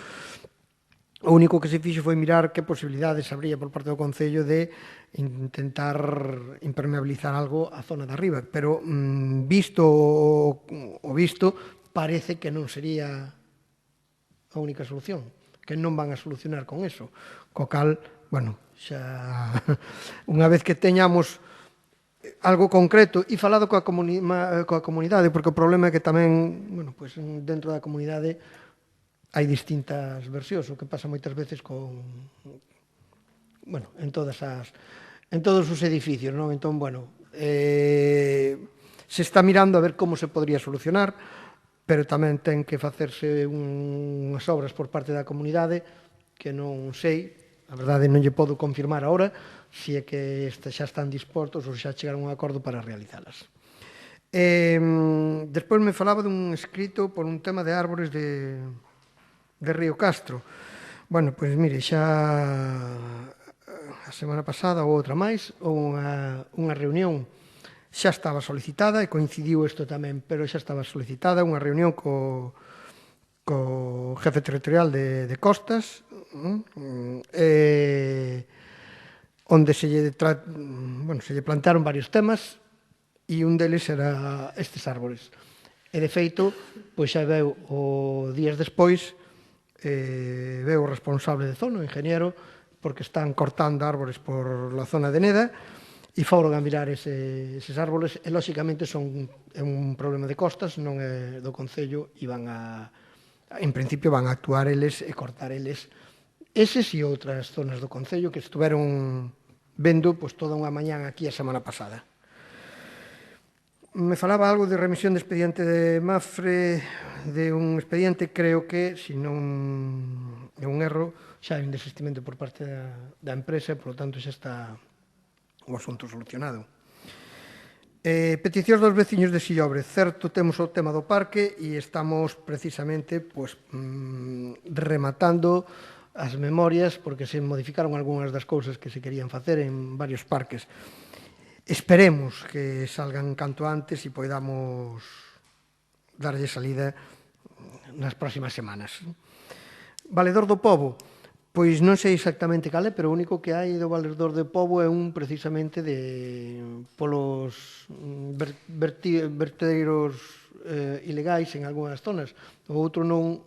o único que se fixo foi mirar que posibilidades habría por parte do Concello de intentar impermeabilizar algo a zona de arriba. Pero, visto o visto, parece que non sería a única solución, que non van a solucionar con eso. Co cal, bueno, xa unha vez que teñamos algo concreto e falado coa comunidade, porque o problema é que tamén, bueno, pues dentro da comunidade hai distintas versións, o que pasa moitas veces en todos os edificios, non? Entón, bueno, se está mirando a ver como se podría solucionar, pero tamén ten que facerse unhas obras por parte da comunidade que non sei. A verdade non lle podo confirmar agora se é que xa están dispostos ou xa chegaron a un acordo para realizalas. Despois me falaba dun escrito por un tema de árbores de Río Castro. Bueno, pois mire, xa a semana pasada ou outra máis, unha reunión xa estaba solicitada e coincidiu isto tamén, pero xa estaba solicitada unha reunión co jefe territorial de Costas, onde se lle plantearon varios temas e un deles era estes árbores. E, de feito, pois xa veu días despois, veu o responsable de zona, o ingeniero, porque están cortando árbores por la zona de Neda, e foron a mirar eses árbores, e, lóxicamente, é un problema de Costas, non é do Concello, e en principio van a actuar eles e cortar eles eses e outras zonas do Concello que estuveron vendo toda unha mañán aquí a semana pasada. Me falaba algo de remisión de expediente de Mafre, de un expediente, creo que, se non é un erro, xa hai un desistimento por parte da empresa, e, polo tanto, xa está o asunto solucionado. Peticións dos veciños de Sillobre. Certo, temos o tema do parque e estamos precisamente rematando as memorias porque se modificaron algunhas das cousas que se querían facer en varios parques. Esperemos que salgan canto antes e poidamos darlle salida nas próximas semanas. Valedor do Pobo. Pois non sei exactamente cal é, pero o único que hai do Valedor do Pobo é un precisamente polos vertedeiros ilegais en algunhas zonas. O outro non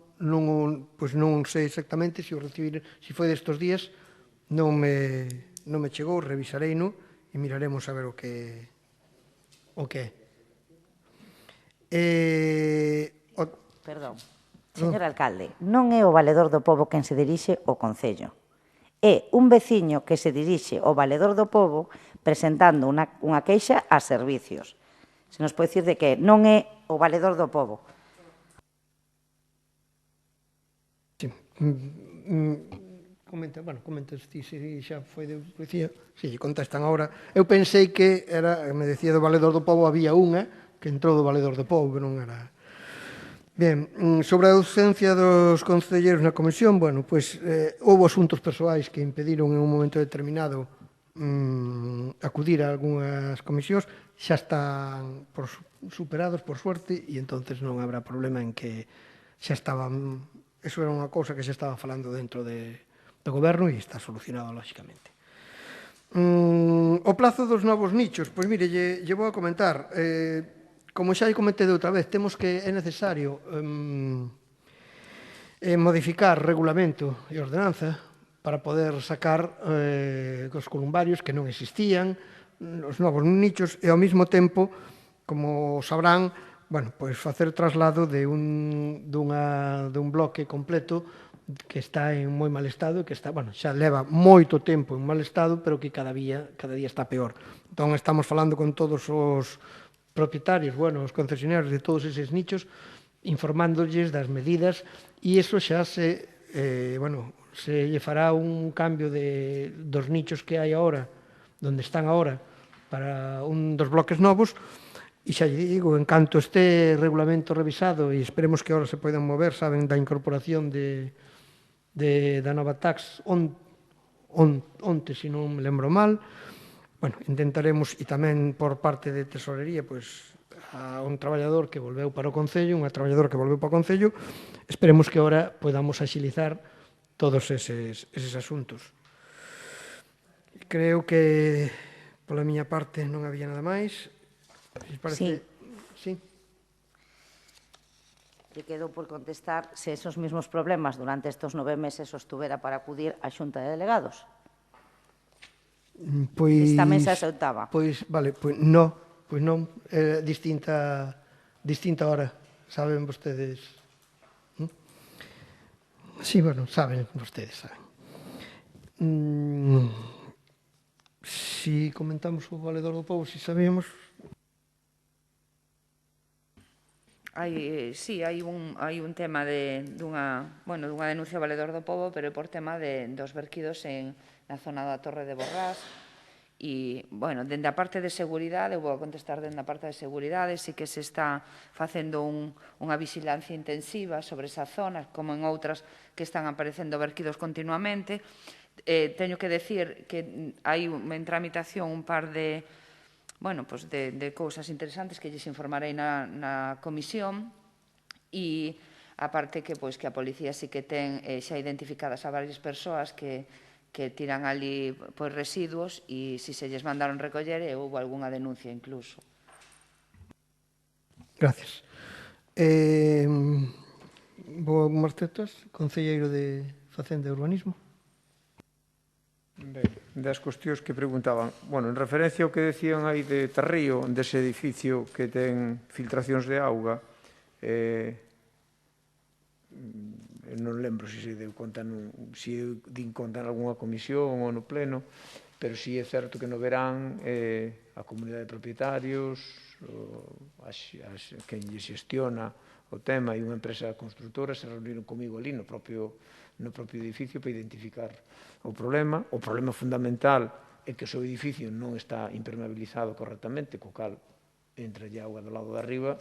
sei exactamente se foi destes días, non me chegou, revisareino e miraremos a ver o que é. Perdón. Señor alcalde, non é o Valedor do Pobo quen se dirixe ao Concello. É un veciño que se dirixe ao Valedor do Pobo presentando unha queixa a servicios. Se nos pode dicir de que non é o Valedor do Pobo. Comenta se xa foi de policía, se lle contestan agora. Eu pensei que me decía do Valedor do Pobo, había unha que entrou do Valedor do Pobo, que non era. Ben, sobre a ausencia dos concelleiros na comisión, bueno, pois houve asuntos persoais que impediron en un momento determinado acudir a algunhas comisións, xa están superados, por suerte, e entonces non habrá problema en que xa estaban. Eso era unha cousa que se estaba falando dentro do goberno e está solucionado, lóxicamente. O plazo dos novos nichos, pois mire, lle vou a comentar. Como xa comentei de outra vez, temos que é necesario modificar regulamento e ordenanza para poder sacar os columbarios que non existían, os novos nichos, e ao mesmo tempo, como sabrán, facer traslado dun bloque completo que está en moi mal estado, que está, bueno, xa leva moito tempo en mal estado, pero que cada día está peor. Entón, estamos falando con todos os propietarios, bueno, os concesionarios de todos eses nichos, informándolles das medidas, e iso xa se lle fará un cambio dos nichos que hai agora, donde están agora, para un dos bloques novos, e xa lle digo, en canto este regulamento revisado, e esperemos que agora se poidan mover, saben, da incorporación da nova tax onte, se non me lembro mal, bueno, intentaremos, e tamén por parte de Tesorería, pois, a un traballador que volveu para o Concello, unha traballadora que volveu para o Concello, esperemos que agora podamos axilizar todos eses asuntos. Creo que, pola miña parte, non había nada máis. Sí. Sí. Lle quedou por contestar se esos mismos problemas durante estos 9 meses sostuvera para acudir á Xunta de Delegados. Pois... Esta mesa se optaba. Pois, vale, pois non, distinta hora, saben vostedes. Sí, bueno, saben vostedes, saben. Si comentamos o Valedor do Pobo, si sabíamos... Sí, hai un tema dunha denuncia ao Valedor do Pobo, pero por tema dos verquidos na zona da Torre de Borrás. E, bueno, dende a parte de seguridade, eu vou contestar dende a parte de seguridade, sí que se está facendo unha vigilancia intensiva sobre esa zona, como en outras que están aparecendo verquidos continuamente. Teño que decir que hai en tramitación un par de cousas interesantes que lles informarei na comisión, e aparte que a policía sí que ten xa identificadas a varias persoas que tiran ali residuos, e se lles mandaron recoller e houve algunha denuncia incluso. Gracias. Martetas, concelleiro de Facenda e Urbanismo. Das cuestións que preguntaban, bueno, en referencia ao que decían aí de Tarrío, dese edificio que ten filtracións de auga, non lembro se deu conta, se din conta en algunha comisión ou no pleno, pero si é certo que no verán a comunidade de propietarios, quen lle xestiona o tema e unha empresa constructora se reuniron comigo ali no propio edificio para identificar o problema. O problema fundamental é que o seu edificio non está impermeabilizado correctamente, co cal entra lle auga do lado de arriba,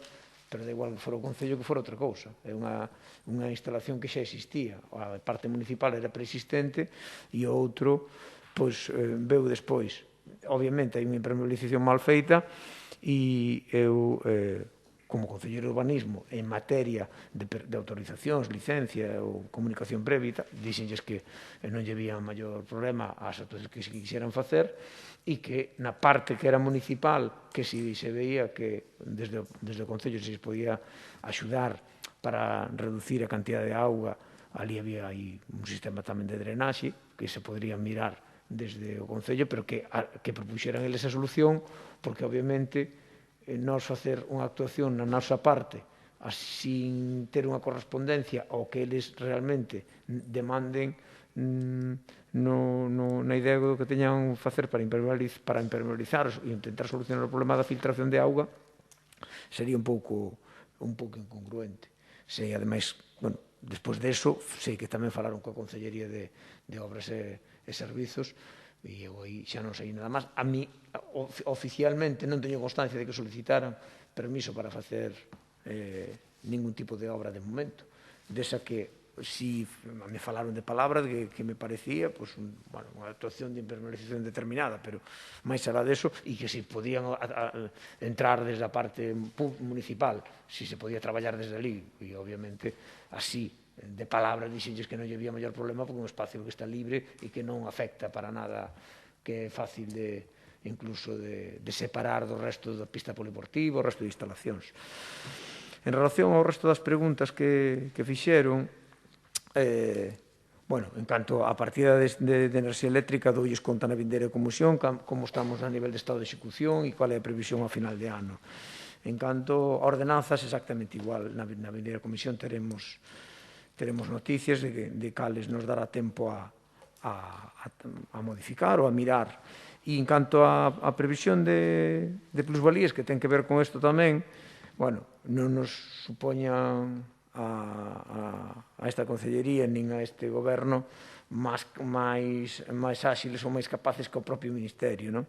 pero da igual que fora o Concello que fora outra cousa. É unha instalación que xa existía. A parte municipal era preexistente e o outro veu despois. Obviamente hai unha impermeabilización mal feita e eu, como concelleiro de urbanismo, en materia de autorizacións, licencia ou comunicación previa, dixenlles que non lle había maior problema ás actuacións que se quixeran facer e que na parte que era municipal, que se veía que desde o Concello se podía axudar para reducir a cantidad de auga, ali había un sistema tamén de drenaxe que se podría mirar desde o Concello, pero que propuxeran eles a solución, porque obviamente nós facer unha actuación na nosa parte sin ter unha correspondencia ao que eles realmente demanden na idea do que teñan facer para impermeabilizar e intentar solucionar o problema da filtración de auga sería un pouco incongruente. Sei, ademais, despois deso, sei que tamén falaron coa Concellería de Obras e Servizos, e eu aí xa non sei nada máis. A mí, oficialmente, non teño constancia de que solicitaran permiso para facer ningún tipo de obra de momento. Desa que, si me falaron de palabra, que me parecía unha actuación de impermeabilización determinada, pero máis alá deso, e que se podían entrar desde a parte municipal, si se podía traballar desde ali, e obviamente así, de palabra, dixenlles que non lle había maior problema porque é un espacio que está libre e que non afecta para nada, que é fácil incluso de separar do resto da pista polideportiva, o resto de instalacións. En relación ao resto das preguntas que fixeron, en canto á partida de enerxía eléctrica, doulles conta na vindeira comisión como estamos a nivel de estado de execución e qual é a previsión a final de ano. En canto a ordenanzas, exactamente igual, na vindeira comisión teremos teremos noticias de cales nos dará tempo a modificar ou a mirar. E en canto á previsión de plusvalías, que ten que ver con isto tamén, bueno, non nos supoñan a esta Consellería nin a este Goberno máis áxiles ou máis capaces que o propio Ministerio, non?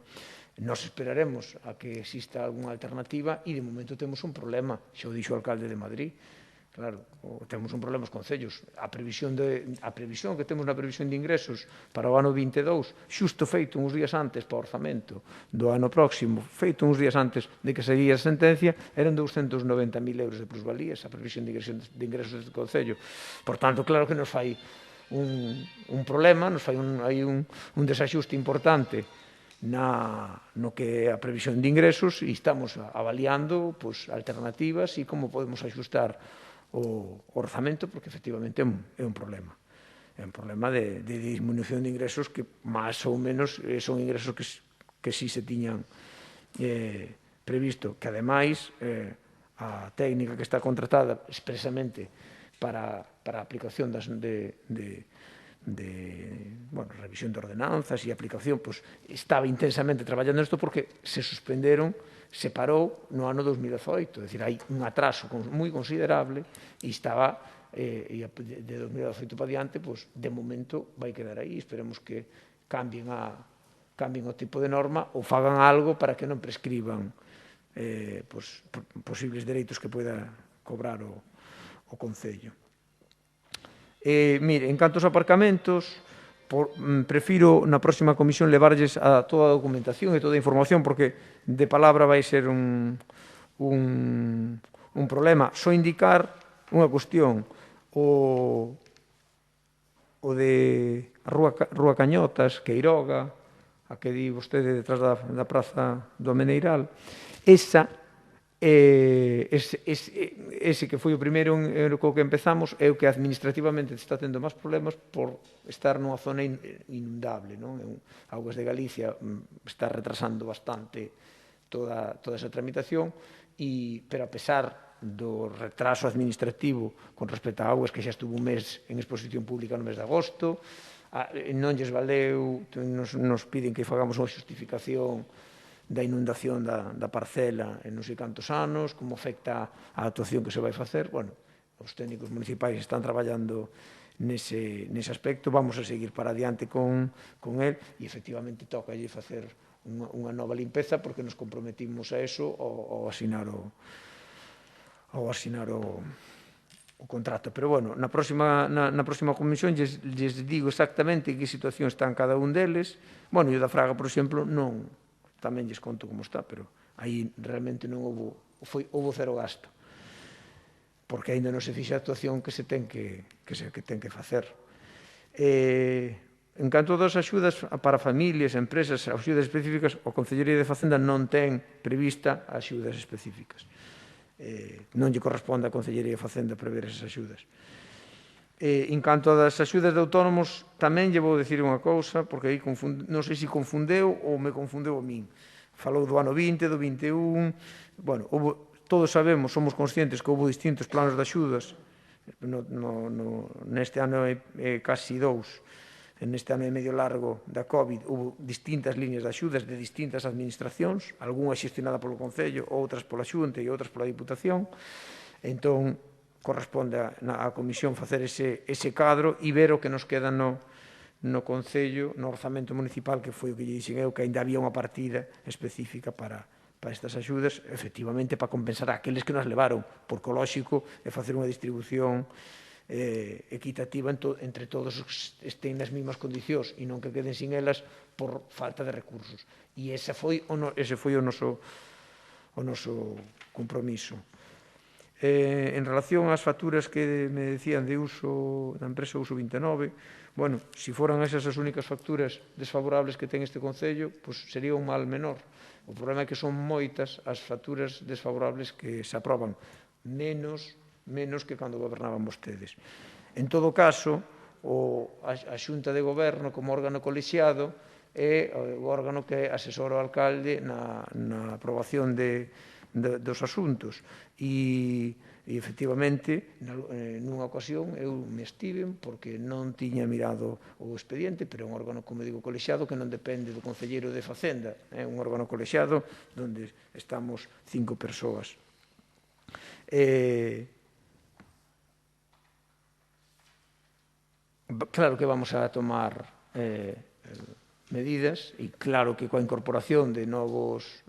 Nos esperaremos a que exista algunha alternativa e de momento temos un problema, xa o dixo o alcalde de Madrid. Claro, temos un problema os concellos. A previsión que temos na previsión de ingresos para o ano 22, xusto feito uns días antes para o orzamento do ano próximo, feito uns días antes de que seguía a sentencia, eran 290.000 euros de plusvalías a previsión de ingresos deste concello. Por tanto, claro que nos fai un problema, nos fai un desaxuste importante no que é a previsión de ingresos e estamos avaliando alternativas e como podemos axustar o orzamento, porque efectivamente é un problema. É un problema de disminución de ingresos que máis ou menos son ingresos que sí se tiñan previsto, que ademais a técnica que está contratada expresamente para a aplicación de revisión de ordenanzas e aplicación, estaba intensamente traballando nisto porque se suspenderon, se parou no ano 2018, é dicir, hai un atraso moi considerable e estaba de 2018 para diante, de momento vai quedar aí, esperemos que cambien o tipo de norma ou fagan algo para que non prescriban posibles dereitos que poida cobrar o Concello. Mire, en canto aos aparcamentos, prefiro na próxima comisión levarlles a toda a documentación e toda a información, porque de palabra vai ser un problema. Só indicar unha cuestión, o de a Rúa Cañotas, Queiroga, a que di vostede detrás da Praza do Meneiral, ese que foi o primeiro co que empezamos é o que administrativamente está tendo máis problemas por estar nunha zona inundable. Augas de Galicia está retrasando bastante toda esa tramitación, pero a pesar do retraso administrativo con respecto a augas que xa estuvo un mes en exposición pública no mes de agosto, non lles valeu, nos piden que fagamos unha xustificación da inundación da parcela en non sei cantos anos, como afecta a actuación que se vai facer. Bueno, os técnicos municipais están traballando nese aspecto, vamos a seguir para adiante con el e efectivamente toca lle facer unha nova limpeza porque nos comprometimos a eso ao asinar o contrato. Pero, bueno, na próxima comisión lles digo exactamente en que situación están cada un deles. Bueno, e o da Fraga, por exemplo, non, tamén lles conto como está, pero aí realmente non houve cero gasto, porque aínda non se fixa a actuación que se ten que facer. En canto das axudas para familias, empresas, axudas específicas, o Concellería de Facenda non ten prevista axudas específicas. Non lle corresponde á Concellería de Facenda prever esas axudas. En canto das axudas de autónomos, tamén lle vou dicir unha cousa, porque aí non sei se confundeu ou me confundeu a min. Falou do ano 20, do 21... Bueno, todos sabemos, somos conscientes que houve distintos planos de axudas. Neste ano é casi 2. Neste ano e medio largo da COVID houve distintas líneas de axudas de distintas administracións, algunha xestionada polo Concello, outras pola Xunta e outras pola Diputación. Entón, corresponde á Comisión facer ese cadro e ver o que nos queda no Concello, no orzamento municipal, que foi o que lle dixen eu, que ainda había unha partida específica para estas axudas, efectivamente, para compensar aqueles que nos levaron, porque o lóxico é facer unha distribución equitativa entre todos os que estén nas mesmas condicións e non que queden sin elas por falta de recursos. E ese foi o noso compromiso. En relación ás facturas que me decían da empresa Uso 29, bueno, se foran esas as únicas facturas desfavorables que ten este Concello, pois sería un mal menor. O problema é que son moitas as facturas desfavorables que se aproban, menos que cando gobernaban vostedes. En todo caso, a Xunta de Goberno como órgano colexiado é o órgano que asesora o alcalde na aprobación de dos asuntos. E efectivamente, nunha ocasión eu me estiven porque non tiña mirado o expediente, pero é un órgano, como digo, colexiado que non depende do Concelleiro de Facenda, é un órgano colexiado onde estamos 5 persoas. Claro que vamos a tomar medidas e claro que coa incorporación de novos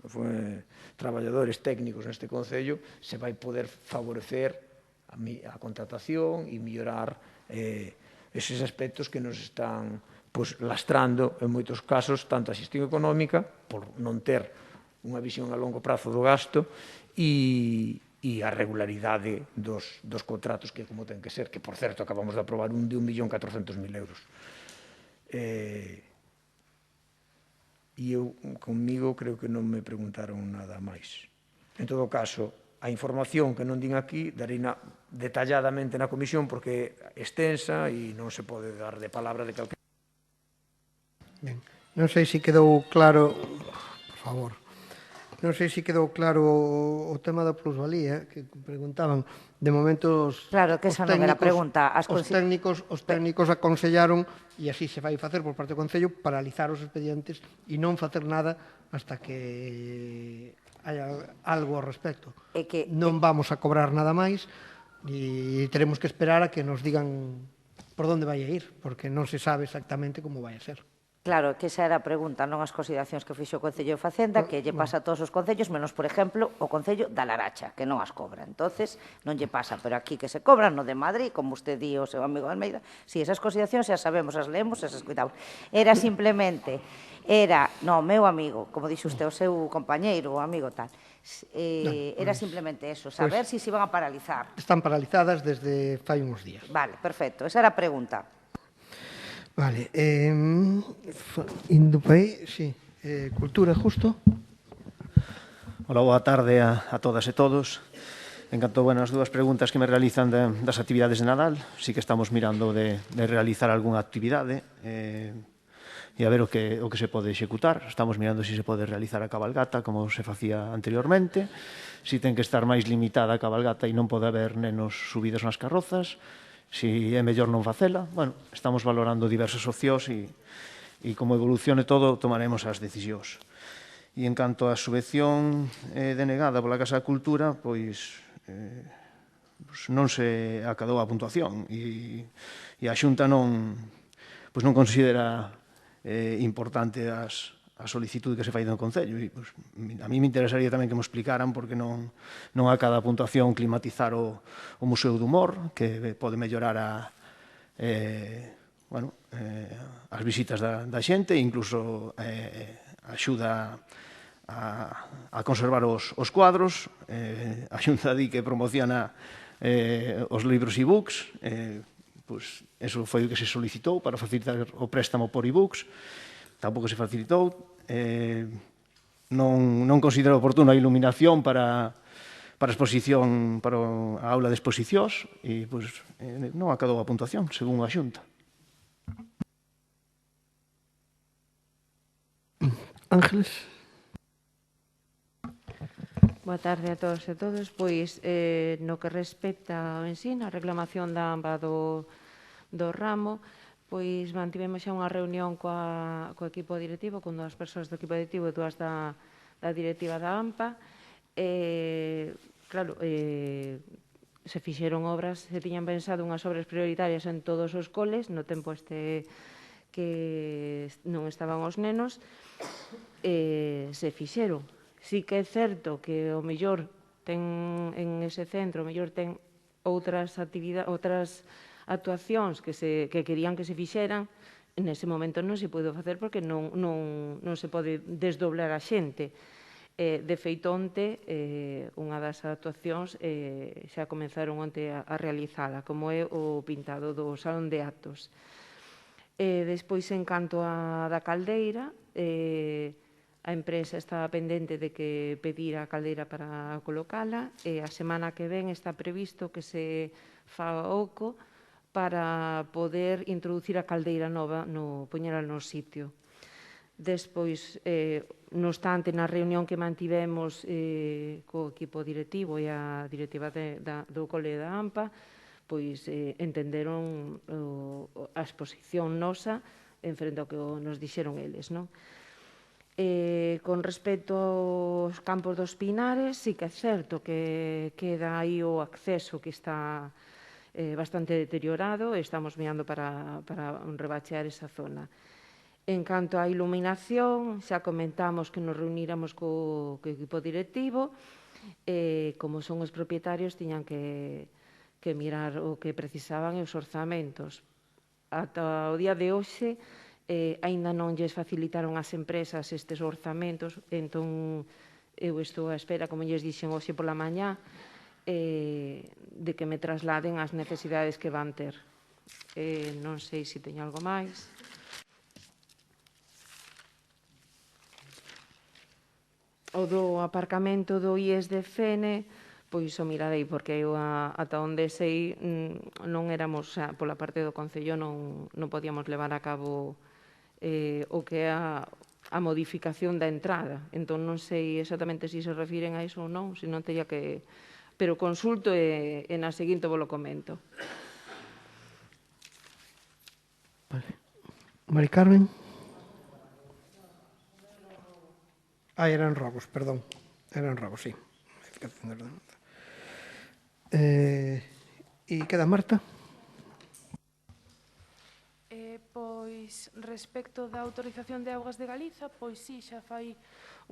traballadores técnicos neste Concello se vai poder favorecer a contratación e mellorar eses aspectos que nos están lastrando en moitos casos tanto a xestión económica por non ter unha visión a longo prazo do gasto e a regularidade dos contratos que como ten que ser, que por certo acabamos de aprobar un de 1.400.000 euros. E eu, comigo, creo que non me preguntaron nada máis. En todo caso, a información que non din aquí, darei detalladamente na comisión porque é extensa e non se pode dar de palabra de calquera. Ben, non sei se quedou claro, por favor, non sei se quedou claro o tema da plusvalía, que preguntaban. De momento, claro, que esa non era a pregunta. Os técnicos aconsellaron, e así se vai facer por parte do Concello, paralizar os expedientes e non facer nada hasta que haya algo ao respecto. Non vamos a cobrar nada máis e teremos que esperar a que nos digan por onde vai a ir, porque non se sabe exactamente como vai a ser. Claro, que esa era a pregunta, non as consideracións que fixo o Concello de Facenda, que lle pasa a todos os concellos, menos, por exemplo, o Concello da Laracha, que non as cobra. Entonces, non lle pasa, pero aquí que se cobran, no de Madrid, como usted di o seu amigo Almeida, si esas consideracións xa sabemos, as leemos, as escoitamos. Era simplemente, meu amigo, como dixo usted, o seu compañeiro, o amigo tal, era simplemente eso, saber se se iban a paralizar. Están paralizadas desde fai uns días. Vale, perfecto, esa era a pregunta. Vale, indo para aí, sí, cultura, justo. Hola, boa tarde a todas e todos. En canto as dúas preguntas que me realizan das actividades de Nadal, sí que estamos mirando de realizar algunha actividade e a ver o que se pode executar. Estamos mirando se se pode realizar a cabalgata como se facía anteriormente, si ten que estar máis limitada a cabalgata e non pode haber nenos subidos nas carrozas, si é mellor non facela. Bueno, estamos valorando diversas opcións e como evolucione todo tomaremos as decisións. E en canto á subvención denegada pola Casa da Cultura, pois non se acadou a puntuación e a Xunta non considera importante a solicitude que se fai do Concello. A mí me interesaría tamén que me explicaran porque non acada a puntuación climatizar o Museo do Humor, que pode mellorar as visitas da xente e incluso axuda a conservar os cuadros. A Xunta di que promociona os libros e-books, eso foi o que se solicitou para facilitar o préstamo por e-books, tampouco se facilitou. Non considero oportuna a iluminación para a exposición, para a aula de exposicións e non acadou a puntuación, según a Xunta. Ángeles. Boa tarde a todos e todas. Pois, no que respecta ao ensino, a reclamación da AMPA do ramo, pois mantivemos xa unha reunión co equipo directivo, con dúas persoas do equipo directivo e dúas da directiva da AMPA. Claro, se fixeron obras, se tiñan pensado unhas obras prioritarias en todos os coles, no tempo que non estaban os nenos, se fixeron. Sí que é certo que o mellor ten en ese centro, o mellor ten outras actuacións que querían que se fixeran, nese momento non se pode facer porque non se pode desdoblar a xente. De feito, onte, unha das actuacións xa comenzaron onte a realizala, como é o pintado do Salón de Actos. Despois, en canto a da caldeira, a empresa está pendente de que pedir a caldeira para colocala e a semana que ven está previsto que se faga oco para poder introducir a caldeira nova, poñela no sitio. Despois, no obstante, na reunión que mantivemos co equipo directivo e a directiva do cole da AMPA, pois entenderon a exposición nosa en frente ao que nos dixeron eles, non? Con respecto aos campos dos Pinares, sí que é certo que queda aí o acceso que está bastante deteriorado e estamos mirando para rebachear esa zona. En canto á iluminación, xa comentamos que nos reuníramos co equipo directivo e, como son os propietarios, tiñan que mirar o que precisaban e os orzamentos. Ata o día de hoxe, aínda non lles facilitaron as empresas estes orzamentos, entón eu estou á espera, como lles dixen hoxe pola mañá, de que me trasladen as necesidades que van ter. Non sei se teño algo máis. O do aparcamento do IES de Fene, pois o mirarei, porque eu ata onde sei non éramos, pola parte do Concello non podíamos levar a cabo o que é a modificación da entrada. Entón non sei exactamente se se refiren a iso ou non, se non teña que... Pero consulto e na seguinte vos lo comento. Mari Carmen. Eran robos, perdón. Eran robos, sí. E queda Marta? Pois, respecto da autorización de Augas de Galiza, pois sí, xa fai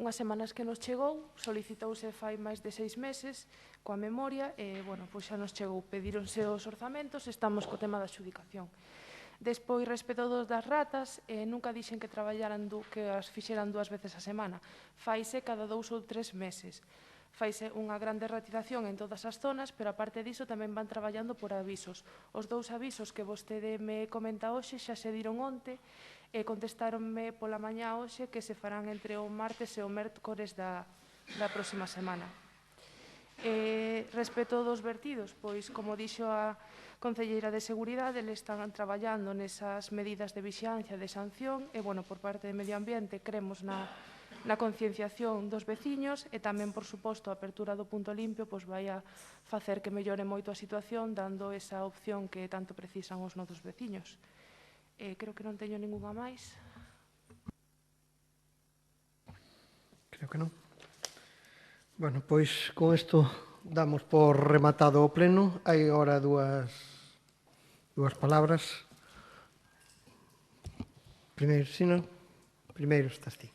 unhas semanas que nos chegou, solicitouse fai máis de 6 meses, coa memoria, e, bueno, pois xa nos chegou, pedíronse os orzamentos, estamos co tema da xudicación. Despois, respecto das ratas, nunca dixen que traballaran, que as fixeran 2 veces a semana. Faise cada 2 ou 3 meses. Faise unha grande ratización en todas as zonas, pero aparte diso tamén van traballando por avisos. Os 2 avisos que vostede me comenta hoxe xa se diron onte e contestaronme pola mañá hoxe que se farán entre o martes e o mércores da próxima semana. Respecto dos vertidos, pois, como dixo a Concelleira de Seguridade, eles están traballando nesas medidas de vixiancia, de sanción, e, bueno, por parte de Medio Ambiente, cremos na concienciación dos veciños e tamén, por suposto, a apertura do punto limpio pois vai a facer que mellore moito a situación, dando esa opción que tanto precisan os nosos veciños. Creo que non teño ningunha máis. Creo que non. Bueno, pois con isto damos por rematado o pleno. Hai agora dúas palabras. Primeiro, Sina. Primeiro estás ti.